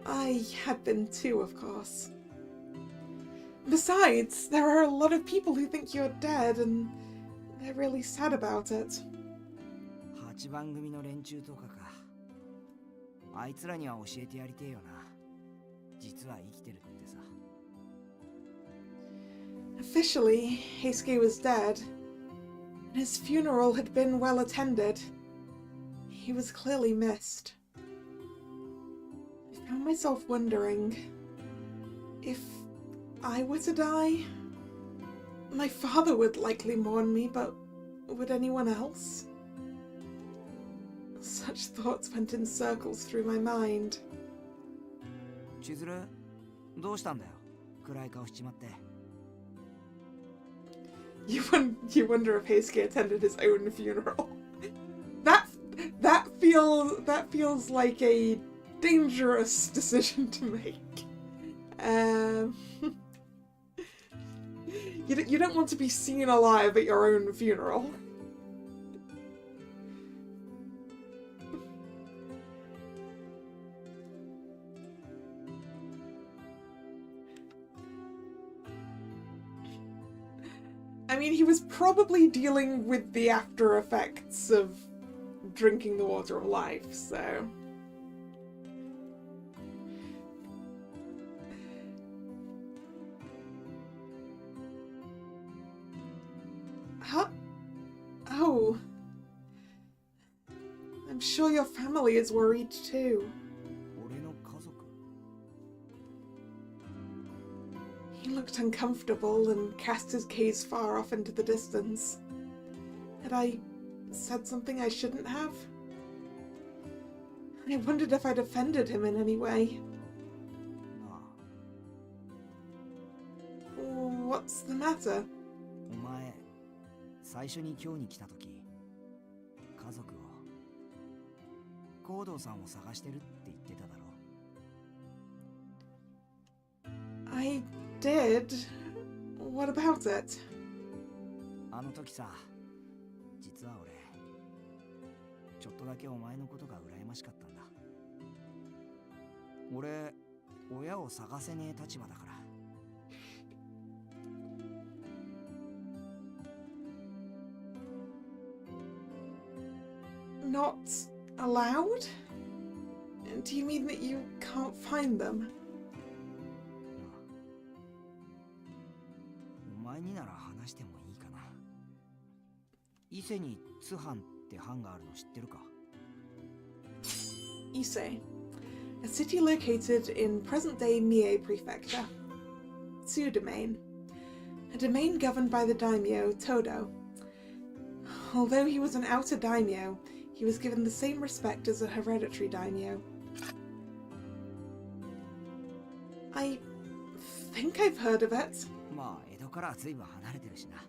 Speaker 1: I had been too, of course. Besides, there are a lot of people who think you're dead, and they're really sad about it.
Speaker 7: 8番組の連中とかか。あいつらには教えてやりてえよな。実は生きてるってさ。
Speaker 1: Officially, Heisuke was dead. His funeral had been well attended. He was clearly missed. I found myself wondering if I were to die. My father would likely mourn me, but would anyone else? Such thoughts went in circles through my mind.
Speaker 7: 千鶴、どうしたんだよ。暗い顔しちまって。
Speaker 1: You wonder if Heisuke attended his own funeral. That feels like a dangerous decision to make. You don't want to be seen alive at your own funeral. I mean, he was probably dealing with the after effects of drinking the water of life, so... Huh? Oh. I'm sure your family is worried too.
Speaker 7: 俺の家族。
Speaker 1: He looked uncomfortable and cast his gaze far off into the distance. Had I said something I shouldn't have? I wondered if I'd offended him in any way.
Speaker 7: なあ、
Speaker 1: What's the matter?
Speaker 7: お前、最初に今日に来た時、家族を、コードさんを探してるって言ってただろ。
Speaker 1: I did. What about it?
Speaker 7: あの時さ、実は俺、ちょっとだけお前のことが羨ましかったんだ。俺、親を探せねえ立場だから。
Speaker 1: Not allowed? Do you mean that you can't find them?
Speaker 7: お前になら話してもいいかな。伊勢に津藩って藩があるの知ってるか？
Speaker 1: Ise, a city located in present-day Mie Prefecture. Tsu domain. A domain governed by the daimyo Todo. Although he was an outer daimyo, he was given the same respect as a hereditary daimyo. I think I've heard of it.
Speaker 7: まあ江戸からは随分離れてるしな。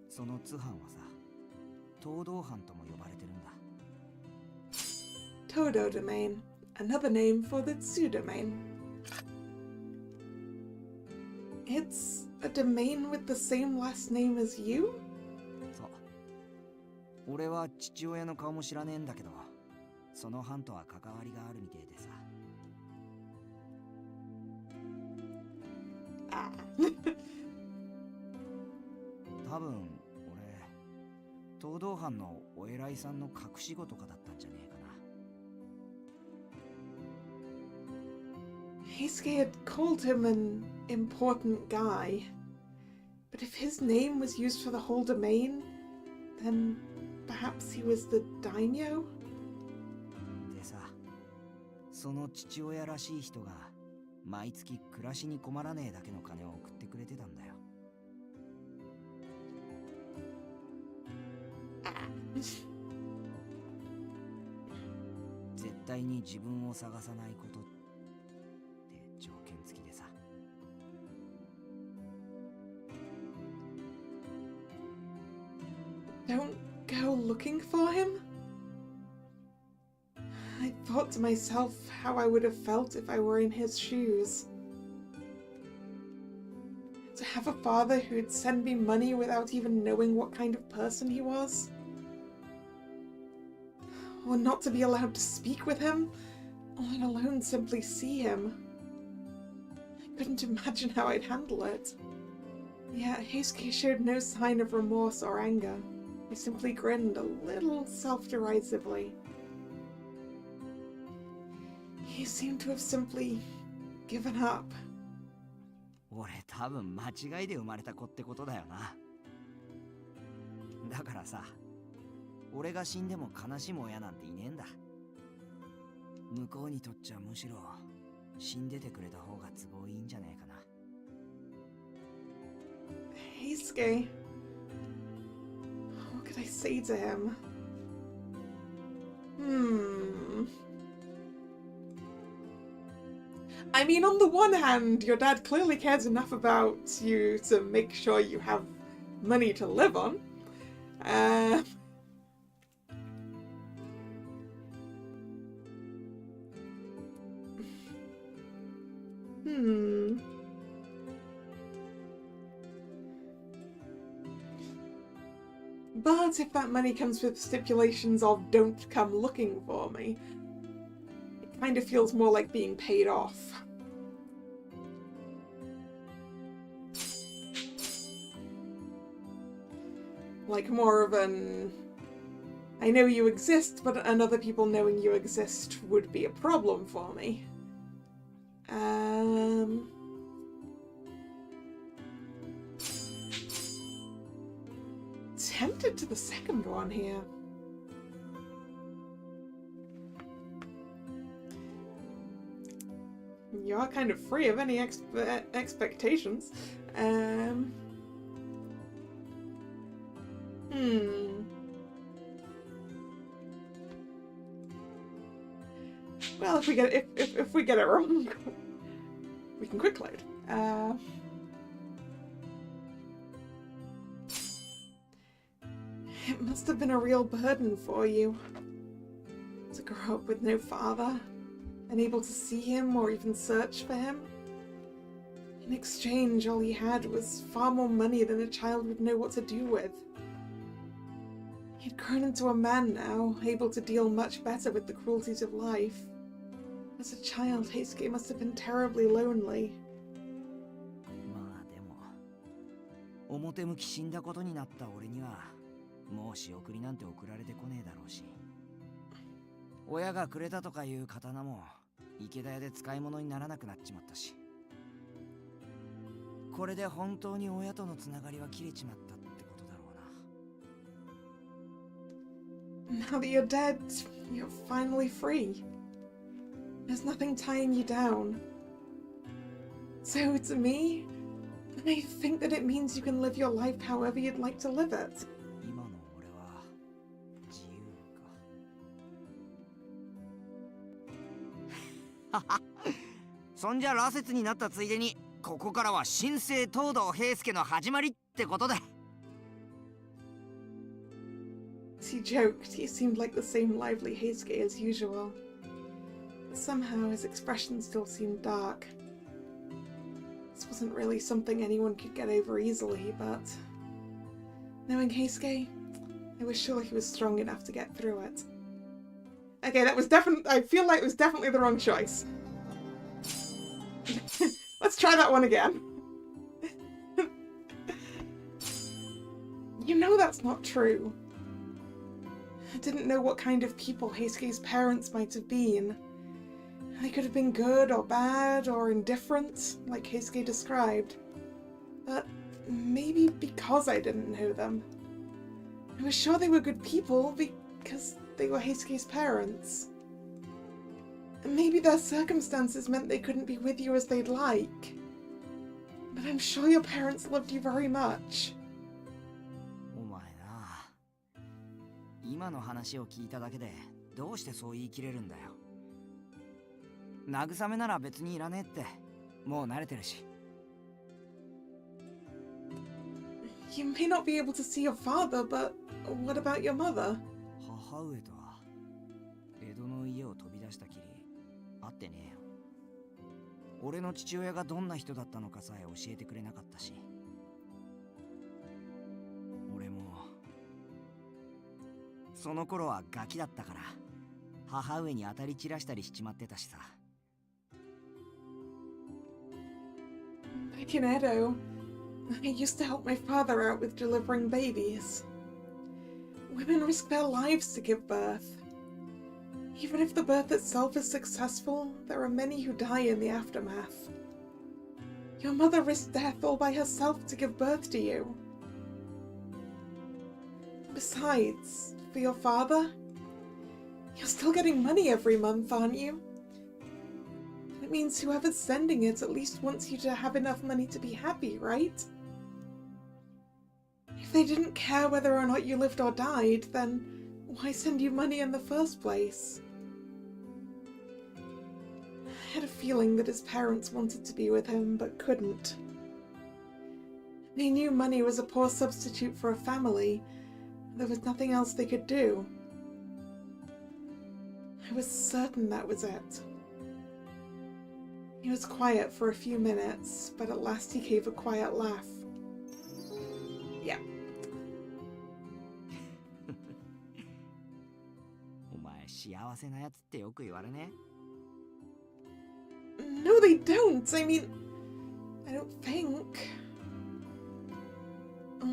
Speaker 7: その津藩はさ、東道藩とも呼ばれてるんだ。
Speaker 1: Todo domain, another name for the Tsu domain. It's a domain with the same last name as you?
Speaker 7: そう。俺は父親の顔も知らねえんだけど、その藩とは関わりがあるみてえでさ。多分俺、東道藩のお偉いさんの隠し子とかだったんじゃねえかな。
Speaker 1: Heisuke had called him an important guy. But if his name was used for the whole domain, then perhaps he was the daimyo?
Speaker 7: でさ、その父親らしい人が毎月暮らしに困らねえだけの金を送ってくれてたんだよ。絶対に自分を探さないことって条件付きでさ。
Speaker 1: Don't go looking for him? I thought to myself how I would have felt if I were in his shoes. To have a father who'd send me money without even knowing what kind of person he was. Or not to be allowed to speak with him, let alone simply see him. I couldn't imagine how I'd handle it. Yet Heisuke showed no sign of remorse or anger. He simply grinned a little self-derisively. He seemed to have simply given up.
Speaker 7: 俺多分間違いで生まれた子ってことだよな。だからさ、俺が死んでも悲しむ親なんていねえんだ。向こうにとっちゃむしろ死んでてくれた方が都合いいんじゃねえかな。
Speaker 1: Heisuke. What could I say to him? I mean, on the one hand, your dad clearly cares enough about you to make sure you have money to live on. But if that money comes with stipulations of don't come looking for me, it kind of feels more like being paid off. Like more of an, I know you exist, but other people knowing you exist would be a problem for me. Tempted to the second one here. You are kind of free of any expectations. Well, if we get it wrong, we can quick load. It must have been a real burden for you to grow up with no father, unable to see him or even search for him. In exchange, all he had was far more money than a child would know what to do with. He'd grown into a man now, able to deal much better with the cruelties of life. As a child, Heisuke must have been terribly lonely.
Speaker 7: まあでも、表向き死んだことになった俺には、もう仕送りなんて送られてこねえだろうし。親がくれたとかいう刀も、池田屋で使い物にならなくなっちまったし。これで本当に親とのつながりは切れちまったってことだろうな。
Speaker 1: Now that you're dead, you're finally free. There's nothing tying you down. So to me, I think that it means you can live your life however you'd like to live it.
Speaker 7: 今の俺は自由か。そんじゃ羅刹になったついでに、ここからは新生東堂平助の始まりってことだ。
Speaker 1: He joked. He seemed like the same lively Heisuke as usual. Somehow his expression still seemed dark. This wasn't really something anyone could get over easily, but knowing Heisuke, I was sure he was strong enough to get through it. Okay, that was definitely, I feel like it was definitely the wrong choice. Let's try that one again. You know that's not true. I didn't know what kind of people Heisuke's parents might have been. They could have been good or bad or indifferent, like Heisuke described. But maybe because I didn't know them. I was sure they were good people because they were Heisuke's parents. And maybe their circumstances meant they couldn't be with you as they'd like. But I'm sure your parents loved you very much.
Speaker 7: お前な、今の話を聞いただけでどうしてそう言い切れるんだよ。慰めなら別にいらねえって、もう慣れてるし。
Speaker 1: You may not be able to see your father, but what about your mother?
Speaker 7: 母上とは江戸の家を飛び出したきり会ってねえよ。俺の父親がどんな人だったのかさえ教えてくれなかったし。俺もその頃はガキだったから母上に当たり散らしたりしちまってたしさ。
Speaker 1: Back in Edo, I used to help my father out with delivering babies. Women risk their lives to give birth. Even if the birth itself is successful, there are many who die in the aftermath. Your mother risked death all by herself to give birth to you. Besides, for your father, you're still getting money every month, aren't you? It means whoever's sending it at least wants you to have enough money to be happy, right? If they didn't care whether or not you lived or died, then why send you money in the first place? I had a feeling that his parents wanted to be with him but couldn't. They knew money was a poor substitute for a family. There was nothing else they could do. I was certain that was it. He was quiet for a few minutes, but at last he gave a quiet laugh. Yeah.
Speaker 7: お前幸せなやつってよく言われね。
Speaker 1: No, they don't. I mean, I don't think.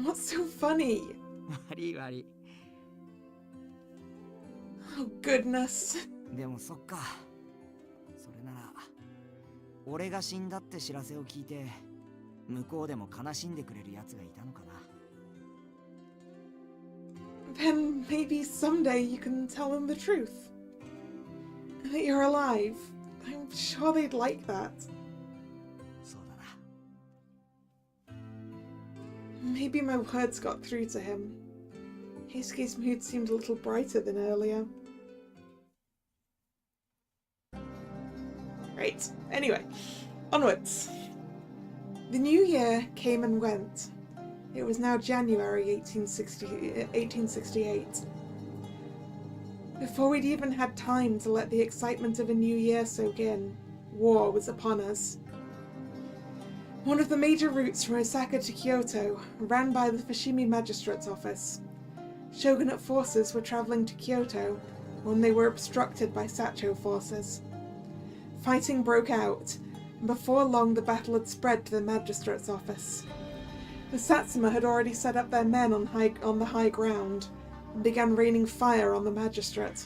Speaker 1: What's so funny?
Speaker 7: 悪い悪い。
Speaker 1: Oh, goodness.
Speaker 7: でもそっか。それなら、俺が死んだって知らせを聞いて、向こうでも悲しんでくれるやつがいたのかな。
Speaker 1: Then maybe someday you can tell them the truth. That you're alive. I'm sure they'd like that.
Speaker 7: そうだな。
Speaker 1: Maybe my words got through to him. Heisuke's mood seemed a little brighter than earlier. Right, anyway, onwards. The new year came and went. It was now January 1868. Before we'd even had time to let the excitement of a new year soak in, war was upon us. One of the major routes from Osaka to Kyoto ran by the Fushimi Magistrate's office. Shogunate forces were travelling to Kyoto when they were obstructed by Sacho forces. Fighting broke out, and before long the battle had spread to the magistrate's office. The Satsuma had already set up their men on the high ground and began raining fire on the magistrate.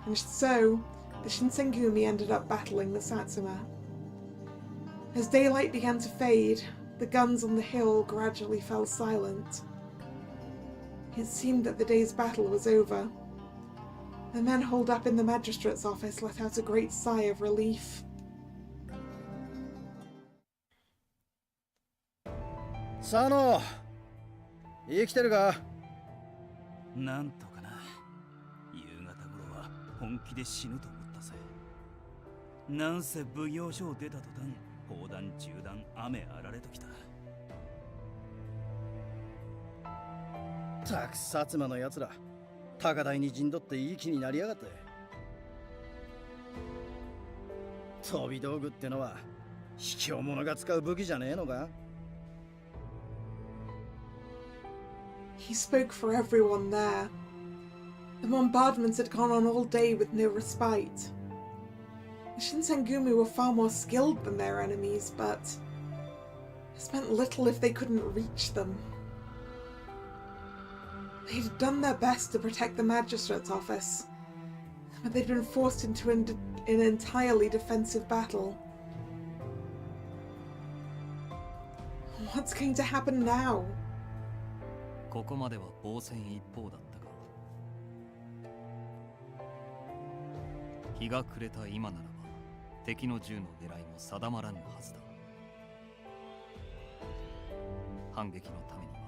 Speaker 1: And so, the Shinsengumi ended up battling the Satsuma. As daylight began to fade, the guns on the hill gradually fell silent. It seemed that the day's battle was over. The men holed up in the magistrate's office let out a great sigh of relief.
Speaker 6: 佐野、生きてるか？
Speaker 2: なんとかな。夕方頃は本気で死ぬと思ったぜ。なんせ奉行所を出た途端、砲弾銃弾雨あられときた。
Speaker 6: たく薩摩のやつら、高台に陣取っていい気になりやがって。飛び道具ってのは卑怯者が使う武器じゃねえのか？
Speaker 1: He spoke for everyone there. The bombardment had gone on all day with no respite. The Shinsengumi were far more skilled than their enemies, but this meant little if they couldn't reach them. They'd done their best to protect the magistrate's office, but they'd been forced into an entirely defensive battle. What's going to happen now?
Speaker 4: ここまでは防戦一方だったが、日が暮れた今ならば敵の銃の狙いも定まらぬはずだ。反撃のためには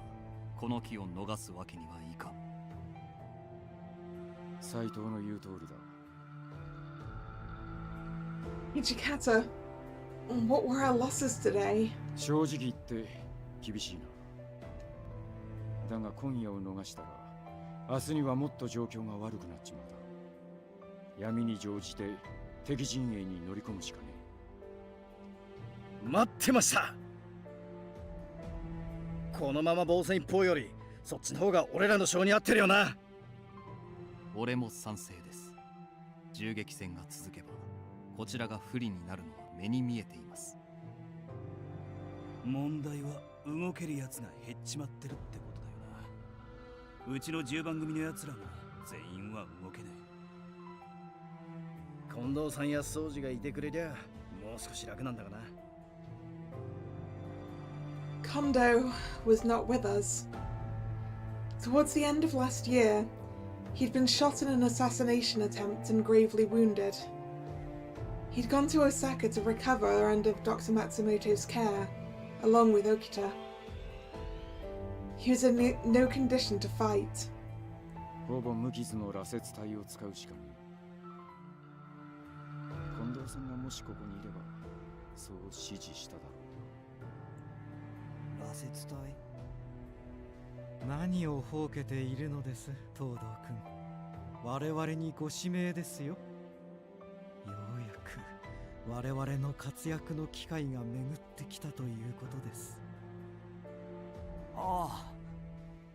Speaker 4: この機を逃すわけにはいかん。
Speaker 5: 斎藤の言う通りだ。
Speaker 1: Ichikata, what were our losses today?
Speaker 5: 正直言って厳しいな。だが今夜を逃したら明日にはもっと状況が悪くなっちまうだ。闇に乗じて敵陣営に乗り込むしかねえ。
Speaker 6: 待ってました。このまま防戦一方よりそっちの方が俺らの性に合ってるよな。
Speaker 4: 俺も賛成です。銃撃戦が続けばこちらが不利になるのは目に見えています。
Speaker 2: 問題は動けるやつが減っちまってるってことだよな。うちの10番組のやつらも全員は動けない。
Speaker 6: 近藤さんや宗司がいてくれりゃもう少し楽なんだがな。
Speaker 1: Kondo was not with us. Towards the end of last year, he'd been shot in an assassination attempt and gravely wounded. He'd gone to Osaka to recover under Dr. Matsumoto's care, along with Okita. He was in no condition to fight.
Speaker 5: ほぼ無傷の羅刹体を使うしかねえ。近藤さんがもしここにいればそう指示しただろう。
Speaker 8: 羅刹隊、何をほうけているのです、東堂君。我々にご指名ですよ。ようやく我々の活躍の機会が巡ってきたということです。
Speaker 7: ああ、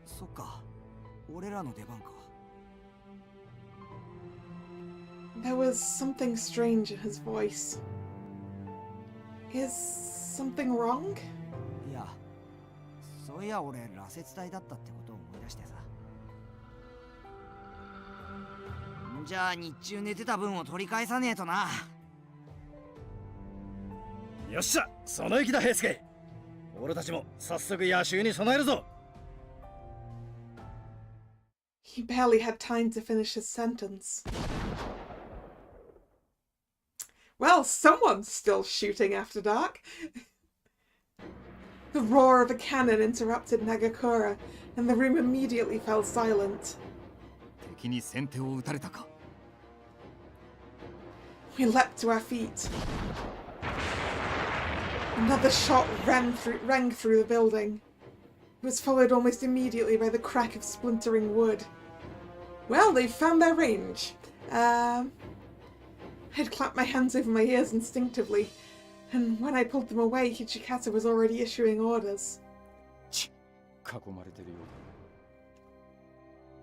Speaker 7: そっか。俺らの出番か。
Speaker 1: There was something strange in his voice. Is something wrong?
Speaker 7: いや、そういや俺羅刹隊だったってことを思い出してさ。じゃあ日中寝てた分を取り返さねえとな。
Speaker 6: よっしゃ、その意気だ平助。俺たちも早速野襲に備えるぞ。
Speaker 1: He barely had time to finish his sentence. Well, someone's still shooting after dark. The roar of a cannon interrupted Nagakura, and the room immediately fell silent.
Speaker 4: 敵に先手を打たれたか。
Speaker 1: We leapt to our feet. Another shot rang through the building. It was followed almost immediately by the crack of splintering wood. Well, they've found their range. I'd clapped my hands over my ears instinctively, and when I pulled them away, Hichikata was already issuing orders.
Speaker 5: 囲まれてるよう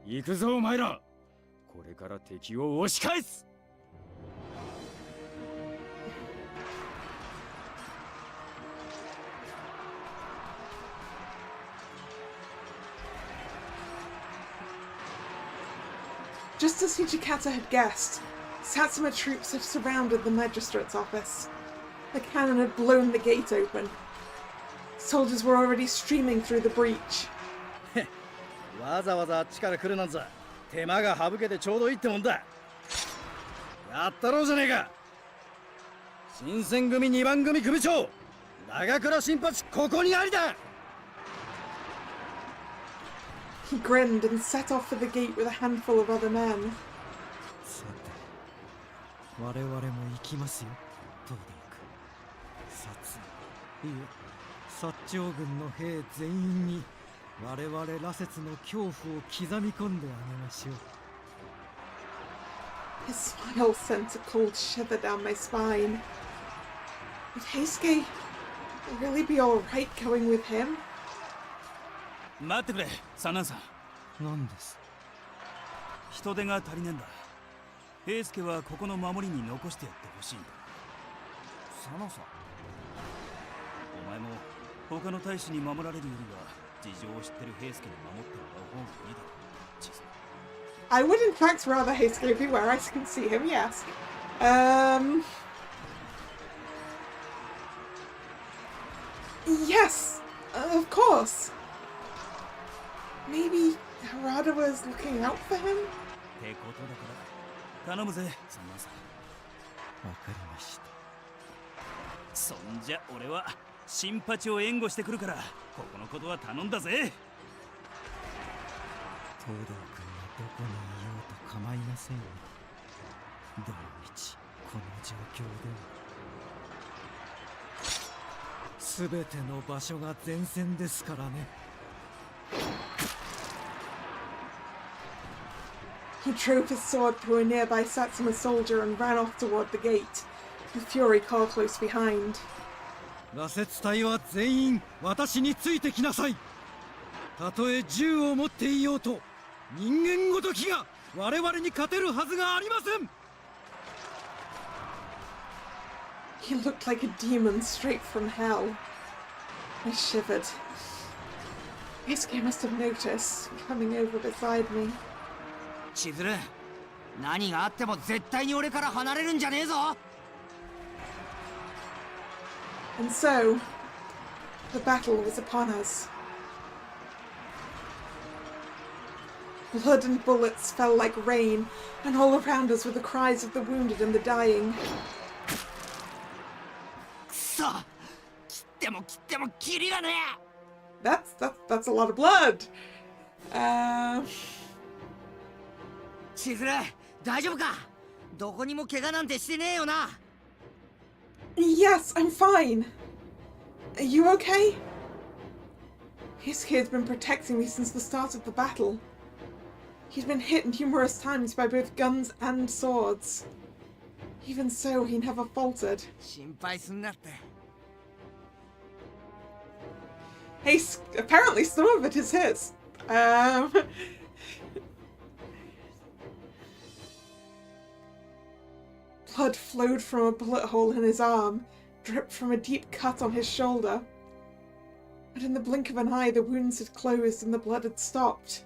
Speaker 5: だ。行くぞお前ら。これから敵を押し返す。
Speaker 1: Just as Hichikata had guessed, Satsuma troops had surrounded the magistrate's office. The cannon had blown the gate open. Soldiers were already streaming through the breach.
Speaker 6: わざわざあっちから来るなんざ手間が省けてちょうどいいってもんだ。やったろうじゃねえか。新選組2番組組長長倉新八、ここにありだ。
Speaker 1: He grinned and set off for the gate with a handful of other men.
Speaker 8: さて、我々も行きますよ、東堂君。いえ、薩長軍の兵全員に我々羅刹の恐怖を刻み込んであげましょう。
Speaker 1: His smile sent a cold shiver down my spine. Would Heisuke really be alright going with him?
Speaker 2: 待ってくれ、三男さん。
Speaker 8: 何です？
Speaker 2: 人手が足りねえんだ。平助はここの守りに残してやってほしいんだ。
Speaker 7: 佐野さん。
Speaker 2: お前も他の大使に守られるよりは事情を知ってる平助に守ってもらう方がいいだろう、小さな。
Speaker 1: I would in fact rather Heisuke be where I can see him, yes. Yes, of course. Maybe Harada was looking out for him?
Speaker 2: ってことだから頼むぜ、三男さん。
Speaker 8: わかりました。
Speaker 2: そんじゃ俺は新八を援護してくるから、ここのことは頼んだぜ。
Speaker 8: 東堂君がどこにいようと構いませんよ。どのみちこの状況ではすべての場所が前線ですからね。
Speaker 1: He drove his sword through a nearby Satsuma soldier and ran off toward the gate, with Fury car close behind.
Speaker 8: 羅刹隊は全員私についてきなさい。たとえ銃を持っていようと人間ごときが我々に勝てるはずがありません。
Speaker 1: He looked like a demon straight from hell. I shivered. Heisuke must have noticed, coming over beside me.
Speaker 7: 千鶴、何があっても絶対に俺から離れるんじゃねえぞ。
Speaker 1: And so, the battle was upon us. Blood and bullets fell like rain, and all around us were the cries of the wounded and the dying.
Speaker 7: くそ、切っても切ってもキリがねえ。
Speaker 1: That's a lot of blood.
Speaker 7: 千鶴、大丈夫か？どこにも怪我なんてしてねえよな。
Speaker 1: Yes, I'm fine. Are you okay? Heisuke has been protecting me since the start of the battle. He's been hit numerous times by both guns and swords. Even so, he never faltered.
Speaker 7: 心配すんなって。
Speaker 1: Hey, apparently some of it is his. Blood flowed from a bullet hole in his arm, dripped from a deep cut on his shoulder. But in the blink of an eye, the wounds had closed and the blood had stopped.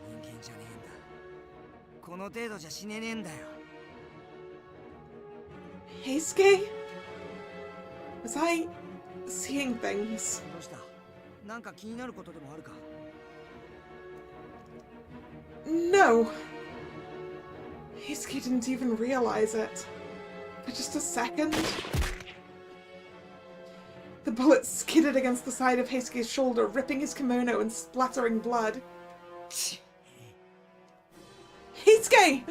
Speaker 7: 人間じゃねえんだ。この程度じゃ死ねねえんだよ。
Speaker 1: Heisuke? Was I seeing things?
Speaker 7: どうした？なんか気になることでもあるか？
Speaker 1: No. Heisuke didn't even realize it. For just a second. The bullet skidded against the side of Heisuke's shoulder, ripping his kimono and splattering blood. Heisuke!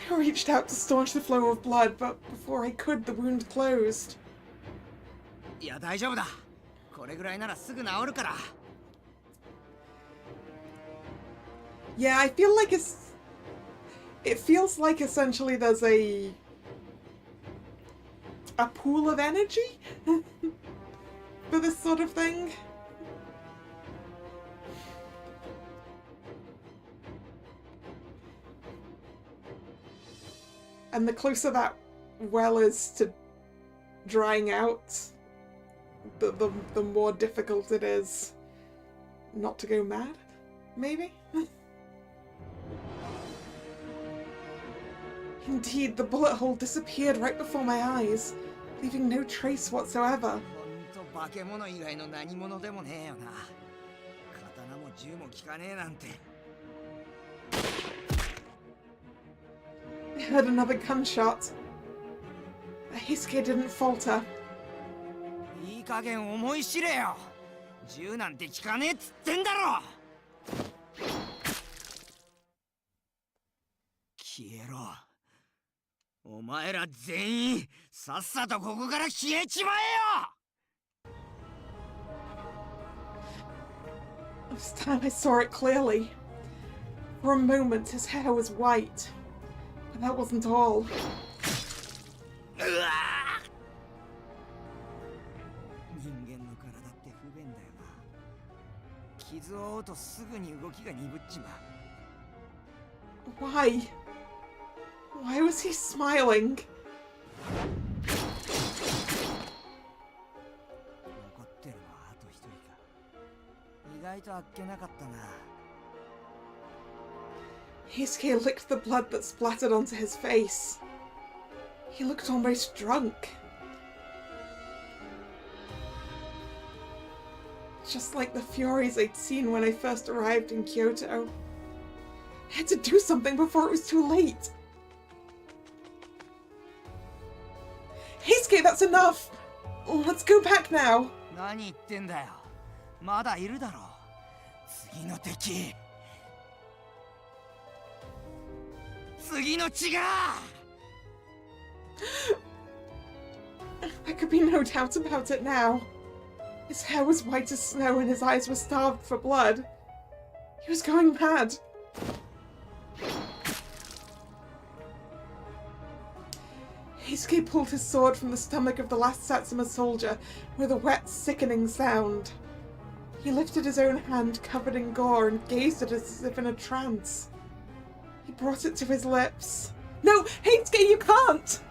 Speaker 1: I reached out to staunch the flow of blood, but before I could, the wound closed.
Speaker 7: いや大丈夫だ。これぐらいならすぐ治るから。
Speaker 1: Yeah, I feel like it feels like essentially there's a pool of energy for this sort of thing. And the closer that well is to drying out, the more difficult it is not to go mad, maybe? Indeed, the bullet hole disappeared right before my eyes, leaving no trace whatsoever.
Speaker 7: ほんと化け物以外の何者でもねえよな。刀も銃も効かねえなんて。
Speaker 1: I heard another gunshot. Heisuke didn't falter.
Speaker 7: いい加減思い知れよ。銃なんて効かねえっつってんだろ。消えろ。お前ら全員さっさとここから消えちまえよ。
Speaker 1: This time I saw it clearly. For a moment, his hair was white. But that wasn't all.
Speaker 7: 人間の体って不便だよな。傷を負うとすぐに動きが鈍っちまう。
Speaker 1: Why? Why was he smiling?
Speaker 7: 残ってるのはあと一人か。意外とあっけなかったな。
Speaker 1: Heisuke licked the blood that splattered onto his face. He looked almost drunk. Just like the Furies I'd seen when I first arrived in Kyoto. I had to do something before it was too late. Heisuke, that's enough! Let's go back now.
Speaker 7: 何言ってんだよ。まだいるだろう。次の敵。次の血が。
Speaker 1: There could be no doubt about it now. His hair was white as snow and his eyes were starved for blood. He was going mad. Heisuke pulled his sword from the stomach of the last Satsuma soldier with a wet, sickening sound. He lifted his own hand covered in gore and gazed at it as if in a trance. He brought it to his lips. No, Heisuke, you can't!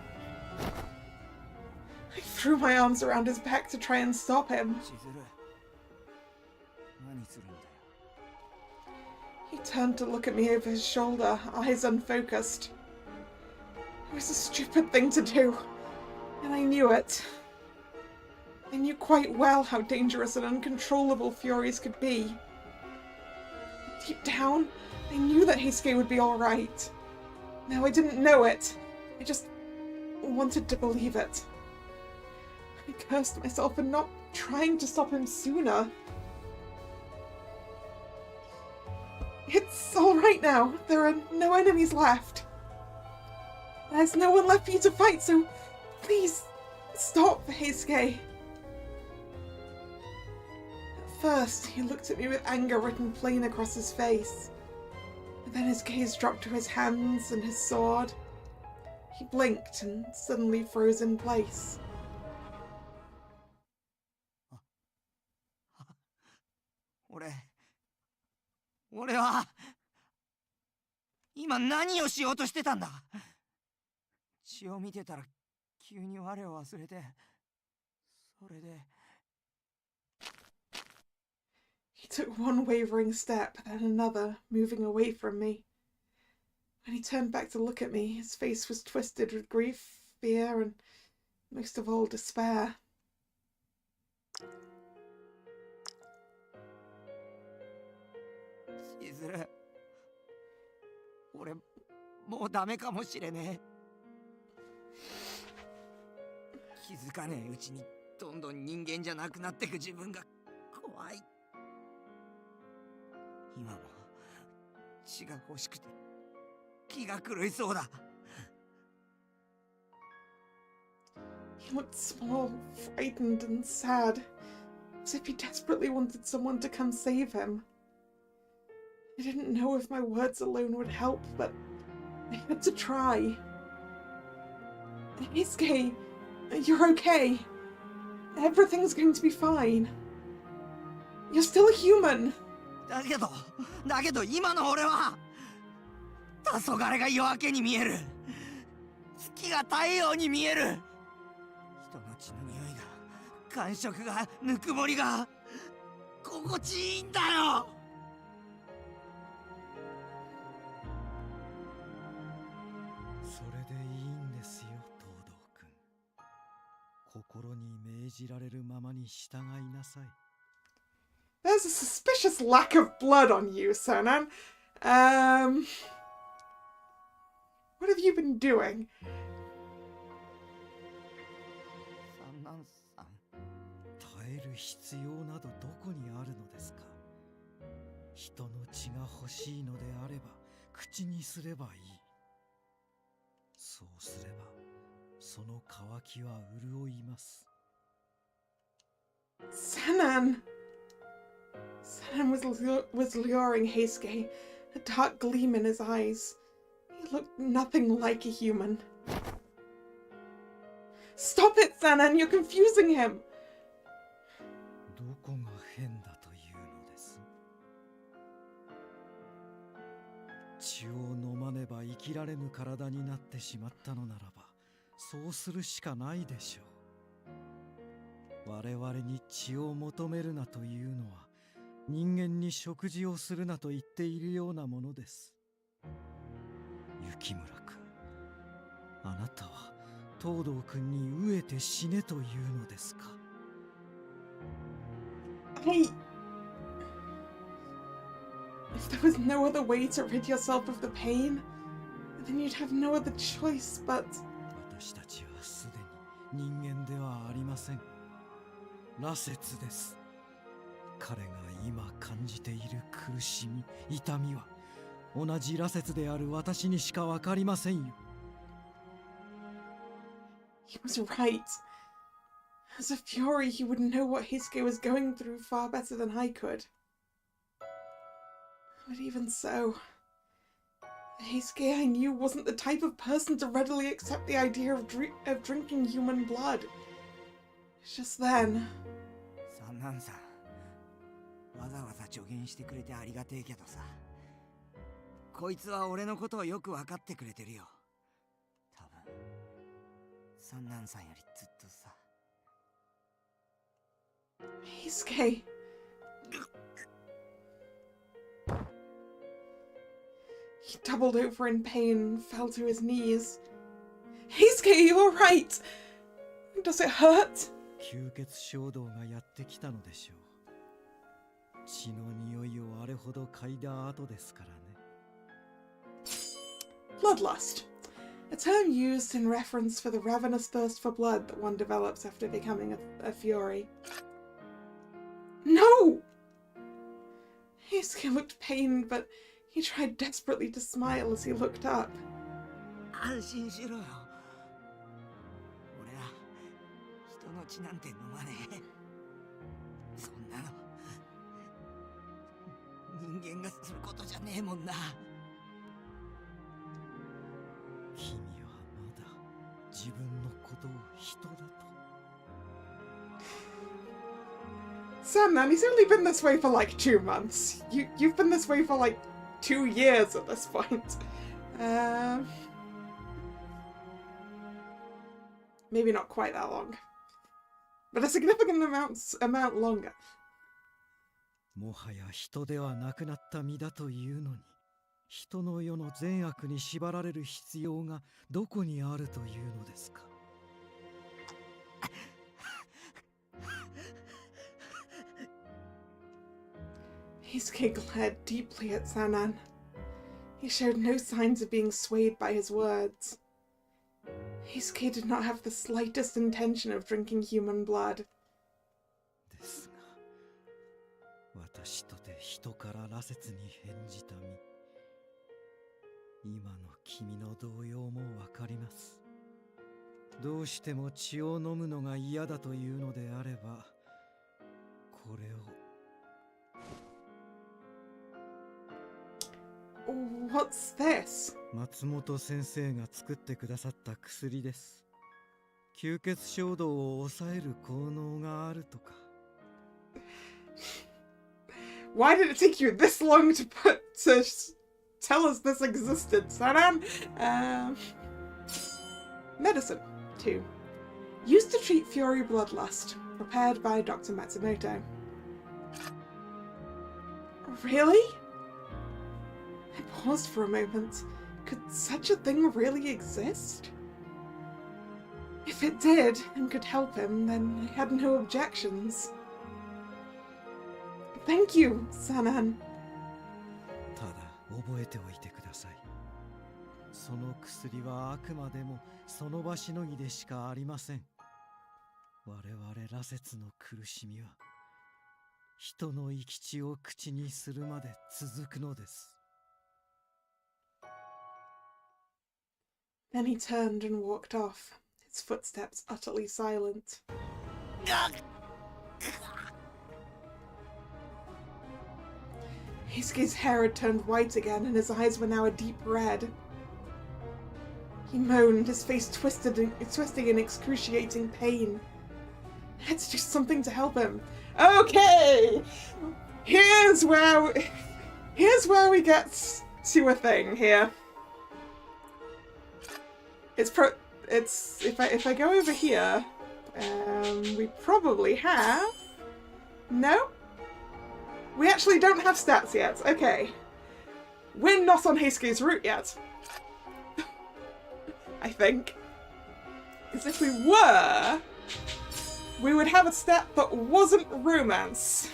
Speaker 1: I threw my arms around his back to try and stop him.
Speaker 7: 千鶴。何するんだよ。
Speaker 1: He turned to look at me over his shoulder, eyes unfocused. It was a stupid thing to do, and I knew it. I knew quite well how dangerous and uncontrollable Furies could be. Deep down, I knew that Heisuke would be alright. Now I didn't know it. I just wanted to believe it. I cursed myself for not trying to stop him sooner. It's alright now. There are no enemies left. There's no one left for you to fight, so please stop, Heisuke. At first, he looked at me with anger written plain across his face. But then his gaze dropped to his hands and his sword. He blinked and suddenly froze in place.
Speaker 7: 俺は今何をしようとしてたんだ。血を見てたら急に我を忘れて、それで。
Speaker 1: He took one wavering step, then another, moving away from me. When he turned back to look at me, his face was twisted with grief, fear, and most of all, despair.
Speaker 7: しずる、俺もうダメかもしれねえ。気づかねえうちにどんどん人間じゃなくなってく自分が怖い。今も血が欲しくて気が狂いそうだ。
Speaker 1: He looked small, frightened, and sad, as if he desperately wanted someone to come save him. I didn't know if my words alone would help, but I had to try. Heisuke, you're okay. Everything's going to be fine. You're still a human.
Speaker 7: だけど今の俺は黄昏が夜明けに見える。月が太陽に見える。人の血の匂いが、感触が、ぬくもりが心地いいんだよ。
Speaker 8: それでいいんですよ、東堂君。心に命じられるままに従いなさい。
Speaker 1: There's a suspicious lack of blood on you, Sonan. What have you been doing?
Speaker 7: 三男さん。
Speaker 8: 耐える必要などどこにあるのですか。人の血が欲しいのであれば口にすればいい。そうすればその渇きは潤います。
Speaker 1: Sonan! Sonan was luring Heisuke, a dark gleam in his eyes. He looked nothing like a human. Stop it, Sonan! You're confusing him!
Speaker 8: どこが変だというのです。血を飲まねば生きられぬ体になってしまったのならば、そうするしかないでしょう。我々に血を求めるなというのは、人間に食事をするなと言っているようなものです。雪村君、あなたは東堂君に飢えて死ねというのですか。
Speaker 1: If there was no other way to rid yourself of the pain, then you'd have no other choice but...
Speaker 8: 私たちはすでに人間ではありません。羅刹です。彼が今感じている苦しみ、痛みは同じ羅刹である私にしかわかりませんよ。
Speaker 1: He was right. As a fury, he would know what Heisuke was going through far better than I could. But even so, the Heisuke I knew wasn't the type of person to readily accept the idea of drinking human blood. Just then...
Speaker 7: 三男さん、わざわざ助言してくれてありがてえけどさ、こいつは俺のことをよく分かってくれてるよ。多分三男さんよりずっとさ。
Speaker 1: Heisuke... He doubled over in pain, fell to his knees. Heisuke, you all right? Does it hurt?
Speaker 8: 吸血衝動がやってきたのでしょう。血の匂いをあれほど嗅いだ後ですからね。
Speaker 1: Bloodlust. A term used in reference for the ravenous thirst for blood that one develops after becoming a fury. No! Heisuke looked pained, but he tried desperately to smile as he looked up.
Speaker 7: 安心しろよ。俺は人の血なんて飲まねえ。そんなの人間がすることじゃねえもんな。
Speaker 8: 君はまだ自分のことを人だと。
Speaker 1: Sandman, he's only been this way for like 2 months. You've been this way for like 2 years at this point. Maybe not quite that long. But a significant amount longer.
Speaker 8: もはや人ではなくなった身だというのに、人の世の善悪に縛られる必要がどこにあるというのですか。
Speaker 1: Heisuke glared deeply at Sanan. He showed no signs of being swayed by his words. Heisuke did not have the slightest intention of drinking human blood.
Speaker 8: ですが、私とて人から羅刹に返じた身。今の君の動揺もわかります。どうしても血を飲むのが嫌だというのであれば、これを。
Speaker 1: What's this?
Speaker 8: 松本先生が作ってくださった薬です。吸血衝動を抑える効能があるとか。
Speaker 1: Why did it take you this long to tell us this existed, Sanan? Medicine 2. Used to treat fury bloodlust. Prepared by Dr. Matsumoto. Really? I paused for a moment. Could such a thing really exist? If it did and could help him, then I had no objections. Thank you, Sanan.
Speaker 8: ただ覚えておいてください。その薬はあくまでもその場しのぎでしかありません。我々羅刹の苦しみは人の生き血を口にするまで続くのです。
Speaker 1: Then he turned and walked off, his footsteps utterly silent. Heisuke's hair had turned white again, and his eyes were now a deep red. He moaned, his face twisting in excruciating pain. I had to do something to help him. Okay! Here's where we get to a thing here. If I go over here, we probably have... No? We actually don't have stats yet. Okay. We're not on Heisuke's route yet. I think. Because if we were, we would have a stat that wasn't romance.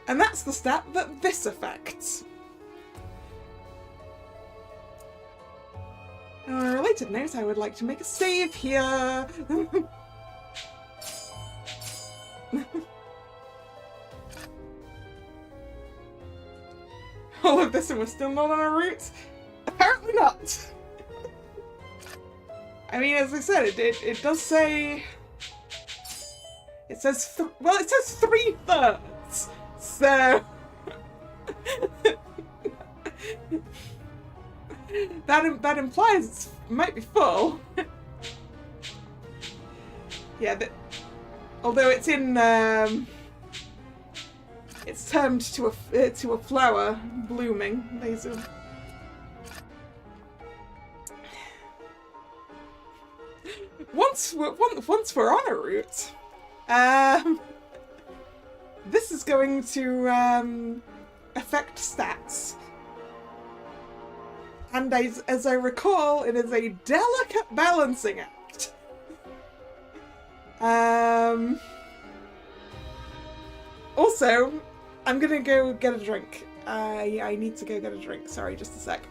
Speaker 1: And that's the stat that this affects. On a related note, I would like to make a save here. All of this and we're still not on our route? Apparently not. I mean, as I said, it does say... It says... Well, it says 3/3. So... that implies it might be full. Yeah, although it's in... It's termed to a flower blooming. These are... Once we're on a route, this is going to affect stats. And as I recall, it is a delicate balancing act. Also, I'm gonna go get a drink. I need to go get a drink. Sorry, just a sec.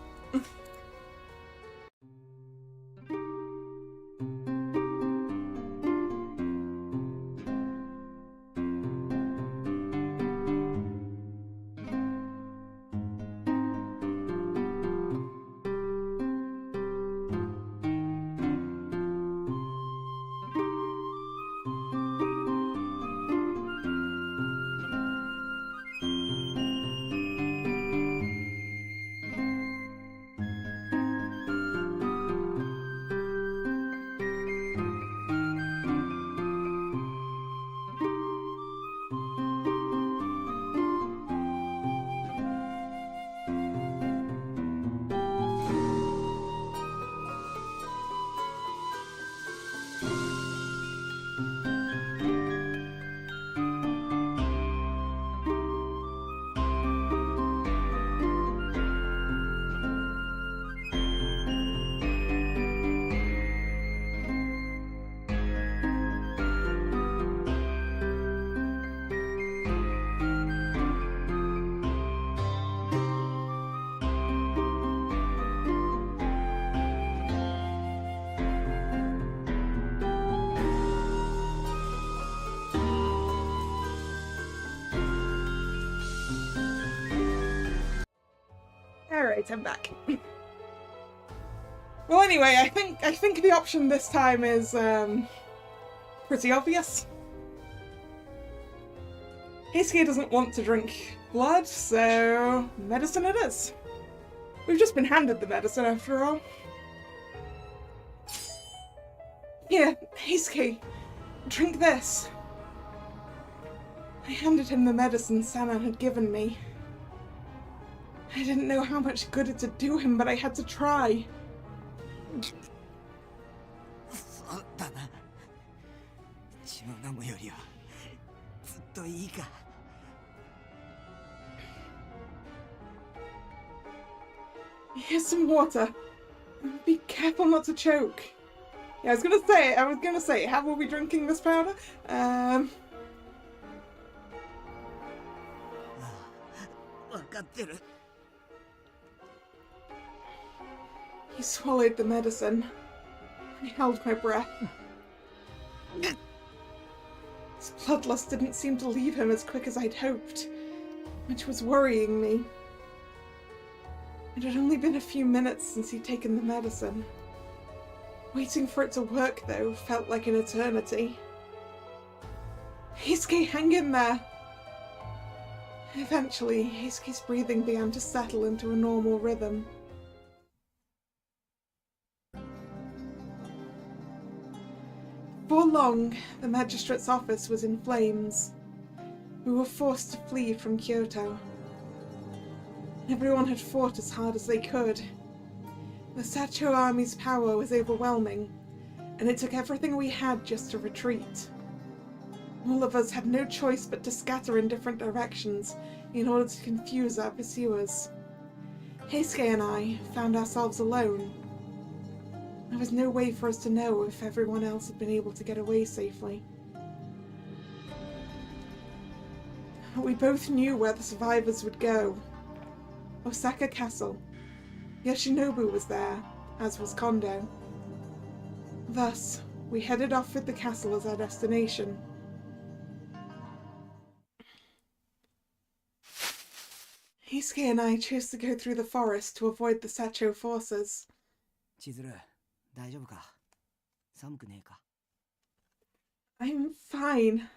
Speaker 1: Alright, I'm back. Well, anyway, I think the option this time is pretty obvious. Heisuke doesn't want to drink blood, so medicine it is. We've just been handed the medicine after all. Here, Heisuke, drink this. I handed him the medicine Sanan had given me. I didn't know how much good it'd do him, but I had to try.
Speaker 7: そうだな。血を飲むよりはずっといいか。
Speaker 1: Here's some water. Be careful not to choke. Yeah, I was gonna say, how will we be drinking this powder?
Speaker 7: 分かってる。
Speaker 1: He swallowed the medicine. I held my breath. His bloodlust didn't seem to leave him as quick as I'd hoped, which was worrying me. It had only been a few minutes since he'd taken the medicine. Waiting for it to work, though, felt like an eternity. Heisuke, hang in there! Eventually, Heisuke's breathing began to settle into a normal rhythm. Before long, the magistrate's office was in flames. We were forced to flee from Kyoto. Everyone had fought as hard as they could. The Sacho army's power was overwhelming, and it took everything we had just to retreat. All of us had no choice but to scatter in different directions in order to confuse our pursuers. Heisuke and I found ourselves alone. There was no way for us to know if everyone else had been able to get away safely. But we both knew where the survivors would go. Osaka Castle. Yoshinobu was there, as was Kondo. Thus, we headed off with the castle as our destination. Heisuke and I chose to go through the forest to avoid the Sacho forces.
Speaker 7: 千鶴、大丈夫か？寒くねえか？
Speaker 1: I'm fine.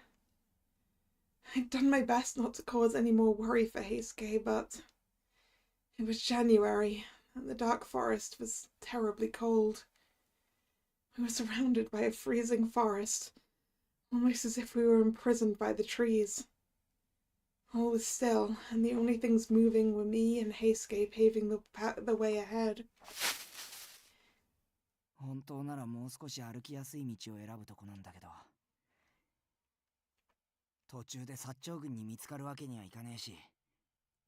Speaker 1: I'd done my best not to cause any more worry for Heisuke, but it was January, and the dark forest was terribly cold. We were surrounded by a freezing forest, almost as if we were imprisoned by the trees. All was still, and the only things moving were me and Heisuke paving the way ahead.
Speaker 7: 本当ならもう少し歩きやすい道を選ぶとこなんだけど、途中で薩長軍に見つかるわけにはいかねえし、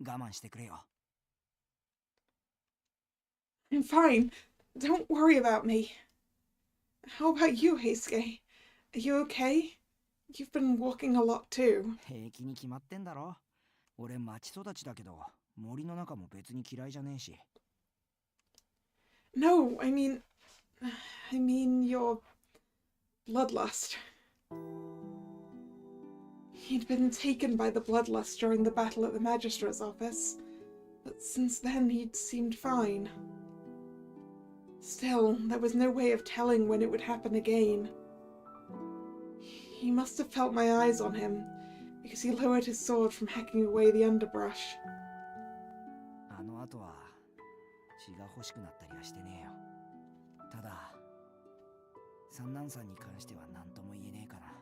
Speaker 7: 我慢してくれよ。
Speaker 1: I'm fine. Don't worry about me. How about you, Heisuke? Are you okay? You've been walking a lot too.
Speaker 7: 平気に決まってんだろ。俺町育ちだけど、森の中も別に嫌いじゃねえし。
Speaker 1: No, I mean your bloodlust. He'd been taken by the bloodlust during the battle at the magistrate's office, but since then he'd seemed fine. Still, there was no way of telling when it would happen again. He must have felt my eyes on him, because he lowered his sword from hacking away the underbrush.
Speaker 7: あの後は血が欲しくなったりはしてねえよ。ただ、三男さんに関しては何とも言えねえかな。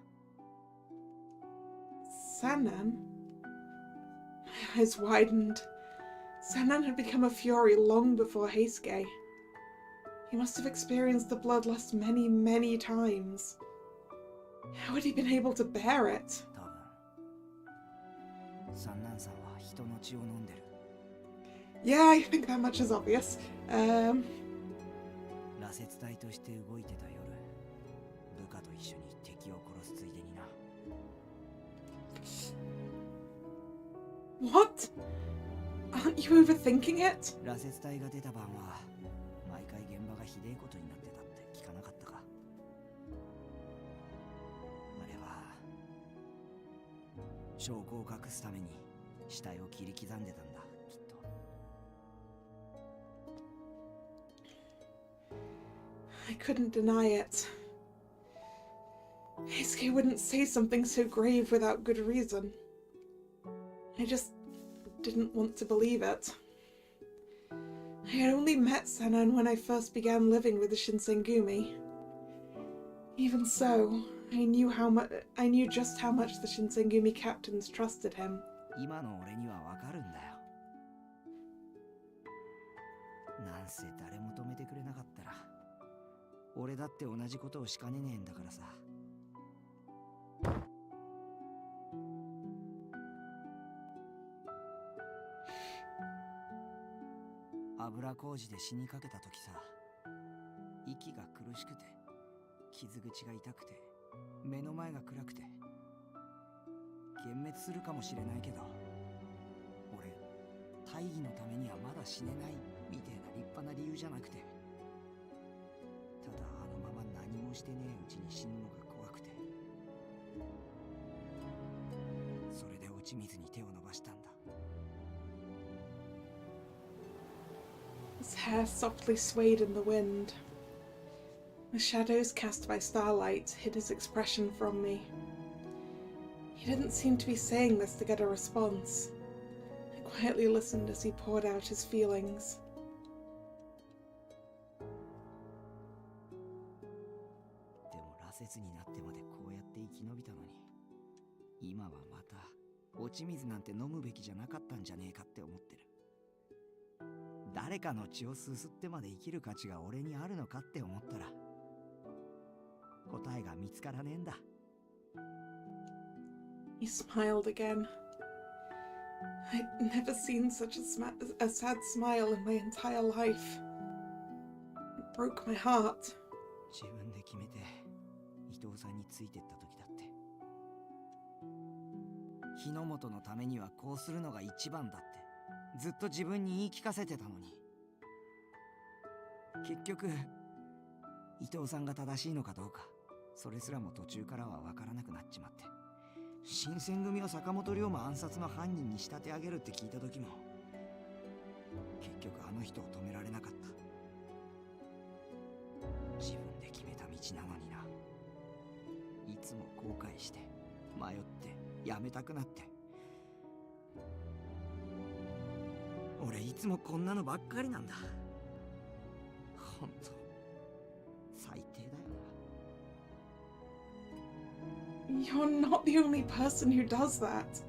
Speaker 1: Sanan? My eyes widened. Sanan had become a fury long before Heisuke. He must have experienced the bloodlust many, many times. How had he been able to bear it?
Speaker 7: 多分、三男さんは人の血を飲んでる。
Speaker 1: Yeah, I think that much is obvious.
Speaker 7: 羅刹隊として動いてた夜、部下と一緒に敵を殺すついでにな。
Speaker 1: What? Aren't you overthinking it?
Speaker 7: 羅刹隊が出た晩は、毎回現場がひでえことになってたって聞かなかったか。あれは、証拠を隠すために死体を切り刻んでたんだ、きっと。
Speaker 1: I couldn't deny it. Heisuke wouldn't say something so grave without good reason. I just didn't want to believe it. I had only met Senan when I first began living with the Shinsengumi. Even so, I knew just how much the Shinsengumi captains trusted him.
Speaker 7: 今の俺にはわかるんだよ。なんせ誰も止めてくれなかったら、俺だって同じことをしかねねえんだからさ。油麹で死にかけた時さ、息が苦しくて、傷口が痛くて、目の前が暗くて、幻滅するかもしれないけど、俺、大義のためにはまだ死ねないみてえな立派な理由じゃなくて、ただあのまま何もしてねえうちに死ぬのが怖くて、それで落ち水に手を伸ばしたんだ。
Speaker 1: His hair softly swayed in the wind. The shadows cast by starlight hid his expression from me. He didn't seem to be saying this to get a response. I quietly listened as he poured out his feelings.
Speaker 7: でも羅刹になってまでこうやって生き延びたのに、今はまた落ち水なんて飲むべきじゃなかったんじゃねえかって思ってる。誰かの血をすすってまで生きる価値が俺にあるのかって思ったら、答えが見つからねえんだ。
Speaker 1: He smiled again. I'd never seen such a sad smile in my entire life. It broke my heart.
Speaker 7: 自分で決めて伊藤さんについてった時だって、日の本のためにはこうするのが一番だってずっと自分に言い聞かせてたのに、結局伊藤さんが正しいのかどうか、それすらも途中からは分からなくなっちまって、新選組を坂本龍馬暗殺の犯人に仕立て上げるって聞いた時も、結局あの人を止められなかった。自分で決めた道なのにな。いつも後悔して迷ってやめたくなって、俺いつもこんなのばっかりなんだ。ほんと最低だよな。
Speaker 1: You're not the only person who does that.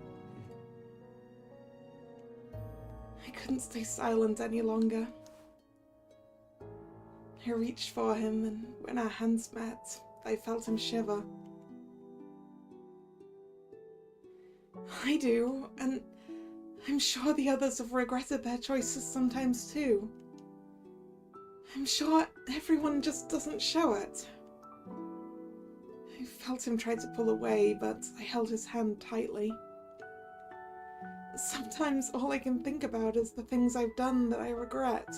Speaker 1: I couldn't stay silent any longer. I reached for him, and when our hands met, I felt him shiver. I do, and I'm sure the others have regretted their choices sometimes too. I'm sure everyone just doesn't show it. I felt him try to pull away, but I held his hand tightly. Sometimes all I can think about is the things I've done that I regret.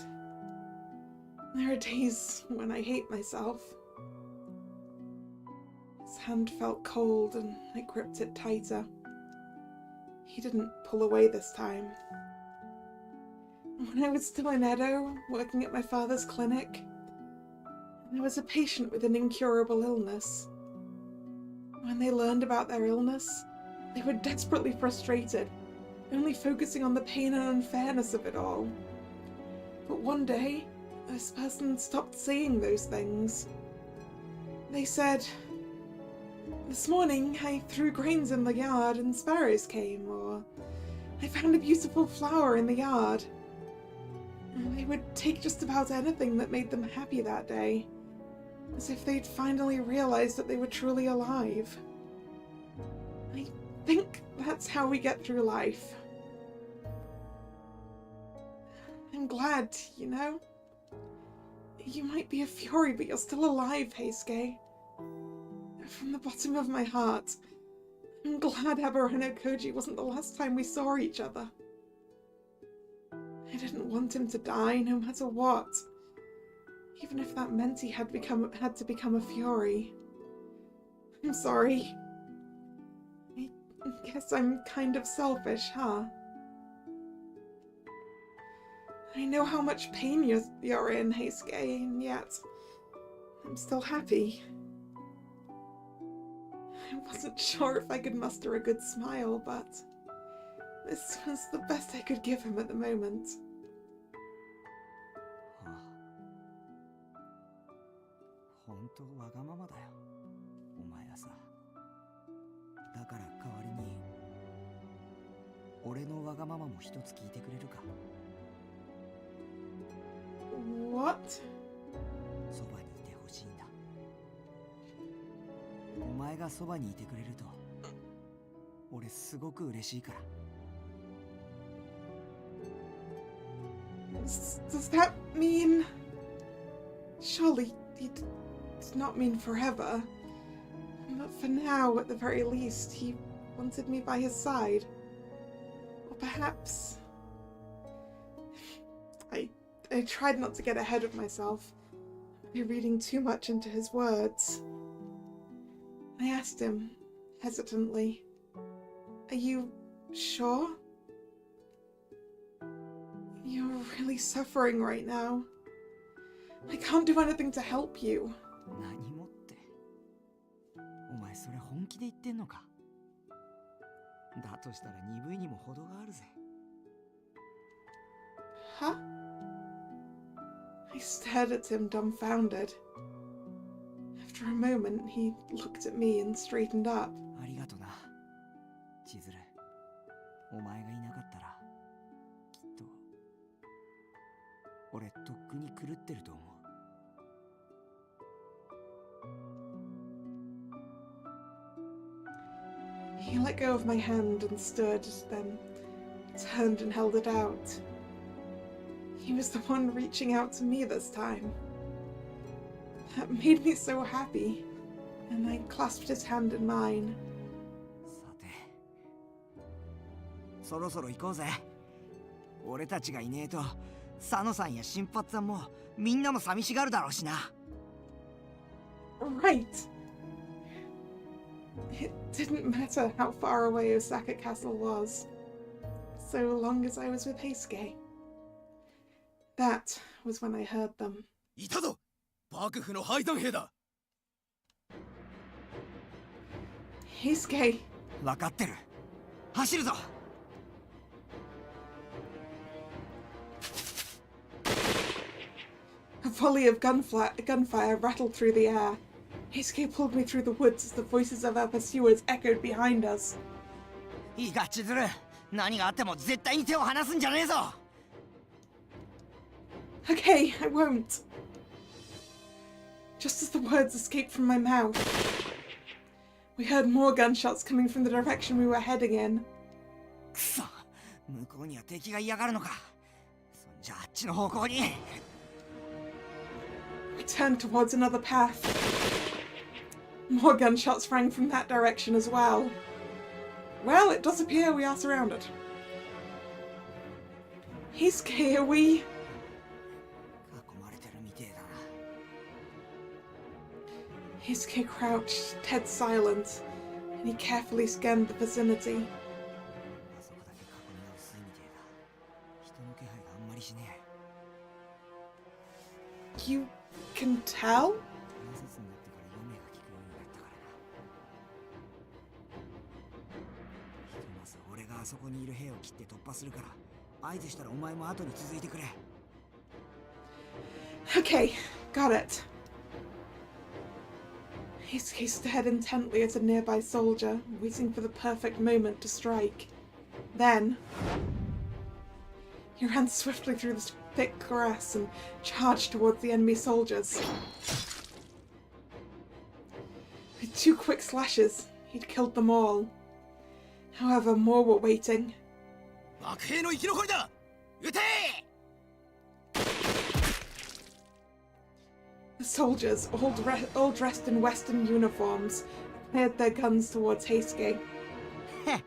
Speaker 1: There are days when I hate myself. His hand felt cold and I gripped it tighter. He didn't pull away this time. When I was still in Edo, working at my father's clinic, there was a patient with an incurable illness. When they learned about their illness, they were desperately frustrated, only focusing on the pain and unfairness of it all. But one day, this person stopped saying those things. They said, "This morning I threw grains in the yard and sparrows came," or "I found a beautiful flower in the yard." And they would take just about anything that made them happy that day, as if they'd finally realized that they were truly alive. I think that's how we get through life. I'm glad, you know? You might be a fury, but you're still alive, Heisuke. From the bottom of my heart, I'm glad Habarano Koji wasn't the last time we saw each other. I didn't want him to die, no matter what. Even if that meant he had to become a fury. I'm sorry. I guess I'm kind of selfish, huh? I know how much pain you're in, Heisuke, and yet I'm still happy. I wasn't sure if I could muster a good smile, but this was the best I could give him at the moment.
Speaker 7: はあ、本当わがままだよ、お前はさ。だから代わりに俺のわがままも一つ聞いてくれるか。
Speaker 1: What?
Speaker 7: そばにいてほしいんだ。お前がそばにいてくれると俺すごく嬉しいから。
Speaker 1: Does that mean... Surely he does not mean forever. But for now, at the very least, he wanted me by his side. Or perhaps... I tried not to get ahead of myself by reading too much into his words. I asked him, hesitantly, "Are you sure? You're really suffering right now. I can't do anything to help you."
Speaker 7: 何もって。お前それ本気で言ってんのか。だとしたら鈍いにも程があるぜ。
Speaker 1: Huh? I stared at him, dumbfounded. After a moment, he looked at me and straightened up.
Speaker 7: ありがとな、千鶴。お前がいなかったら、きっと俺とっくに狂ってると思う。
Speaker 1: He let go of my hand and stood, then turned and held it out. He was the one reaching out to me this time. That made me so happy, and I clasped his hand in mine.
Speaker 7: さて、そろそろ行こうぜ。俺たちがいねえと、佐野さんや新八さんもみんなも寂しがるだろうしな。
Speaker 1: Right. It didn't matter how far away Osaka Castle was, so long as I was with Heisuke. That was when I heard them.
Speaker 6: いたぞ、幕府の敗残兵だ。
Speaker 1: Heisuke!
Speaker 7: 分かってる。走るぞ。
Speaker 1: A volley of gunfire rattled through the air. Heisuke pulled me through the woods as the voices of our pursuers echoed behind us.
Speaker 7: いいか、千鶴。何があっても絶対に手を離すんじゃねえぞ。
Speaker 1: Okay, I won't. Just as the words escaped from my mouth, we heard more gunshots coming from the direction we were heading in.
Speaker 7: くそ、向こうには敵が嫌がるのか。そんじゃあっちの方向に。
Speaker 1: We turned towards another path. More gunshots rang from that direction as well. Well, it does appear we are surrounded. Heisuke, are we...
Speaker 7: 囲まれてるみてえだな。
Speaker 1: Heisuke crouched, dead silent, and he carefully scanned the vicinity.
Speaker 7: あそこだけ囲みが薄いみてえだ。人の気配があんまりしねえ。
Speaker 1: You can tell?
Speaker 7: 暗殺になってから余命が効くようになったからな。ひとまず俺があそこにいる兵を切って突破するから、合図したらお前も後に続いてくれ。
Speaker 1: Okay, got it. Heisuke stared intently at a nearby soldier, waiting for the perfect moment to strike. Then, he ran swiftly through the thick grass and charged towards the enemy soldiers. With 2 quick slashes, he'd killed them all. However, more were waiting.
Speaker 6: 幕兵の生き残りだ。撃て！
Speaker 1: The soldiers, all dressed in Western uniforms, fired their guns towards Heisuke.
Speaker 7: へっ、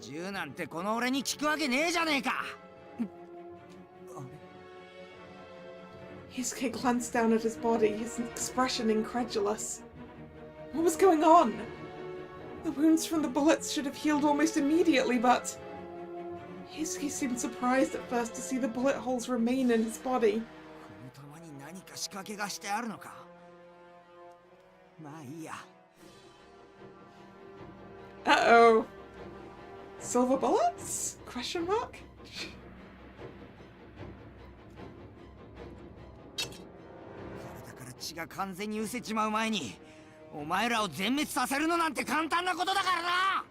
Speaker 7: 銃なんてこの俺に効くわけねえじゃねえか。
Speaker 1: Heisuke glanced down at his body, his expression incredulous. What was going on? The wounds from the bullets should have healed almost immediately, but... Heisuke seemed surprised at first to see the bullet holes remain in his body.
Speaker 7: この弾に何か仕掛けがしてあるのか。まあいいや。
Speaker 1: Uh-oh. Silver bullets? Question mark?
Speaker 7: 体から血が完全に失せちまう前にお前らを全滅させるのなんて簡単なことだからな。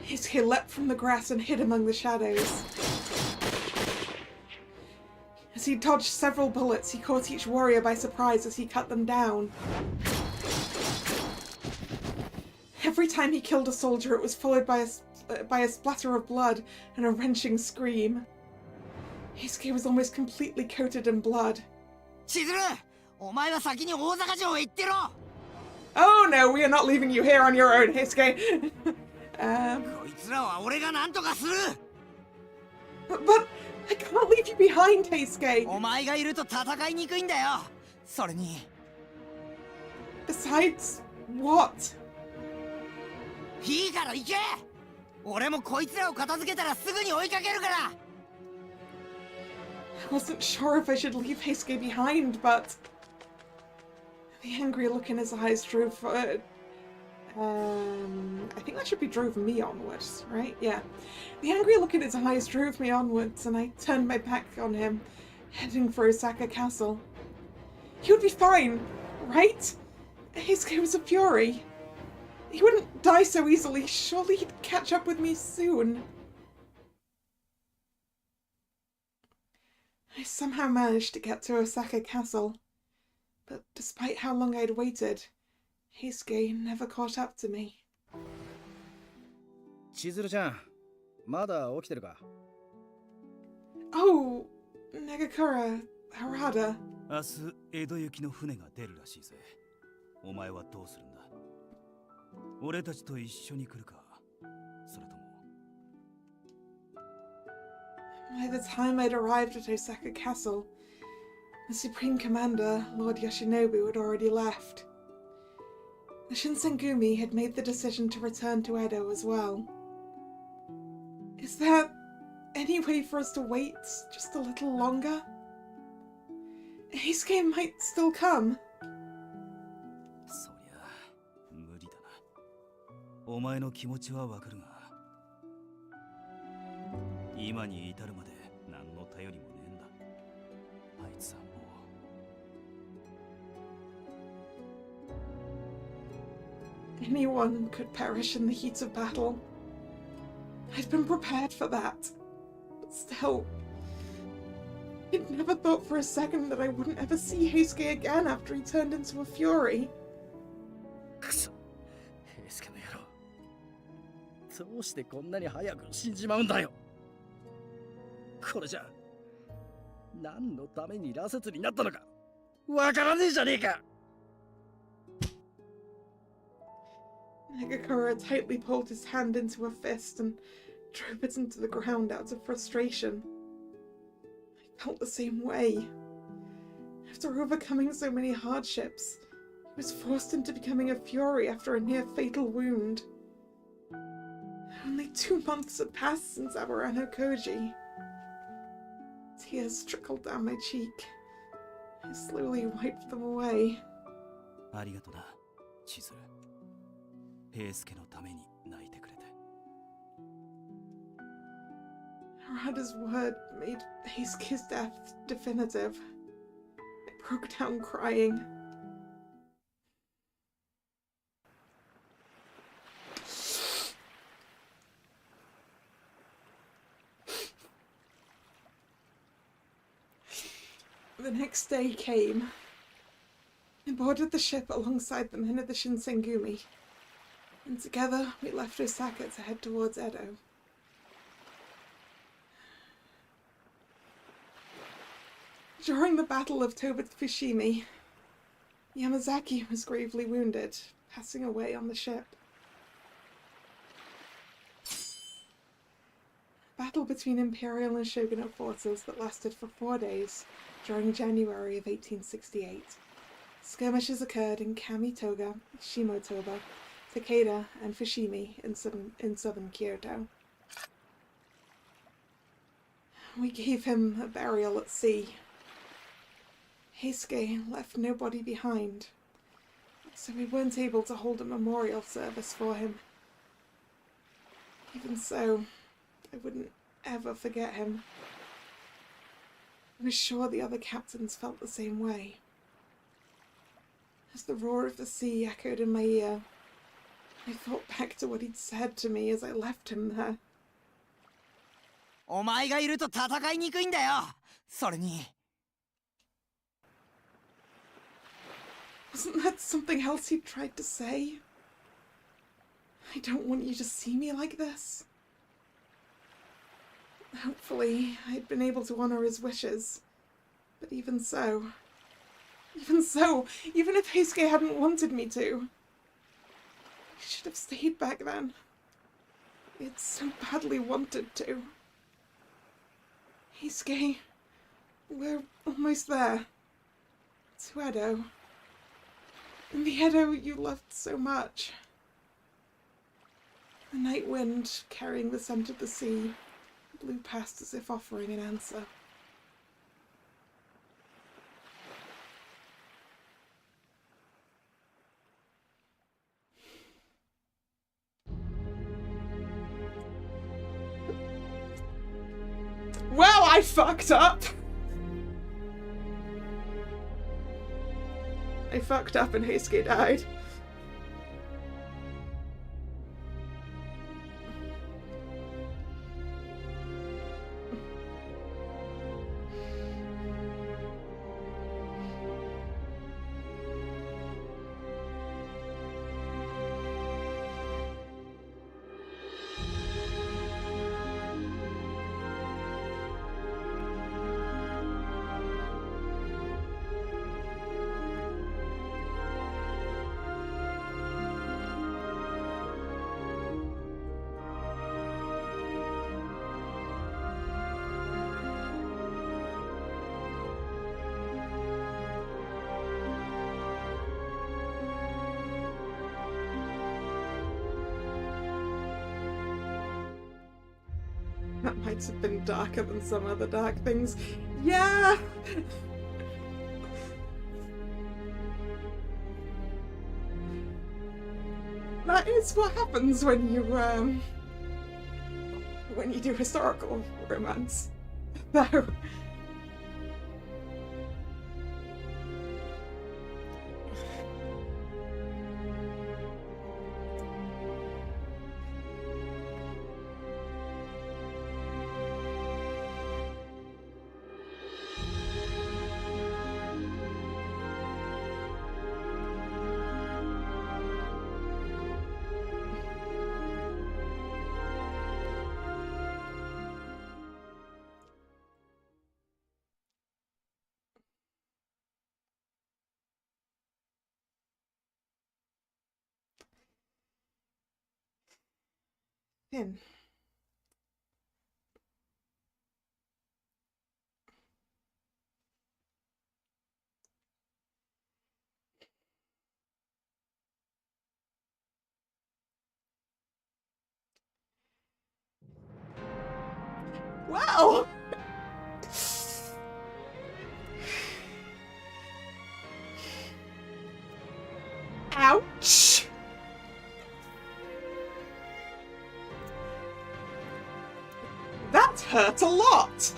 Speaker 1: Heisuke leapt from the grass and hid among the shadows. As he dodged several bullets, he caught each warrior by surprise as he cut them down. Every time he killed a soldier, it was followed by a splatter of blood and a wrenching scream. Heisuke was almost completely coated in blood.
Speaker 7: 千鶴、お前は先に大坂城へ行ってろ。
Speaker 1: Oh no, we are not leaving you here on your own, Heisuke.
Speaker 7: こいつらは俺が何とかする。
Speaker 1: But I can't leave you behind, Heisuke.
Speaker 7: お前がいると戦いにくいんだよ。それに。
Speaker 1: Besides, what?
Speaker 7: いいから行け。俺もこいつらを片付けたらすぐに追いかけるから。
Speaker 1: I wasn't sure if I should leave Heisuke behind, but the angry look in his eyes drove. I think that should be drove me onwards, right? Yeah. The angry look in his eyes drove me onwards, and I turned my back on him, heading for Osaka Castle. He would be fine, right? Heisuke was a fury. He wouldn't die so easily. Surely he'd catch up with me soon. I somehow managed to get to Osaka Castle, but despite how long I'd waited, Heisuke never caught up to me.
Speaker 6: 千鶴ちゃん、まだ起きてるか？
Speaker 1: Oh, Nagakura, Harada.
Speaker 2: 明日江戸行きの船が出るらしいぜ。お前はどうするんだ？俺たちと一緒に来るか、それとも。
Speaker 1: By the time I'd arrived at Osaka Castle, the Supreme Commander, Lord Yoshinobu, had already left. The Shinsengumi had made the decision to return to Edo as well. Is there any way for us to wait just a little longer? Heisuke might still come.
Speaker 2: そりゃ無理だな。お前の気持ちはわかるが、今に至るまで何の頼りもねえんだ。あいつはもう。
Speaker 1: Anyone could perish in the heat of battle. I'd been prepared for that. But still, I'd never thought for a second that I wouldn't ever see Heisuke again after he turned into a fury.
Speaker 6: くそ、平助の野郎。どうしてこんなに早く死んじまうんだよ。これじゃ何のために羅刹になったのかわからねえじゃねえか。
Speaker 1: Nagakura tightly pulled his hand into a fist and drove it into the ground out of frustration. I felt the same way. After overcoming so many hardships, he was forced into becoming a fury after a near-fatal wound. Only 2 months had passed since Aburano Koji. Tears trickled down my cheek. I slowly wiped them away.
Speaker 2: ありがとな、千鶴。平助のために泣いてくれて。
Speaker 1: Harada's word made Heisuke's death definitive. I broke down crying. The next day came. I boarded the ship alongside the men of the Shinsengumi, and together we left Osaka to head towards Edo. During the Battle of Toba-Fushimi, Yamazaki was gravely wounded, passing away on the ship. A battle between Imperial and Shogunate forces that lasted for 4 days during January of 1868. Skirmishes occurred in Kamitoga, Shimotoba, Takeda, and Fushimi in southern Kyoto. We gave him a burial at sea. Heisuke left nobody behind, so we weren't able to hold a memorial service for him. Even so, I wouldn't ever forget him. I was sure the other captains felt the same way. As the roar of the sea echoed in my ear, I thought back to what he'd said to me as I left him there.
Speaker 8: お前がいると戦いにくいんだよ。それに。
Speaker 1: Wasn't that something else he'd tried to say? I don't want you to see me like this. Hopefully, I'd been able to honor his wishes. But even if Heisuke hadn't wanted me to, I should have stayed back then. I had so badly wanted to. Heisuke, we're almost there. To Edo. In the Edo you loved so much. The night wind, carrying the scent of the sea, blew past as if offering an answer. Well, I fucked up! I fucked up and Heisuke died. That might have been darker than some other dark things. Yeah! That is what happens when you do historical romance. Though. Finn. Wow! Ouch! That hurt a lot!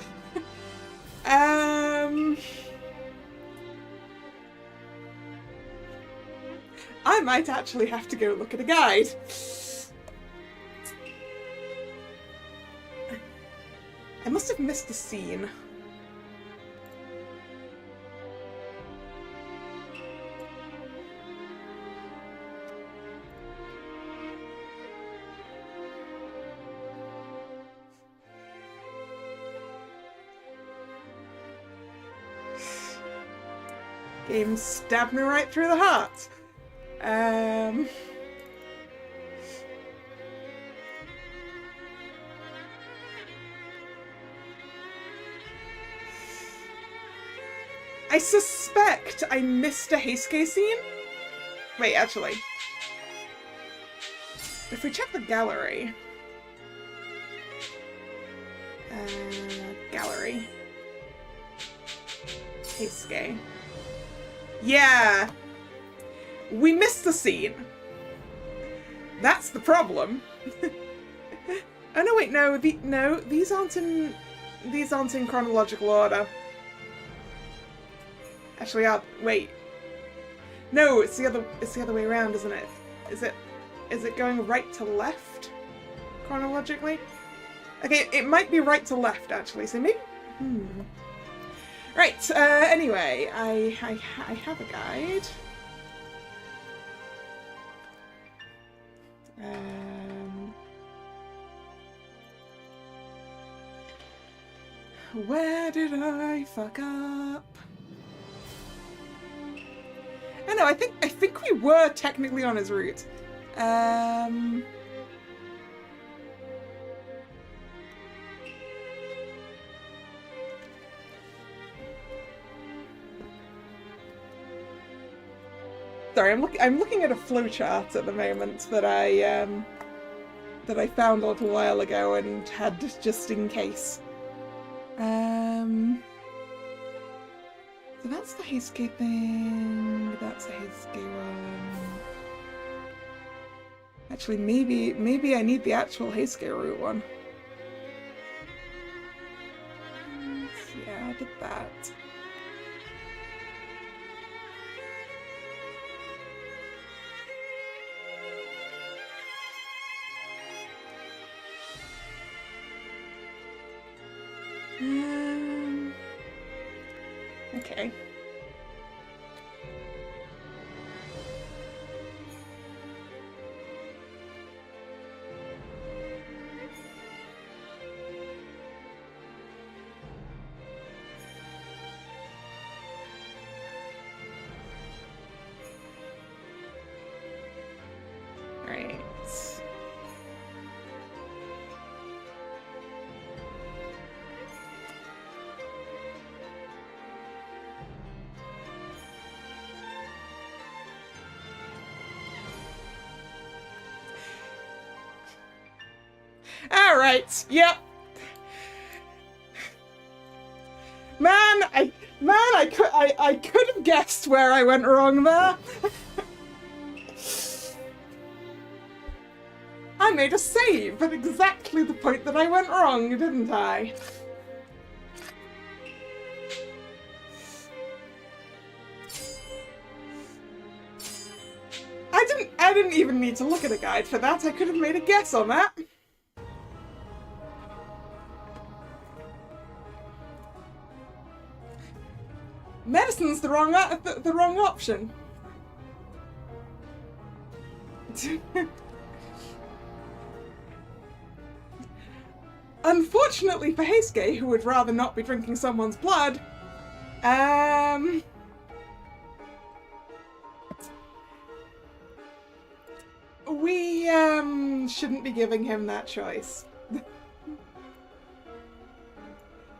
Speaker 1: I might actually have to go look at a guide. I must have missed the scene. Game stabbed me right through the heart. I suspect I missed a Heisuke scene. Wait, actually. If we check the gallery... gallery. Heisuke. Yeah. We missed the scene. That's the problem. Oh no, wait, no, these aren't in chronological order. Actually, wait. No, it's the other way around, isn't it? Is it going right to left chronologically? Okay, it might be right to left actually. So maybe. Right. Anyway, I have a guide. Where did I fuck up? Oh no, I think we were technically on his route. Sorry, I'm looking at a flowchart at the moment that I found a little while ago and had just in case. So that's the Heisuke thing. That's the Heisuke one. Actually, maybe I need the actual Heisuke route one. Yeah, I did that. Okay. Right. All right. Yep. I could have guessed where I went wrong there. I made a save at exactly the point that I went wrong, didn't I? I didn't even need to look at a guide for that. I could have made a guess on that. Medicine's the wrong option. Unfortunately for Heisuke, who would rather not be drinking someone's blood, we shouldn't be giving him that choice.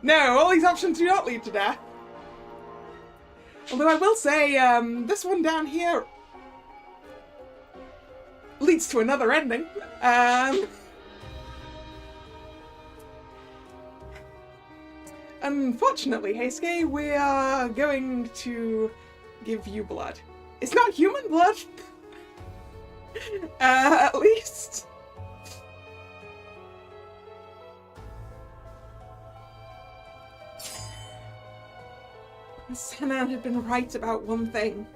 Speaker 1: No, all these options do not lead to death. Although I will say, this one down here leads to another ending. Unfortunately, Heisuke, we are going to give you blood. It's not human blood. At least. Sanan had been right about one thing.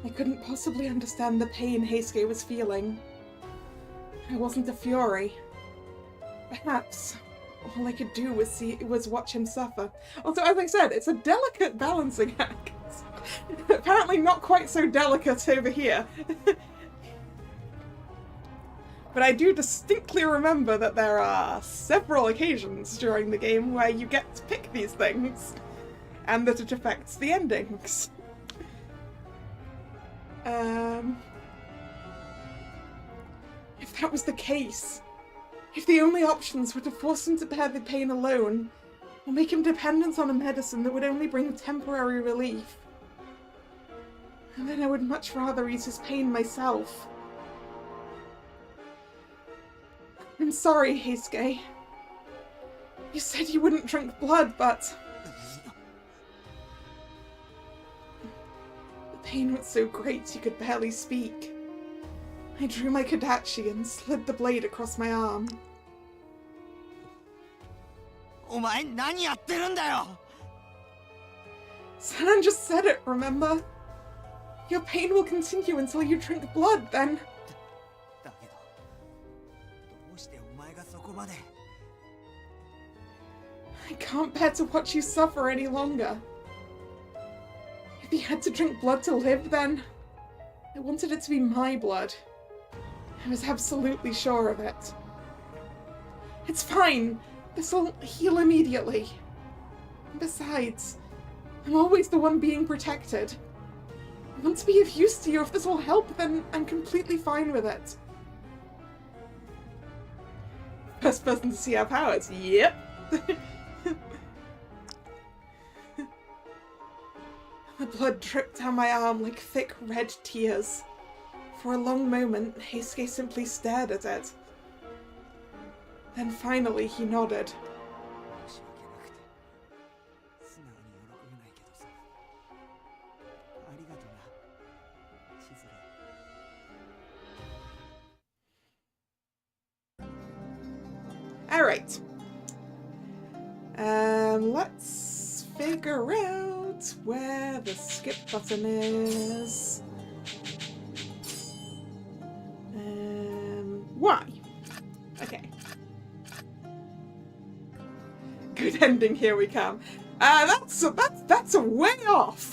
Speaker 1: I couldn't possibly understand the pain Heisuke was feeling. I wasn't a fury. Perhaps all I could do was watch him suffer. Also, as I said, it's a delicate balancing act. Apparently not quite so delicate over here. But I do distinctly remember that there are several occasions during the game where you get to pick these things. And that it affects the endings. If that was the case, if the only options were to force him to bear the pain alone, or make him dependent on a medicine that would only bring temporary relief, then I would much rather ease his pain myself. I'm sorry, Heisuke. You said you wouldn't drink blood, but... pain was so great you could barely speak. I drew my kodachi and slid the blade across my arm.
Speaker 7: お前何やってるんだよ。
Speaker 1: Sanan just said it, remember? Your pain will continue until you drink blood, then.
Speaker 7: だけど、どうしてお前がそこまで。
Speaker 1: I can't bear to watch you suffer any longer. If you had to drink blood to live, then I wanted it to be my blood. I was absolutely sure of it. It's fine. This'll heal immediately. Besides, I'm always the one being protected. I want to be of use to you. If this will help, then I'm completely fine with it. First person to see our powers. Yep. The blood dripped down my arm like thick red tears. For a long moment, Heisuke simply stared at it. Then finally he nodded.
Speaker 7: 申し訳なくて素直に喜べないけどさ。ありがとな、しずれ。
Speaker 1: Alright. Let's figure out where the skip button is. Why? Okay. Good ending, here we come. That's a way off.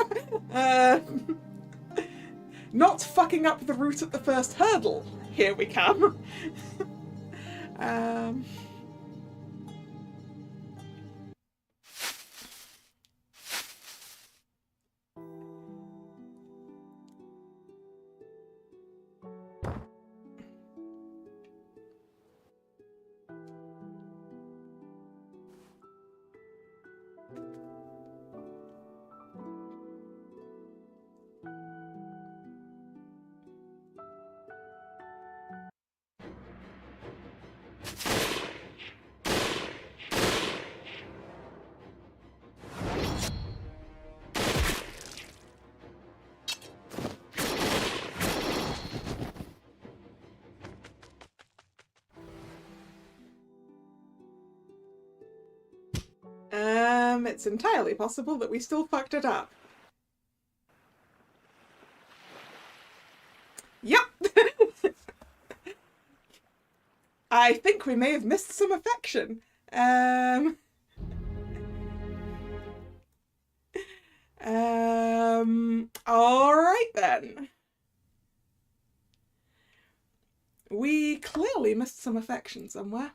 Speaker 1: Not fucking up the route at the first hurdle. Here we come. It's entirely possible that we still fucked it up. Yep! I think we may have missed some affection. Alright then. We clearly missed some affection somewhere.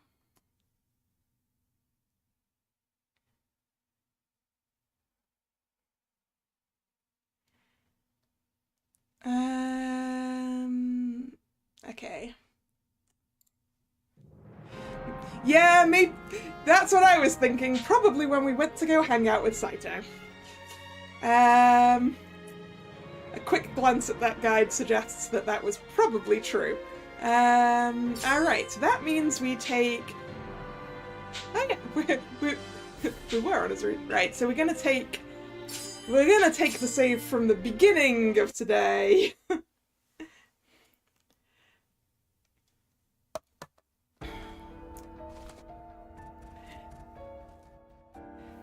Speaker 1: Okay. Yeah, maybe that's what I was thinking. Probably when we went to go hang out with Saito. A quick glance at that guide suggests that that was probably true. Alright, that means we take... Oh yeah, we were on his route. Right, so we're gonna take the save from the beginning of today.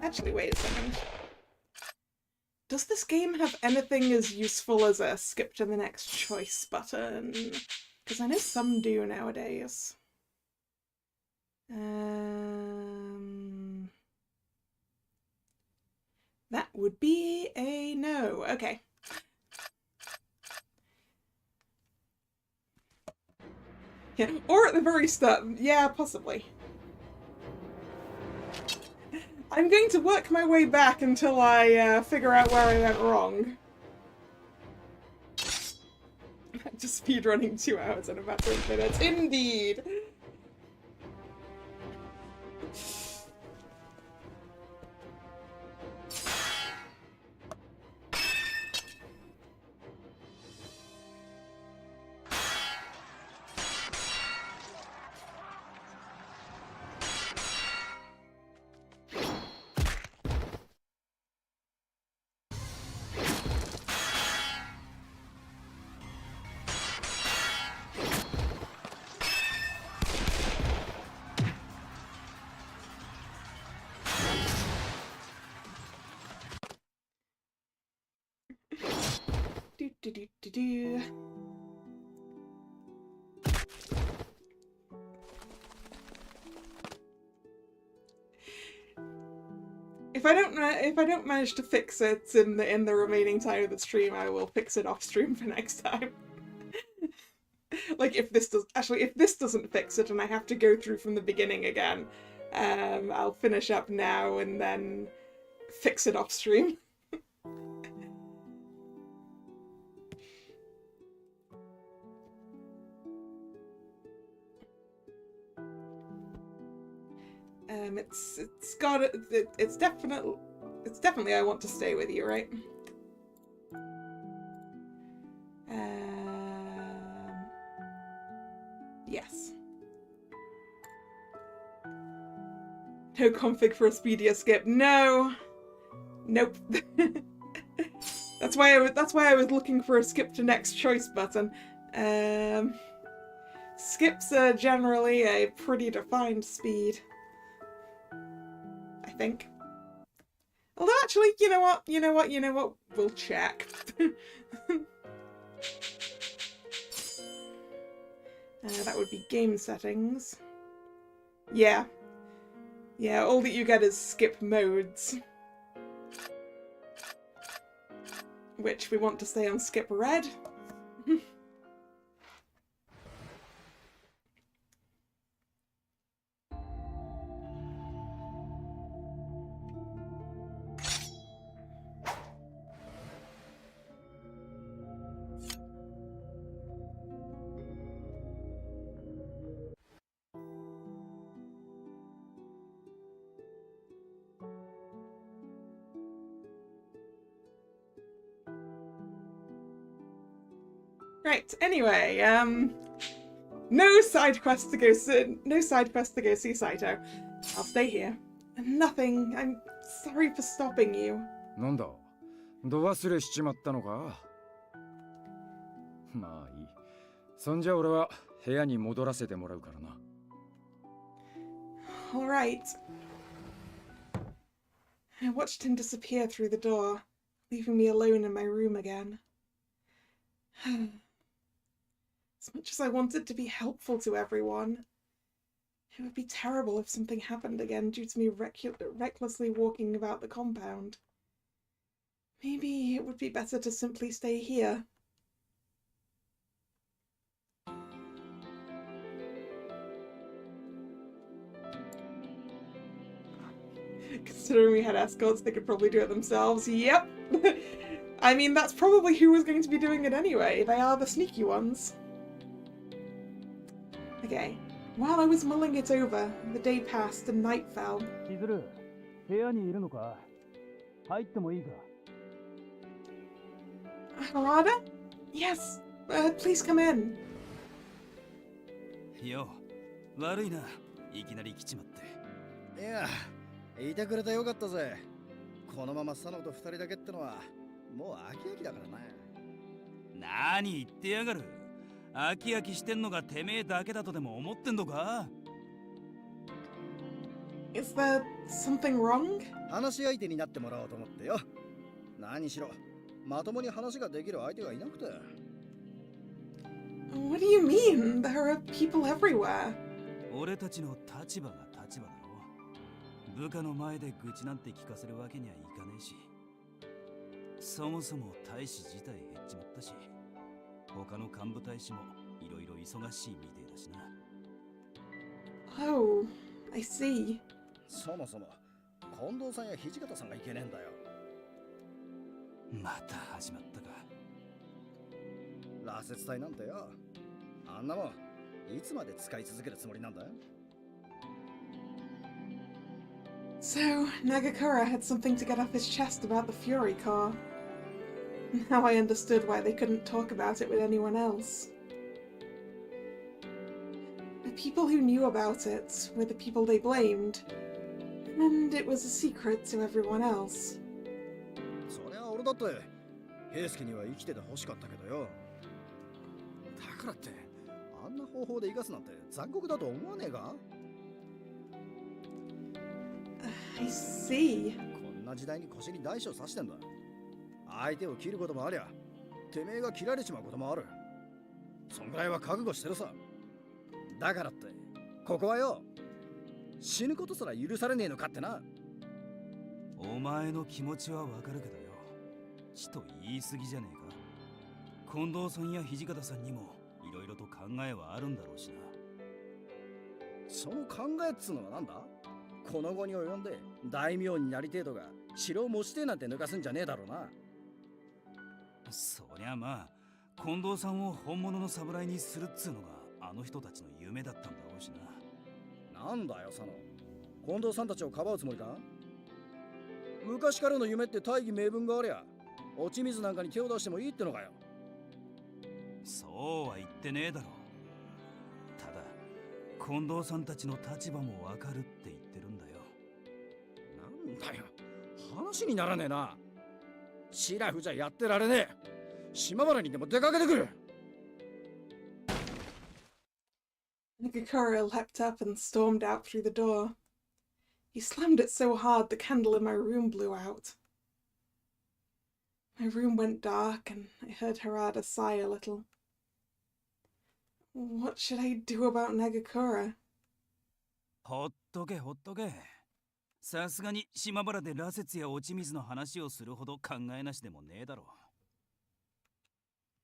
Speaker 1: Actually, wait a second. Does this game have anything as useful as a skip to the next choice button? Because I know some do nowadays. That would be a no. Okay. Yeah, or at the very start. Yeah, possibly. I'm going to work my way back until I figure out where I went wrong. Just speedrunning 2 hours in a matter of minutes. Indeed! Do-do-do-do. If I don't manage to fix it in the remaining time of the stream, I will fix it off stream for next time. Like if this doesn't fix it and I have to go through from the beginning again, I'll finish up now and then fix it off stream. It's definitely I want to stay with you, right? Yes. No config for a speedier skip. No. Nope. That's why I was looking for a skip to next choice button. Skips are generally a pretty defined speed, I think. Although actually, you know what? We'll check. That would be game settings. Yeah. Yeah, all that you get is skip modes. Which we want to stay on skip red. Right, anyway, no side quest to go see Saito. I'll stay here. Nothing. I'm sorry for stopping you.
Speaker 5: なんだ度忘れしちまったのかまあいいそんじゃ俺は部屋に戻らせてもらうからな
Speaker 1: Alright. I watched him disappear through the door, leaving me alone in my room again. As much as I wanted to be helpful to everyone, it would be terrible if something happened again due to me recklessly walking about the compound. Maybe it would be better to simply stay here. Considering we had escorts, they could probably do it themselves. Yep! I mean, that's probably who was going to be doing it anyway. They are the sneaky ones. Okay. While I was mulling it over, the day passed and night fell.
Speaker 2: Chizuru, 部屋にいるのか? 入ってもいいか?
Speaker 1: Harada? Yes. Please come in.
Speaker 2: よ、悪いな。いきなり来ちまって。
Speaker 6: いや、いてくれてよかったぜ。このまま佐野と二人だけってのはもう飽き飽きだからな。
Speaker 2: 何言ってやがる。飽き飽きしてんのがてめえだけだとでも思ってんのか?
Speaker 1: Is there something wrong?
Speaker 6: 話し相手になってもらおうと思ってよ。何しろまともに話ができる相手がいなくて。
Speaker 1: What do you mean? There are people everywhere.
Speaker 2: 俺たちの立場が立場だろ。部下の前で愚痴なんて聞かせるわけにはいかねえし。そもそも大使自体減っちまったし。他の幹部大使もいろいろ忙しいみてえだしな。
Speaker 1: Oh, I see.
Speaker 6: そもそも近藤さんや土方さんがいけねえんだよ。
Speaker 2: また始まったか。
Speaker 6: 羅刹隊なんてよ。あんなもんいつまで使い続けるつもりなんだ?
Speaker 1: So, Nagakura had something to get off his chest about the Fury car. Now I understood why they couldn't talk about it with anyone else. The people who knew about it were the people they blamed, and it was a secret to everyone else.
Speaker 6: そりゃ俺だって平介には生きてて欲しかったけどよ。だからってあんな方法で生かすなんて残酷だと思わねえか?
Speaker 1: I see.
Speaker 6: こんな時代に腰に大小刺してんだ。相手を切ることもありゃてめえが切られちまうこともある。そんぐらいは覚悟してるさ。だからってここはよ、死ぬことすら許されねえのかってな。
Speaker 2: お前の気持ちはわかるけどよ、ちと言い過ぎじゃねえか。近藤さんや土方さんにもいろいろと考えはあるんだろうしな。
Speaker 6: その考えっつうのはなんだ。この後に及んで大名になりてえとか城を持ちてえなんて抜かすんじゃねえだろうな。
Speaker 2: そりゃまあ、近藤さんを本物の侍にするっつうのがあの人たちの夢だったんだろうしな。
Speaker 6: なんだよ佐野、近藤さんたちをかばうつもりか。昔からの夢って大義名分がありゃ落ち水なんかに手を出してもいいってのかよ。
Speaker 2: そうは言ってねえだろ。ただ近藤さんたちの立場もわかるって言ってるんだよ。
Speaker 6: なんだよ、話にならねえな。シラフじゃやってられねえ。島原にでも出かけてくる。
Speaker 1: Nagakura leapt up and stormed out through the door. He slammed it so hard the candle in my room blew out. My room went dark and I heard Harada sigh a little. What should I do about Nagakura?
Speaker 2: ほっとけほっとけ。さすがに島原で羅刹や落ち水の話をするほど考えなしでもねえだろ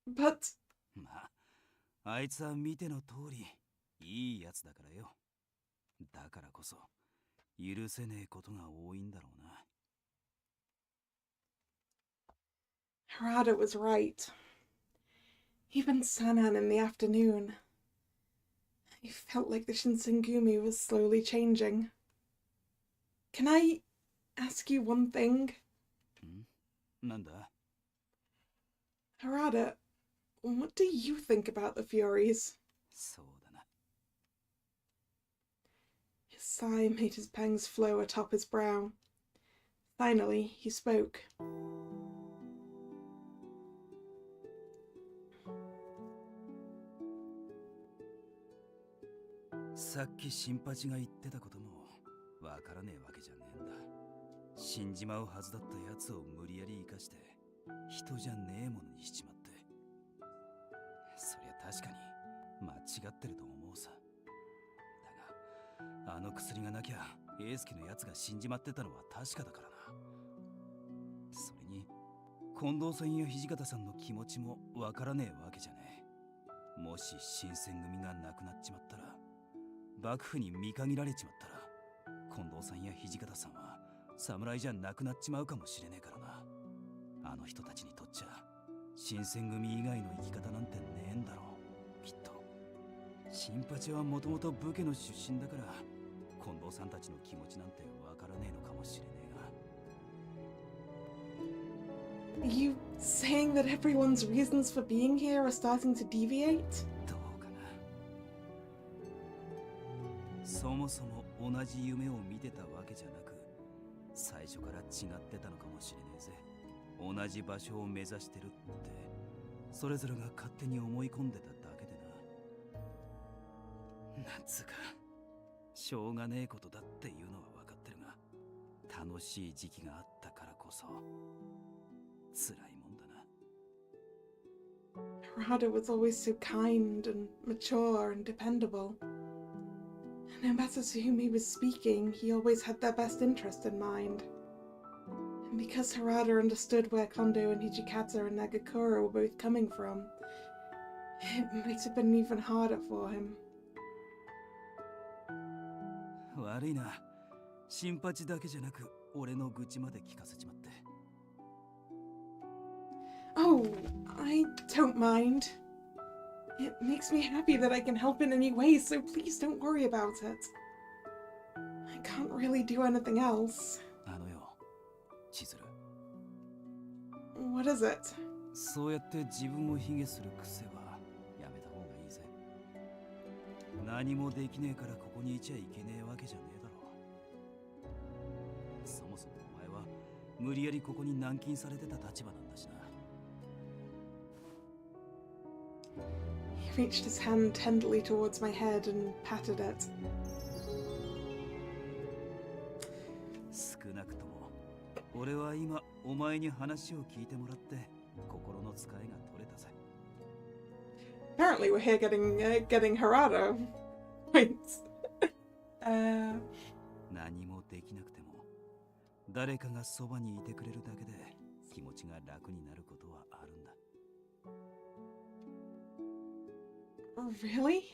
Speaker 2: う。
Speaker 1: But
Speaker 2: まあ、あいつは見ての通りいいやつだからよ。だからこそ許せねえことが多いんだろうな。
Speaker 1: Harada was right. Even Sanan in the afternoon. I felt like the Shinsengumi was slowly changing. Can I ask you one thing?
Speaker 2: なんだ？
Speaker 1: Harada, what do you think about the Furies?
Speaker 2: そうだな。
Speaker 1: His sigh made his pangs flow atop his brow. Finally, he spoke.
Speaker 2: さっき新八が言ってたこともわからねえわけじゃねえんだ。死んじまうはずだったやつを無理やり生かして人じゃねえものにしちまって。そりゃ確かに間違ってると思うさ。だがあの薬がなきゃ英介のやつが死んじまってたのは確かだからな。それに近藤さんや土方さんの気持ちもわからねえわけじゃねえ。もし新選組がなくなっちまったら、幕府に見限られちまったら、近藤さんや土方さんは侍じゃなくなっちまうかもしれねえからな。あの人たちにとっちゃ新選組以外の生き方なんてねえんだろう、きっと。新八はもともと武家の出身だから近藤さんたちの気持ちなんてわからねえのかもしれねえが。
Speaker 1: Are you saying that everyone's reasons for being here are starting to deviate?
Speaker 2: どうかな。そもそも同じ夢を見てたわけじゃなく、最初から違ってたのかもしれねえぜ。同じ場所を目指してるってそれぞれが勝手に思い込んでただけでな。なんつうかしょうがねえことだっていうのは分かってるが、楽しい時期があったからこそ辛いもんだな。
Speaker 1: Harada was always so kind and mature and dependable. No matter to whom he was speaking, he always had their best interest in mind. And because Harada understood where Kondo and Hijikata and Nagakura were both coming from, it might have been even harder for him.
Speaker 2: 悪いな。新八だけじゃなく俺の愚痴まで聞かせちまって。
Speaker 1: Oh, I don't mind. It makes me happy that I can help in any way, so please don't worry about it. I can't really do anything else.
Speaker 2: あのよ、千鶴。
Speaker 1: What is it?
Speaker 2: そうやって自分を卑下する癖はやめた方がいいぜ。何もできねえからここにいちゃいけねえわけじゃねえだろう。そもそもお前は無理やりここに軟禁されてた立場なんだしな。
Speaker 1: He reached his hand tenderly towards my head and patted it.
Speaker 2: 少なくとも俺は今お前に話を聞いてもらって心の使いが取れたぜ。
Speaker 1: Apparently we're here getting Harada points.
Speaker 2: 何もできなくても誰かがそばにいてくれるだけで気持ちが楽になることはあるんだ。
Speaker 1: Really?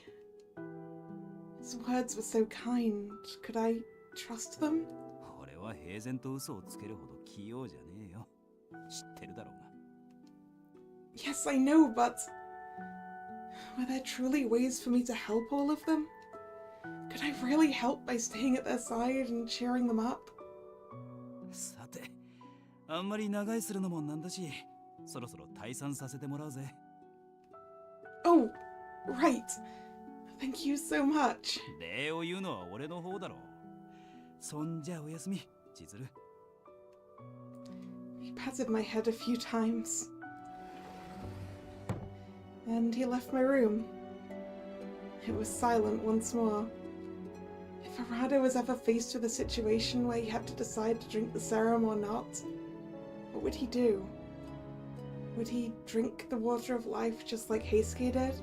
Speaker 1: His words were so kind. Could I trust them?
Speaker 2: 俺は平然と嘘をつけるほど器用じゃねえよ。知ってるだろうが。
Speaker 1: Yes, I know, but were there truly ways for me to help all of them? Could I really help by staying at their side and cheering them up?
Speaker 2: さて、あんまり長居するのもなんだし、そろそろ退散させてもらうぜ。
Speaker 1: Oh, right. Thank you so much.
Speaker 2: 礼を言うのは俺の方だろう。そんじゃおやすみ、千鶴。
Speaker 1: He patted my head a few times. And he left my room. It was silent once more. If Arado was ever faced with a situation where he had to decide to drink the serum or not, what would he do? Would he drink the water of life just like Heisuke did?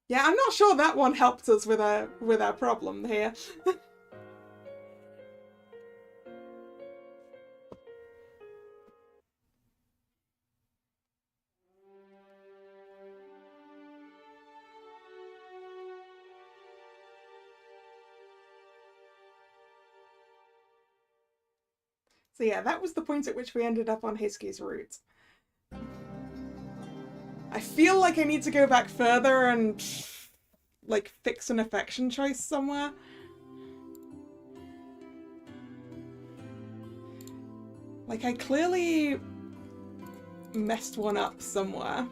Speaker 1: Yeah, I'm not sure that one helped us with our problem here. So yeah, that was the point at which we ended up on Heisuke's route. I feel like I need to go back further and, like, fix an affection choice somewhere. Like, I clearly messed one up somewhere.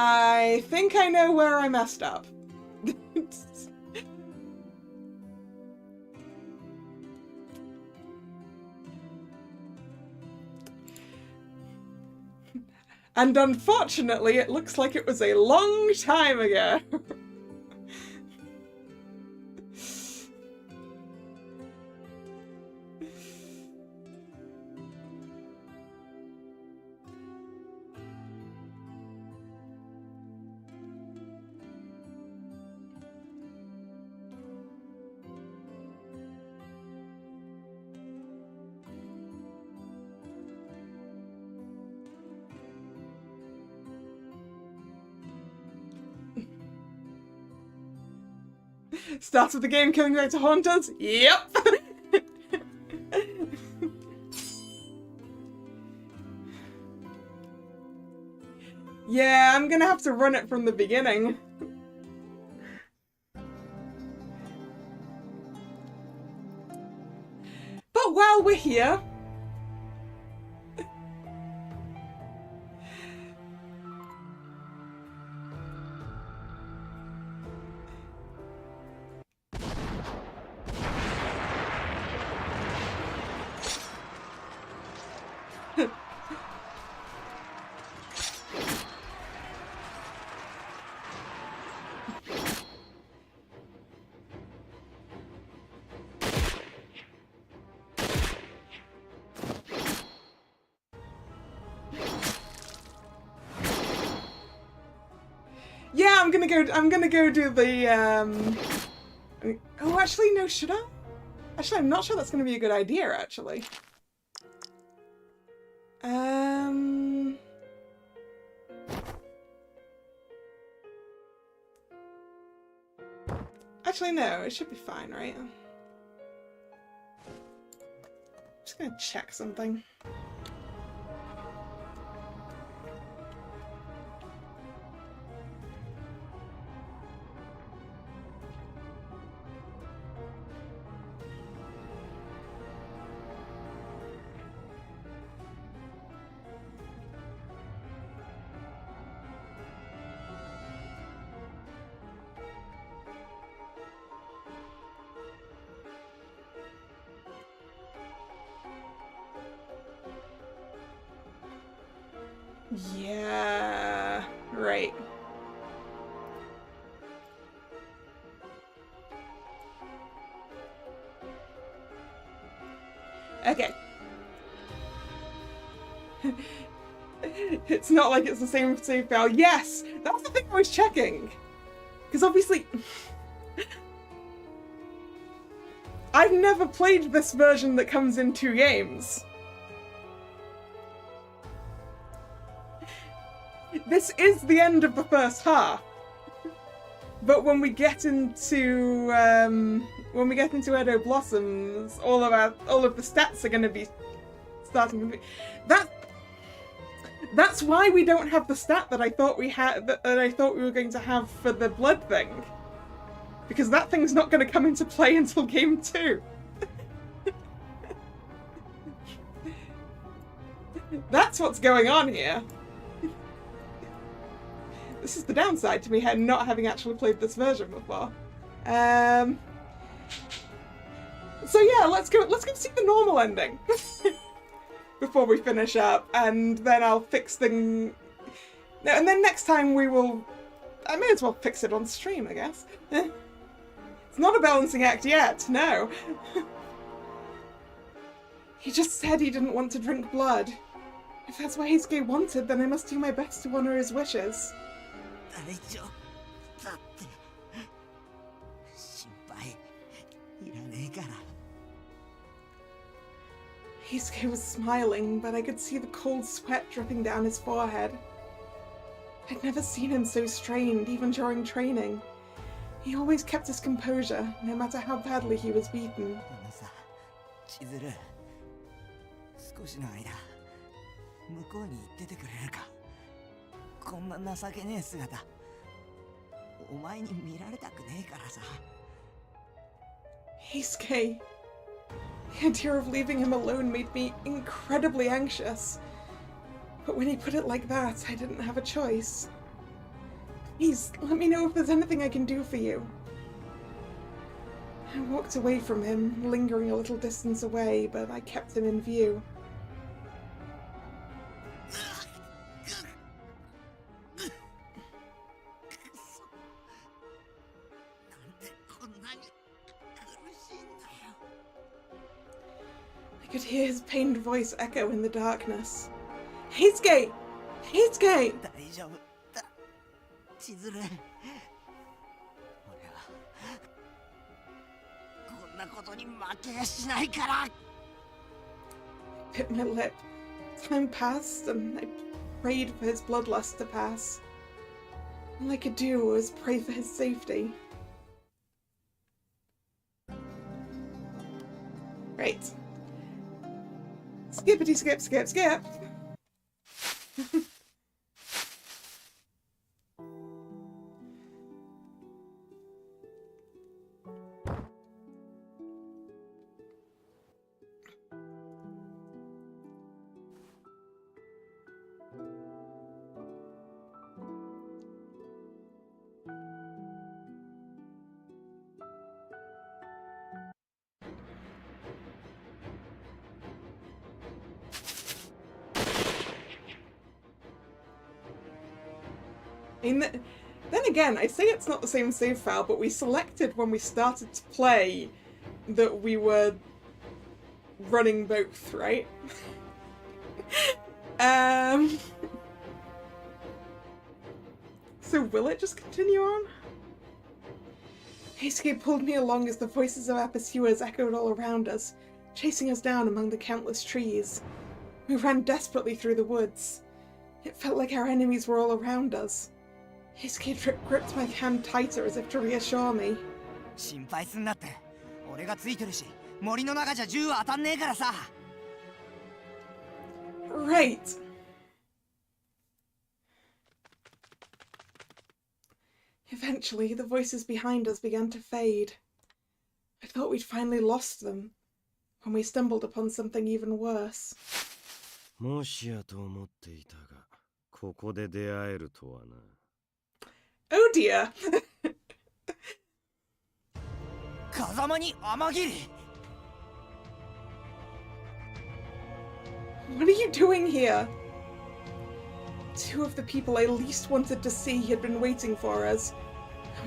Speaker 1: I think I know where I messed up. And unfortunately, it looks like it was a long time ago. Starts with the game coming back to haunt us? Yep! Yeah, I'm gonna have to run it from the beginning. But while we're here... Yeah, I'm gonna go do the, oh, actually, no, should I? Actually, I'm not sure that's gonna be a good idea, actually. Actually, no, it should be fine, right? I'm just gonna check something. Yeah, right. Okay. It's not like it's the same save file. Yes! That's the thing I was checking. Because obviously... I've never played this version that comes in 2 games. This is the end of the first half. But when we get into Edo Blossoms, all of the stats are going to be starting to be... That's why we don't have the stat that I thought we had, that I thought we were going to have for the blood thing. Because that thing's not going to come into play until game 2. That's what's going on here. This is the downside to me not having actually played this version before. So yeah, let's go see the normal ending before we finish up, and then I'll fix things. No, and then next time I may as well fix it on stream, I guess. It's not a balancing act yet, no. He just said he didn't want to drink blood. If that's what Heisuke wanted, then I must do my best to honor his wishes.
Speaker 7: 大丈夫だって心配いらねえから
Speaker 1: Heisuke was smiling, but I could see the cold sweat dripping down his forehead. I'd never seen him so strained, even during training. He always kept his composure, no matter how badly he was beaten.
Speaker 7: さ千鶴少しの間向こうに行っててくれるかこんな情けねえ姿お前に見られたくねえからさ
Speaker 1: Heisuke. The idea of leaving him alone made me incredibly anxious. But when he put it like that, I didn't have a choice. Please, let me know if there's anything I can do for you. I walked away from him, lingering a little distance away, but I kept him in view. I could hear his pained voice echo in the darkness. Heisuke! Heisuke!
Speaker 7: 大丈夫だ千鶴俺はこんなことに負けやしないから
Speaker 1: Bit my lip. Time passed, and I prayed for his bloodlust to pass. All I could do was pray for his safety. Right. Skippity skip, skip, skip! Then again, I say it's not the same save file, but we selected when we started to play that we were running both, right? So will it just continue on? Heisuke pulled me along as the voices of our pursuers echoed all around us, chasing us down among the countless trees. We ran desperately through the woods. It felt like our enemies were all around us. Heisuke gripped my hand tighter as if to reassure me.
Speaker 7: 心配すんなって俺がついてるし森の中じゃ銃は当たんねえからさ
Speaker 1: Right. Eventually, the voices behind us began to fade. I thought we'd finally lost them, when we stumbled upon something even worse.
Speaker 3: もしやと思っていたが、ここで出会えるとはな。
Speaker 1: Oh dear!
Speaker 7: 風間に天霧
Speaker 1: What are you doing here? Two of the people I least wanted to see had been waiting for us.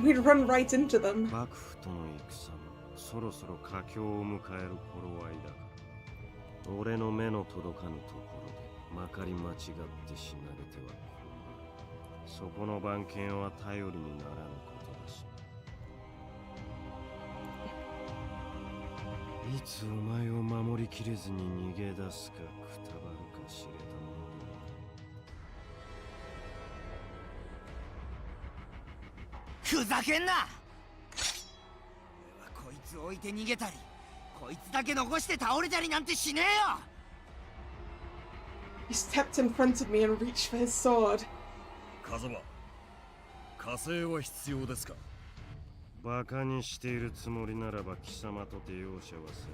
Speaker 1: We'd run right into them.
Speaker 3: 幕府との戦もそろそろ佳境を迎える頃合いだが、俺の目の届かぬところでまかり間違って死なれては困る。そこの番犬は頼りにならぬことだし。いつお前を守りきれずに逃げ出すかくたばるか知れたものでは。
Speaker 9: ふざけんな！俺はこいつを置いて逃げたり、こいつだけ残して倒れたりなんてしねえよ！
Speaker 1: He stepped in front of me and reached for his sword.
Speaker 3: 風間、火星は必要ですか？バカにしているつもりならば貴様とて容赦はせんぞ。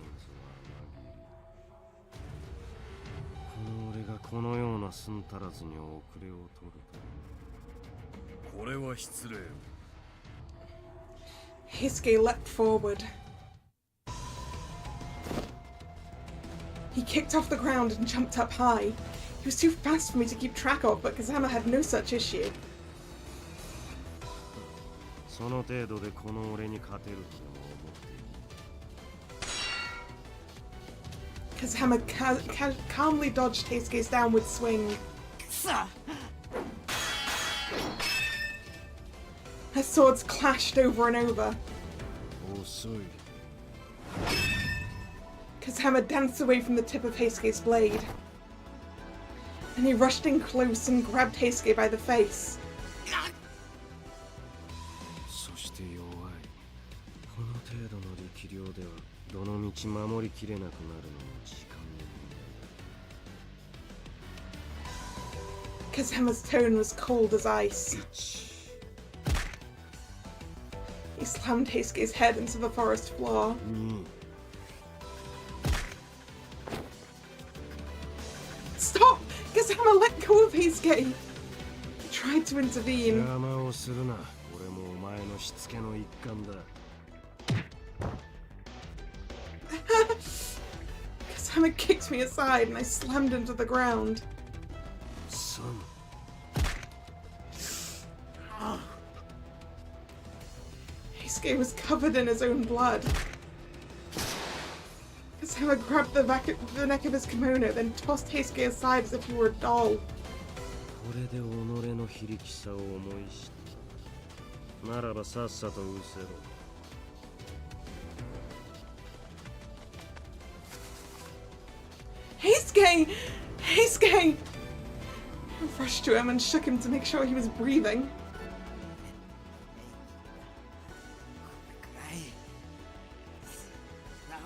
Speaker 3: この俺がこのような寸足らずに遅れを取ると。これは失礼。
Speaker 1: Heisuke leapt forward. He kicked off the ground and jumped up high. He was too fast for me to keep track of, but Kazama had no such issue.
Speaker 3: その程度でこの俺に勝てると思っている。
Speaker 1: Kazama calmly dodged Heisuke's downward swing.
Speaker 9: くそ！
Speaker 1: Her swords clashed over and over.
Speaker 3: 遅い。
Speaker 1: Kazama danced away from the tip of Heisuke's blade. Then he rushed in close and grabbed Heisuke by the face.
Speaker 3: そして弱い。この程度の力量ではどの道守りきれなくなるのも時間の問題だ。
Speaker 1: Kazama's tone was cold as ice. He slammed Heisuke's head into the forest floor.
Speaker 3: 2
Speaker 1: Stop! Kazama, let go of Heisuke! He tried to intervene.
Speaker 3: 邪魔をするな。俺もお前のしつけの一環だ。
Speaker 1: Kazama kicked me aside and I slammed into the ground.
Speaker 3: Son.
Speaker 1: Heisuke was covered in his own blood. Kazama grabbed the neck of his kimono, then tossed Heisuke aside as if he were a doll.
Speaker 3: これで己の非力さを思い知った。ならばさっさと失せろ。
Speaker 1: Heisuke! Heisuke! I rushed to him and shook him to make sure he was breathing.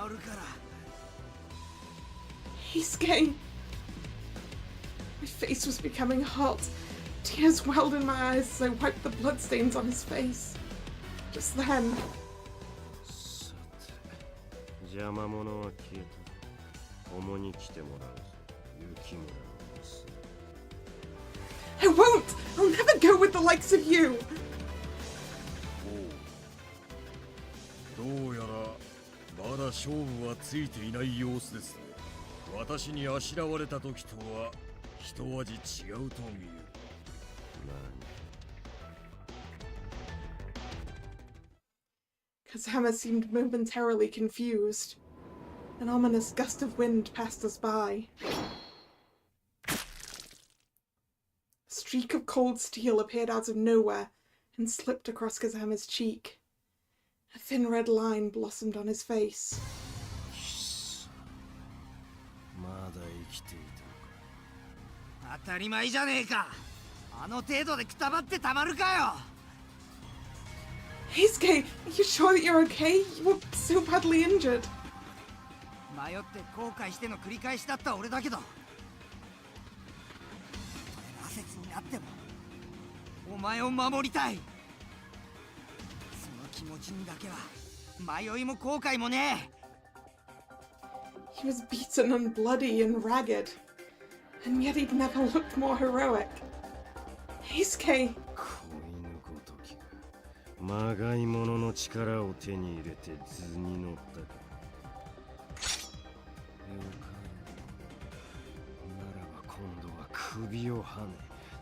Speaker 9: 治るから。
Speaker 1: Heisuke! My face was becoming hot. Tears welled in my eyes as I wiped the bloodstains on his face. Just then,
Speaker 3: さて、邪魔者は消えた。共に来てもらうぞ、雪村の娘。
Speaker 1: I won't! I'll never go with the likes of you!
Speaker 3: どうやらまだ勝負はついていない様子ですね。私にあしらわれた時とは一味違うと見える。
Speaker 1: Kazama seemed momentarily confused. An ominous gust of wind passed us by. A streak of cold steel appeared out of nowhere and slipped across Kazama's cheek. A thin red line blossomed on his face.
Speaker 3: まだ生きていたのか。
Speaker 9: 当たり前じゃねえか。あの程度でくたばってたまるかよ。
Speaker 1: Heisuke, are you sure that you're okay? You were so badly injured.
Speaker 9: 迷って後悔しての繰り返しだった俺だけど、俺が挫折になってもお前を守りたい。その気持ちにだけは迷いも後悔もねえ。
Speaker 1: He was beaten and bloody and ragged, and yet he'd never looked more heroic. Heisuke!
Speaker 3: 子犬ごときがまがいものの力を手に入れて図に乗ったか。よかろう。ならば今度は首をはね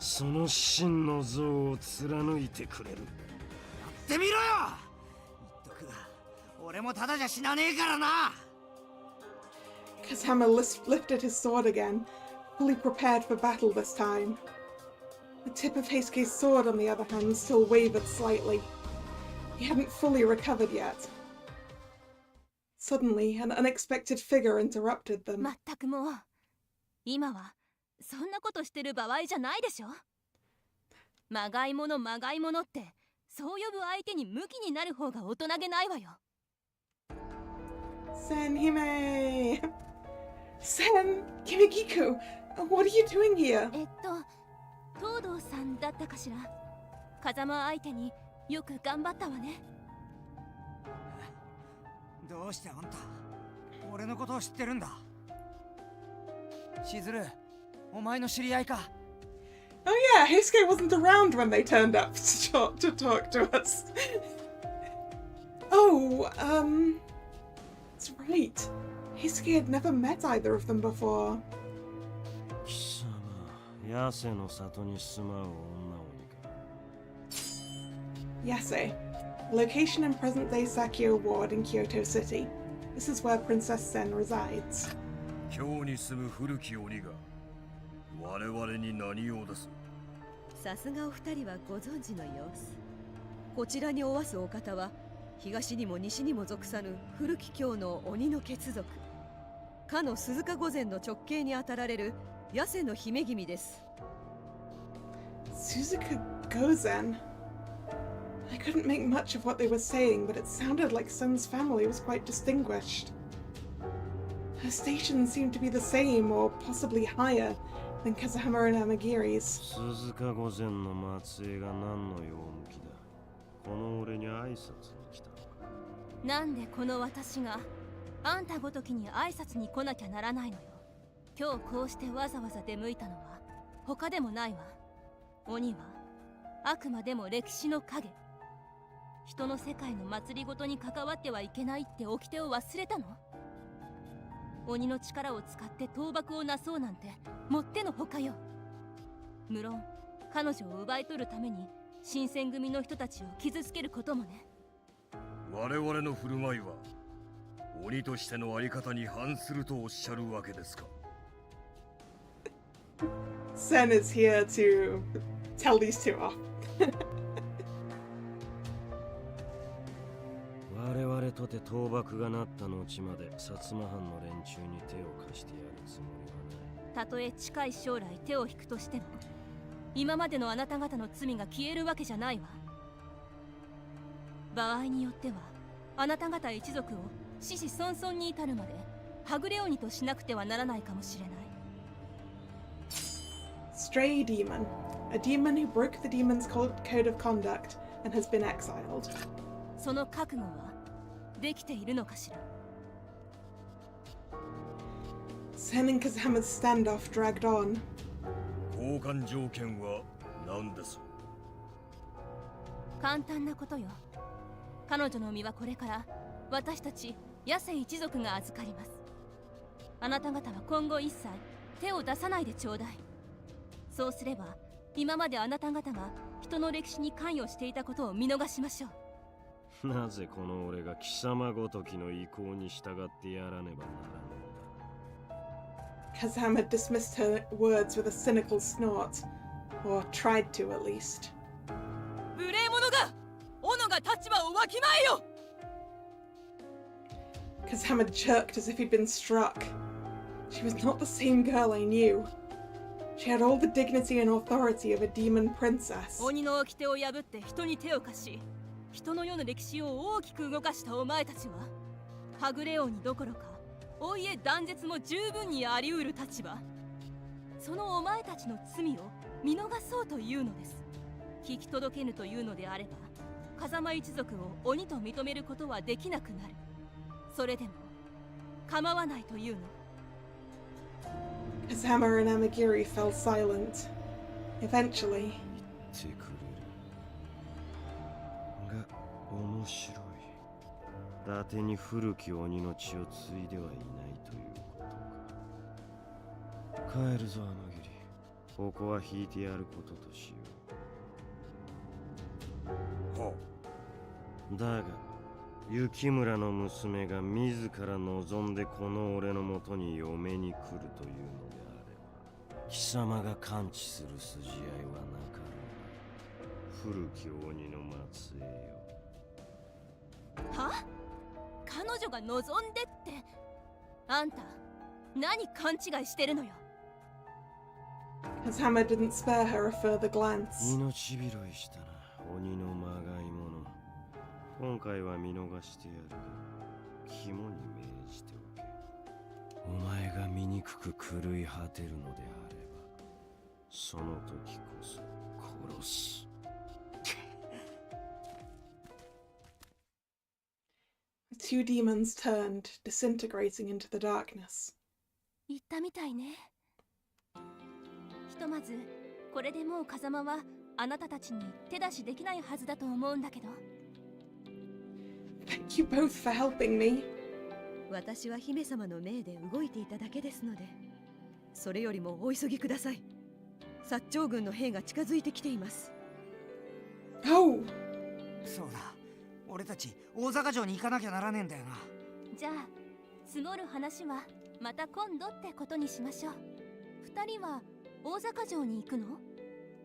Speaker 3: その真の像を貫いてくれる。
Speaker 9: やってみろよ。言っとくが、俺もただじゃ死なねえからな。
Speaker 1: Kazama lifted his sword again, fully prepared for battle this time. The tip of Heisuke's sword, on the other hand, still wavered slightly. He hadn't fully recovered yet. Suddenly, an unexpected figure interrupted them.
Speaker 10: まったくもう今はそんなことしてる場合じゃないでしょ。まがいものってそう呼ぶ相手にムキになる方が大人げないわよ。
Speaker 1: Senhime! Sen! Kimikiku! What are you doing here?
Speaker 10: 東堂さんだったかしら。風間相手によく頑張ったわね。
Speaker 9: どうしてあんた俺のことを知ってるんだ。しずる、お前の知り合いか。
Speaker 1: Oh yeah, Heisuke wasn't around when they turned up to talk to us. Oh, that's right. Heisuke had never met either of them before.
Speaker 3: 貴様、ヤセの里に住まう女鬼か。
Speaker 1: Yase, a location in present-day Sakyo Ward in Kyoto City. This is where Princess Sen resides.
Speaker 3: 京に住む古き鬼が我々に何を出す。
Speaker 11: さすがお二人はご存知の様子。こちらにおわすお方は東にも西にも属さぬ古き京の鬼の血族、かの鈴鹿御前の直系にあたられる八瀬の姫君です。
Speaker 1: Suzuka Gozen. I couldn't make much of what they were saying, but it sounded like Sen's family was quite distinguished. Her station seemed to be the same, or possibly higher, than Kazahama and Amagiri's.
Speaker 3: 鈴鹿御前の末裔が何の用向きだ。この俺に挨拶に来たのか。
Speaker 10: なんでこの私があんたごときに挨拶に来なきゃならないのよ。今日こうしてわざわざ出向いたのは他でもないわ。鬼はあくまでも歴史の影。人の世界の祭りごとに関わってはいけないって掟を忘れたの？鬼の力を使って倒幕をなそうなんてもってのほかよ。無論彼女を奪い取るために新選組の人たちを傷つけることもね。
Speaker 3: 我々の振る舞いは鬼としてのあり方に反するとおっしゃるわけですか。
Speaker 1: Sen is here to tell these two off.
Speaker 3: 我々とて倒幕がなった後まで薩摩藩の連中に手を貸してやるつもりはない。
Speaker 10: たとえ近い将来手を引くとしても今までのあなた方の罪が消えるわけじゃないわ。場合によってはあなた方一族を子々孫々に至るまではぐれ鬼としなくてはならないかもしれない。
Speaker 1: Stray demon. A demon who broke the demon's code of conduct and has been exiled.
Speaker 10: その覚悟はできているのかしら。
Speaker 1: Sen and Kazama's standoff dragged on.
Speaker 3: 交換条件は何です。
Speaker 10: 簡単なことよ。彼女の身はこれから私たち八瀬一族が預かります。あなた方は今後一切手を出さないでちょうだい。そうすれば今まであなた方が人の歴史に関与していたことを見逃しましょう。
Speaker 3: なぜこの俺が貴様ごときの意向に従ってやらねばならぬ。
Speaker 1: Kazama dismissed her words with a cynical snort, or tried to at least.
Speaker 11: 無礼者が斧が立場をわきまえよ。
Speaker 1: Kazama jerked as if he'd been struck. She was not the same girl I knew. She had all the dignity and authority of a demon princess.
Speaker 10: 鬼の掟を破って人に手を貸し、人の世の歴史を大きく動かしたお前たちははぐれ鬼どころかお家断絶も十分にあり得る立場。そのお前たちの罪を見逃そうというのです。聞き届けぬというのであれば風間一族を鬼と認めることはできなくなる。それでも構わないというの。
Speaker 1: Kazama and Amagiri fell silent. Eventually,
Speaker 3: 言ってくれるが面白い。伊達に古き鬼の血を継いではいないということか。帰るぞ天霧。
Speaker 5: ここは引いてやることとしよ
Speaker 3: は
Speaker 5: う。だが雪村の娘が自ら望んでこの俺のもとに嫁に来るというのであれば、貴様が感知する筋合いはなかろう。古き鬼の末裔よ。
Speaker 10: は？彼女が望んでって。あんた何勘違いしてるのよ。
Speaker 1: As Hammer didn't spare her a further glance.
Speaker 5: 命拾いしたな、鬼のまがいもの。今回は見逃してやるが、肝に銘じておけ。お前が醜く狂い果てるのであれば、その時こそ殺す。
Speaker 1: The two demons turned, disintegrating into the darkness.
Speaker 10: 言ったみたいね。ひとまずこれでもう風間はあなたたちに手出しできないはずだと思うんだけど。
Speaker 1: Thank you both for helping me.
Speaker 11: 私は姫様の命で動いていただけですので、それよりもお急ぎください。薩長軍の兵が近づいてきています。
Speaker 1: Oh!
Speaker 9: そうだ、俺たち大坂城に行かなきゃならねえんだよな。
Speaker 10: じゃあ積もる話はまた今度ってことにしましょう。二人は大坂城に行くの？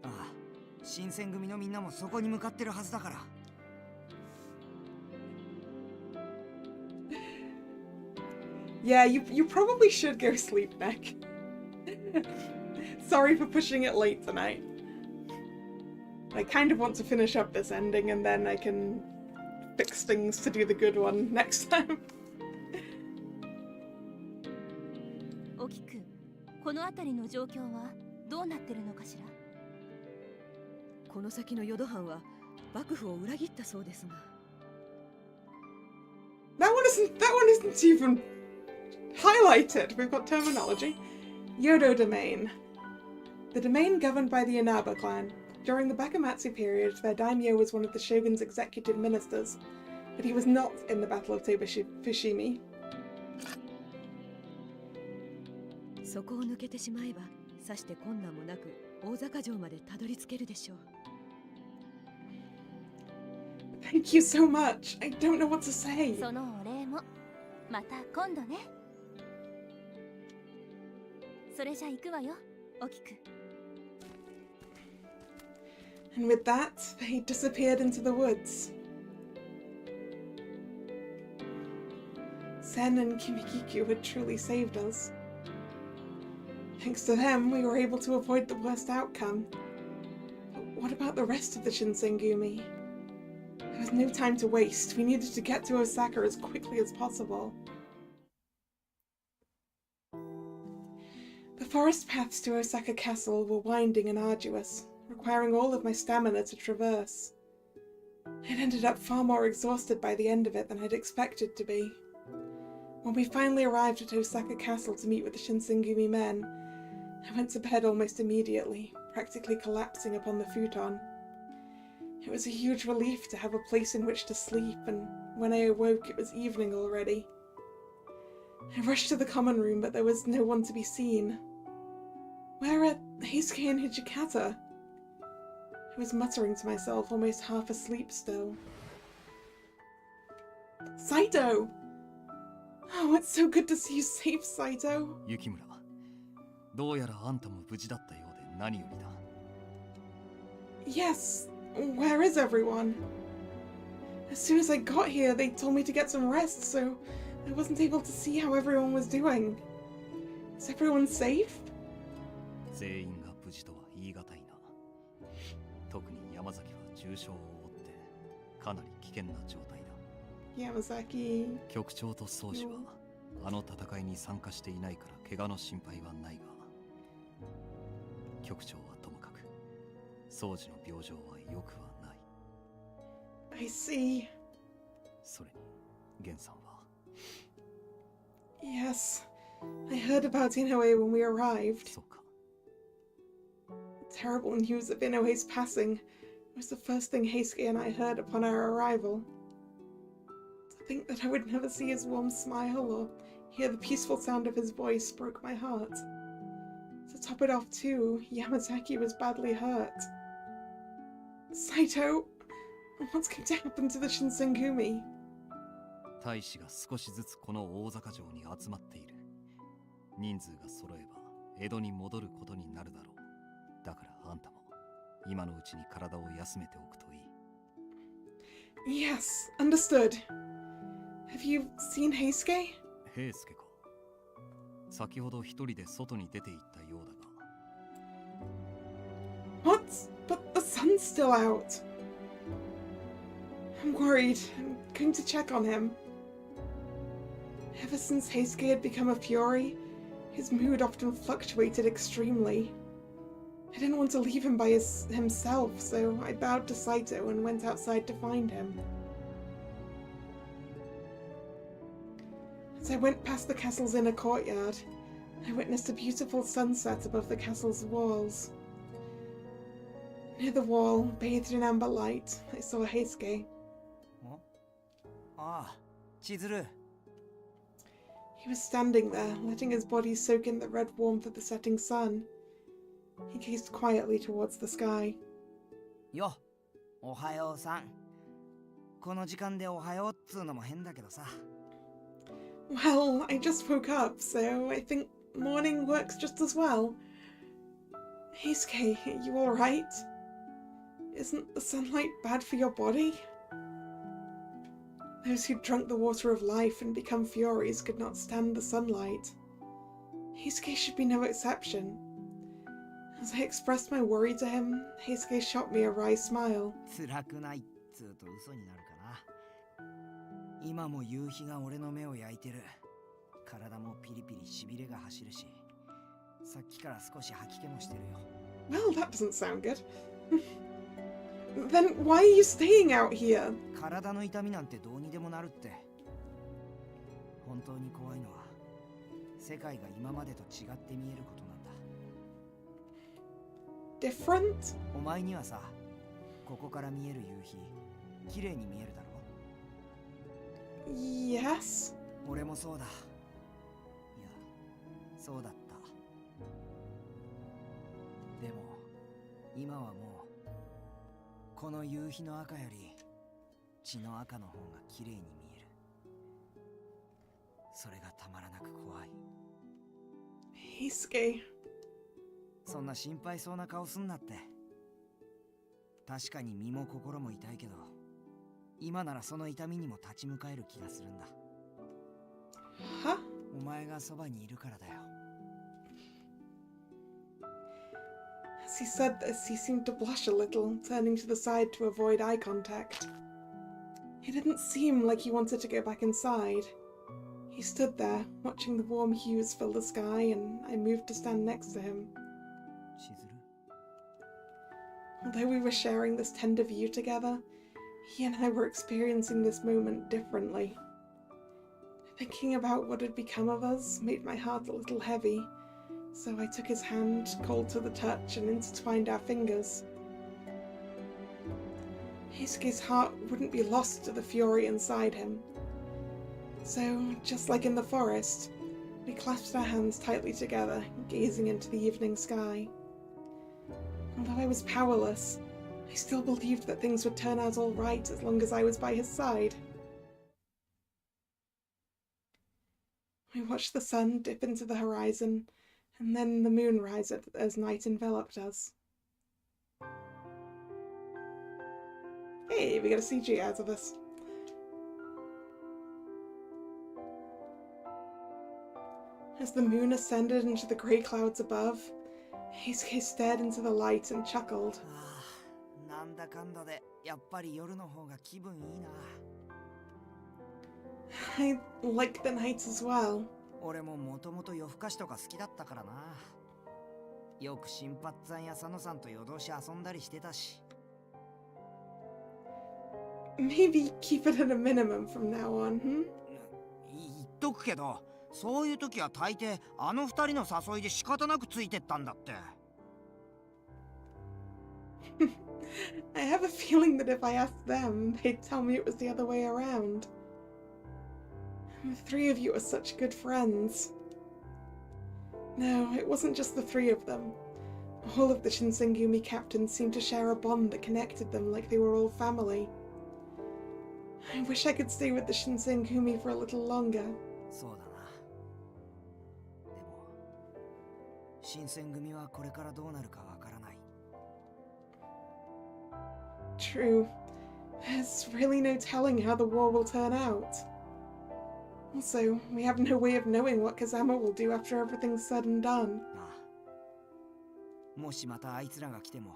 Speaker 9: ああ、新選組のみんなもそこに向かってるはずだから。
Speaker 1: Yeah, you probably should go sleep, Nick. Sorry for pushing it late tonight. I kind of want to finish up this ending and then I can fix things to do the good one next time.
Speaker 10: おきく、この辺りの状況はどうなってるのかしら？
Speaker 11: この先の淀藩は幕府を裏切ったそうですが。
Speaker 1: That one isn't even highlighted. We've got terminology. Yodo domain. The domain governed by the Inaba clan. During the Bakamatsu period, their daimyo was one of the shogun's executive ministers, but he was not in the Battle of Fushimi.
Speaker 11: そこを抜けてしまえば、さして困難もなく大坂城までたどり着けるでしょう。
Speaker 1: Thank you so much. I don't know what to say.
Speaker 10: そのお礼もまた今度ね。それじゃ行くわよ、おきく。
Speaker 1: And with that, they disappeared into the woods. Sen and Kimikiku had truly saved us. Thanks to them, we were able to avoid the worst outcome. But what about the rest of the Shinsengumi? There was no time to waste. We needed to get to Osaka as quickly as possible. The forest paths to Osaka Castle were winding and arduous, requiring all of my stamina to traverse. I'd ended up far more exhausted by the end of it than I'd expected to be. When we finally arrived at Osaka Castle to meet with the Shinsengumi men, I went to bed almost immediately, practically collapsing upon the futon. It was a huge relief to have a place in which to sleep, and when I awoke it was evening already. I rushed to the common room, but there was no one to be seen. Where are Heisuke and Hijikata? I was muttering to myself, almost half asleep still. Saito! Oh, it's so good to see you safe, Saito.
Speaker 4: 雪村、どうやらあんたも無事だったようで何よりだ。
Speaker 1: Yes, where is everyone? As soon as I got here, they told me to get some rest, so I wasn't able to see how everyone was doing. Is everyone safe?
Speaker 4: 全員が無事とは言い難いな。特に山崎は重傷を負ってかなり危険な状態だ。
Speaker 1: Yamazaki.
Speaker 4: 局長と宗師はあの戦いに参加していないから怪我の心配はないが、局長はともかく宗師の病状は良くはない。
Speaker 1: I see.
Speaker 4: それに源さんは。
Speaker 1: Yes, I heard about Inoue when we arrived.
Speaker 4: そうか。
Speaker 1: Terrible news of Inoue's passing was the first thing Heisuke and I heard upon our arrival. To think that I would never see his warm smile or hear the peaceful sound of his voice broke my heart. To top it off too, Yamazaki was badly hurt. Saito, what's going to happen to the Shinsengumi?
Speaker 4: 大使が少しずつこの大坂城に集まっている。人数が揃えば江戸に戻ることになるだろう。だからあんたも今のうちに体を休めておくといい。
Speaker 1: Yes, understood. Have you seen Heisuke?
Speaker 4: 平助か。先ほど一人で外に出て行ったようだが。
Speaker 1: What? But the sun's still out. I'm worried. I'm going to check on him. Ever since Heisuke had become a fury, his mood often fluctuated extremely. I didn't want to leave him by himself, so I bowed to Saito and went outside to find him. As I went past the castle's inner courtyard, I witnessed a beautiful sunset above the castle's walls. Near the wall, bathed in amber light, I saw Heisuke.
Speaker 9: ああ、千鶴。
Speaker 1: He was standing there, letting his body soak in the red warmth of the setting sun. He gazed quietly towards the sky.
Speaker 9: よ、おはようさん。この時間でおはようっつうのも変だけどさ。
Speaker 1: Well, I just woke up, so I think morning works just as well. Heisuke, are you alright? Isn't the sunlight bad for your body? Those who drunk the water of life and become furies could not stand the sunlight. Heisuke should be no exception. As I expressed my worry to him, Heisuke shot me a wry smile.
Speaker 9: 辛くないっつうと嘘になるかな。今も夕日が俺の目を焼いてる。体もピリピリしびれが走るし、さっきから少し吐き気もしてるよ。
Speaker 1: Well, that doesn't sound good. Then why are you staying out here?
Speaker 9: 体の痛みなんてどうにでもなるって。本当に怖いのは、世界が今までと違って見えることなんだ。
Speaker 1: Different?
Speaker 9: お前にはさ、ここから見える夕日、綺麗に見えるだろ。
Speaker 1: Yes?
Speaker 9: 俺もそうだ。いや、そうだった。でも、今はもう、この夕日の赤より血の赤の方が綺麗に見える。それがたまらなく怖い。
Speaker 1: Heisuke.
Speaker 9: そんな心配そうな顔すんなって。確かに身も心も痛いけど、今ならその痛みにも立ち向かえる気がするんだ。
Speaker 1: Huh?
Speaker 9: お前がそばにいるからだよ。
Speaker 1: As he said this, he seemed to blush a little, turning to the side to avoid eye contact. It didn't seem like he wanted to go back inside. He stood there, watching the warm hues fill the sky, and I moved to stand next to him.
Speaker 9: 千鶴。
Speaker 1: Although we were sharing this tender view together, he and I were experiencing this moment differently. Thinking about what had become of us made my heart a little heavy, so I took his hand, cold to the touch, and intertwined our fingers. Heisuke's heart wouldn't be lost to the fury inside him. So, just like in the forest, we clasped our hands tightly together, gazing into the evening sky. Although I was powerless, I still believed that things would turn out all right as long as I was by his side. We watched the sun dip into the horizon, and then the moon rise as night enveloped us. Hey, we got a CG out of this. As the moon ascended into the grey clouds above, Heisuke stared into the light and chuckled.
Speaker 9: なんだかんだでやっぱり夜の方が気分いいな。
Speaker 1: I like the night as well.
Speaker 9: 俺ももともと夜更かしとか好きだったからな。よく新八さんや佐野さんと夜通し遊んだりしてたし。
Speaker 1: Maybe keep it at a minimum from now on,
Speaker 9: 言っとくけど、そういう時は大抵あの二人の誘いで仕方なくついてったんだって。
Speaker 1: I have a feeling that if I asked them, they'd tell me it was the other way around. The three of you are such good friends. No, it wasn't just the three of them. All of the Shinsengumi captains seemed to share a bond that connected them like they were all family. I wish I could stay with the Shinsengumi for a little longer.
Speaker 9: そうだな。でも、新選組はこれからどうなるかわからない。
Speaker 1: True. There's really no telling how the war will turn out. Also, we have no way of knowing what Kazama will do after everything's said and done.
Speaker 9: なあ、もしまたあいつらが来ても、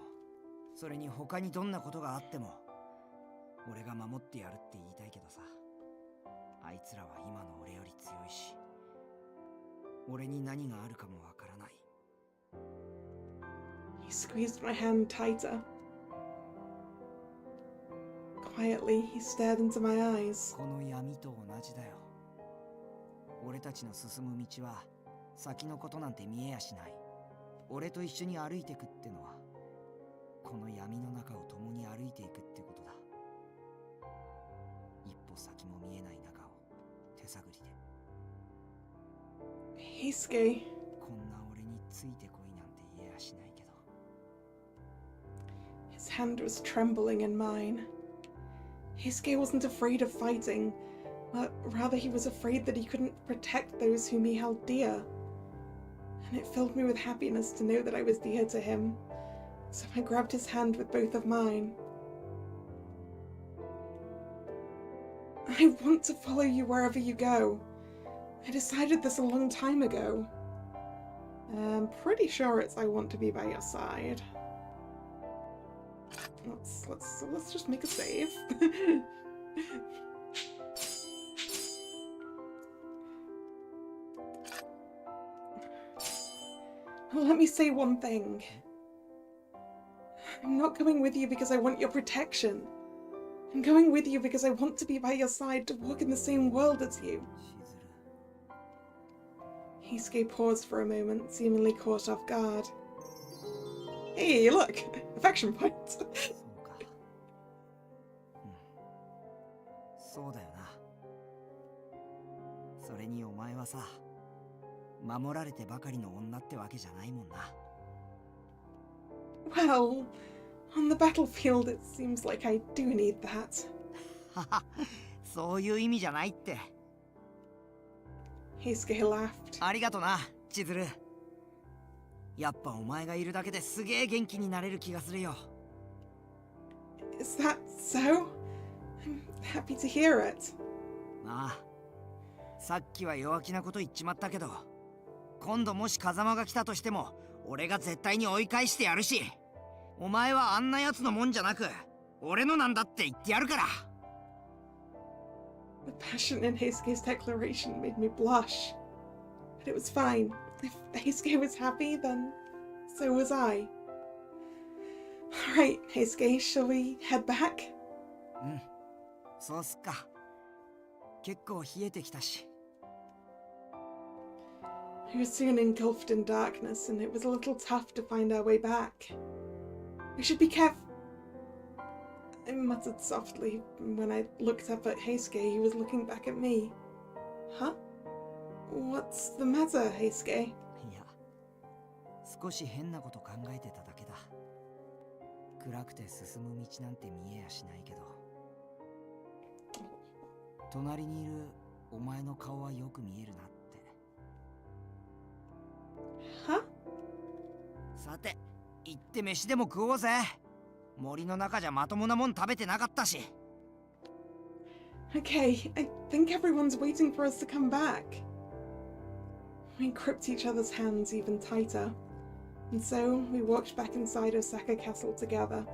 Speaker 9: それに他にどんなことがあっても、俺が守ってやるって言いたいけどさ。あいつらは今の俺より強いし、俺に何があるかもわからない。
Speaker 1: He squeezed my hand tighter. Quietly, he stared into my eyes.
Speaker 9: この闇と同じだよ。俺たちの進む道は先のことなんて見えやしない。俺と一緒に歩いてくってのは、この闇の中を共に歩いていくってことだ。一歩先も見えない中を手探りで。
Speaker 1: Heisuke.
Speaker 9: こんな俺についてこいなんて言えやしないけど。
Speaker 1: His hand was trembling in mine. Heisuke wasn't afraid of fighting, but rather he was afraid that he couldn't protect those whom he held dear. And it filled me with happiness to know that I was dear to him, so I grabbed his hand with both of mine. I want to follow you wherever you go. I decided this a long time ago. I'm pretty sure it's I want to be by your side. Let's just make a save. Let me say one thing. I'm not going with you because I want your protection. I'm going with you because I want to be by your side to walk in the same world as you. Heisuke paused for a moment, seemingly caught off guard. Hey, look! Affection point!
Speaker 9: そうか。そうだよな。それにお前はさ、守られてばかりの女ってわけじゃないもんな。
Speaker 1: Well, on the battlefield it seems like I do need that.
Speaker 9: はは、そういう意味じゃないって。
Speaker 1: Heisuke laughed.
Speaker 9: ありがとな、千鶴。やっぱお前がいるだけですげえ元気になれる気がするよ。
Speaker 1: Is that so? I'm happy to hear it.
Speaker 9: ああ、さっきは弱気なこと言っちまったけど、今度もし風間が来たとしても、俺が絶対に追い返してやるし、お前はあんなやつのもんじゃなく、俺のなんだって言ってやるから。
Speaker 1: The passion in Heisuke's declaration made me blush. But it was fine. If Heisuke was happy, then so was I. Alright, Heisuke, shall we head back?
Speaker 9: うん、そうすっか。結構冷えてきたし。
Speaker 1: We were soon engulfed in darkness, and it was a little tough to find our way back. We should be careful. I muttered softly. When I looked up at Heisuke, he was looking back at me. Huh? What's the matter, Heisuke?
Speaker 9: いや、少し変なこと考えてただけだ。暗くて進む道なんて見えやしないけど、隣にいるお前の顔はよく見えるなって。
Speaker 1: Huh?
Speaker 9: さて、行って飯でも食おうぜ。森の中じゃまともなもん食べてなかったし。
Speaker 1: Okay, I think everyone's waiting for us to come back. We gripped each other's hands even tighter, and so we walked back inside Osaka Castle together.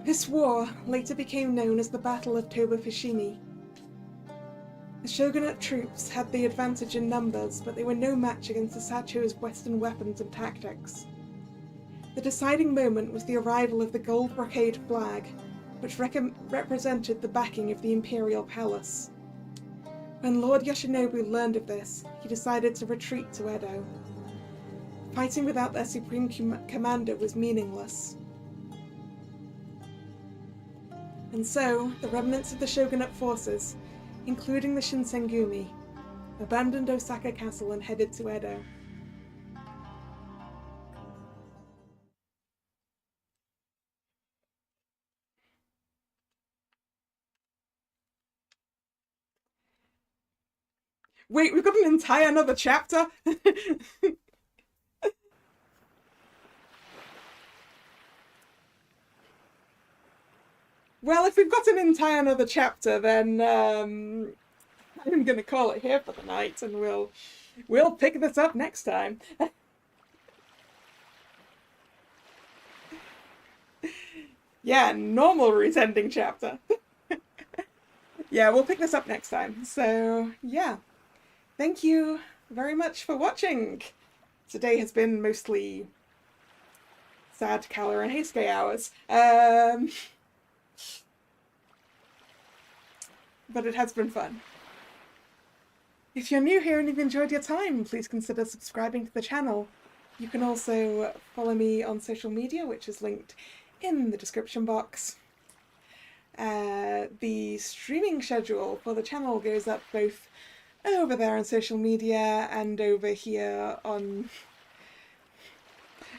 Speaker 1: This war later became known as the Battle of Toba-Fushimi. The shogunate troops had the advantage in numbers, but they were no match against the Sacho's western weapons and tactics. The deciding moment was the arrival of the gold brocade flag, which represented the backing of the imperial palace. When Lord Yoshinobu learned of this, he decided to retreat to Edo. Fighting without their supreme commander was meaningless. And so, the remnants of the shogunate forces, including the Shinsengumi, abandoned Osaka Castle and headed to Edo. Wait, we've got an entire another chapter? Well, if we've got an entire another chapter, then I'm gonna call it here for the night, and we'll pick this up next time. Yeah, normal route ending chapter. Yeah, we'll pick this up next time. So, yeah. Thank you very much for watching. Today has been mostly sad Kalla and Heisuke hours. But it has been fun. If you're new here and you've enjoyed your time, please consider subscribing to the channel. You can also follow me on social media, which is linked in the description box. The streaming schedule for the channel goes up both over there on social media and over here on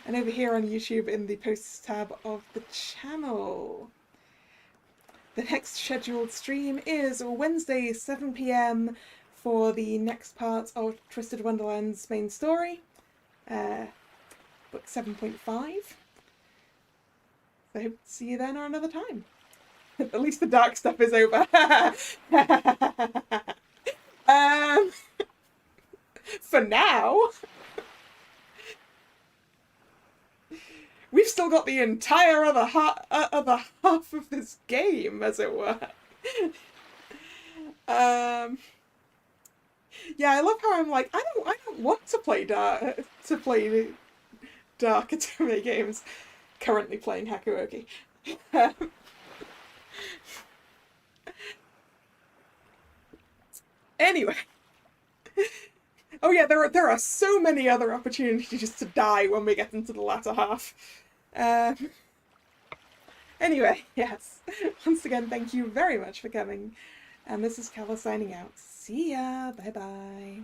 Speaker 1: YouTube in the posts tab of the channel. The next scheduled stream is Wednesday 7 PM for the next part of Twisted Wonderland's main story, book 7.5. So I hope to see you then or another time. At least the dark stuff is over. For now. We've still got the entire other half of this game, as it were. Yeah, I love how I'm like, I don't want to play dark anime games. Currently playing Hakuouki. Anyway. Oh yeah, there are so many other opportunities to die when we get into the latter half. Anyway, yes. Once again, thank you very much for coming. And this is Kalla signing out. See ya. Bye-bye.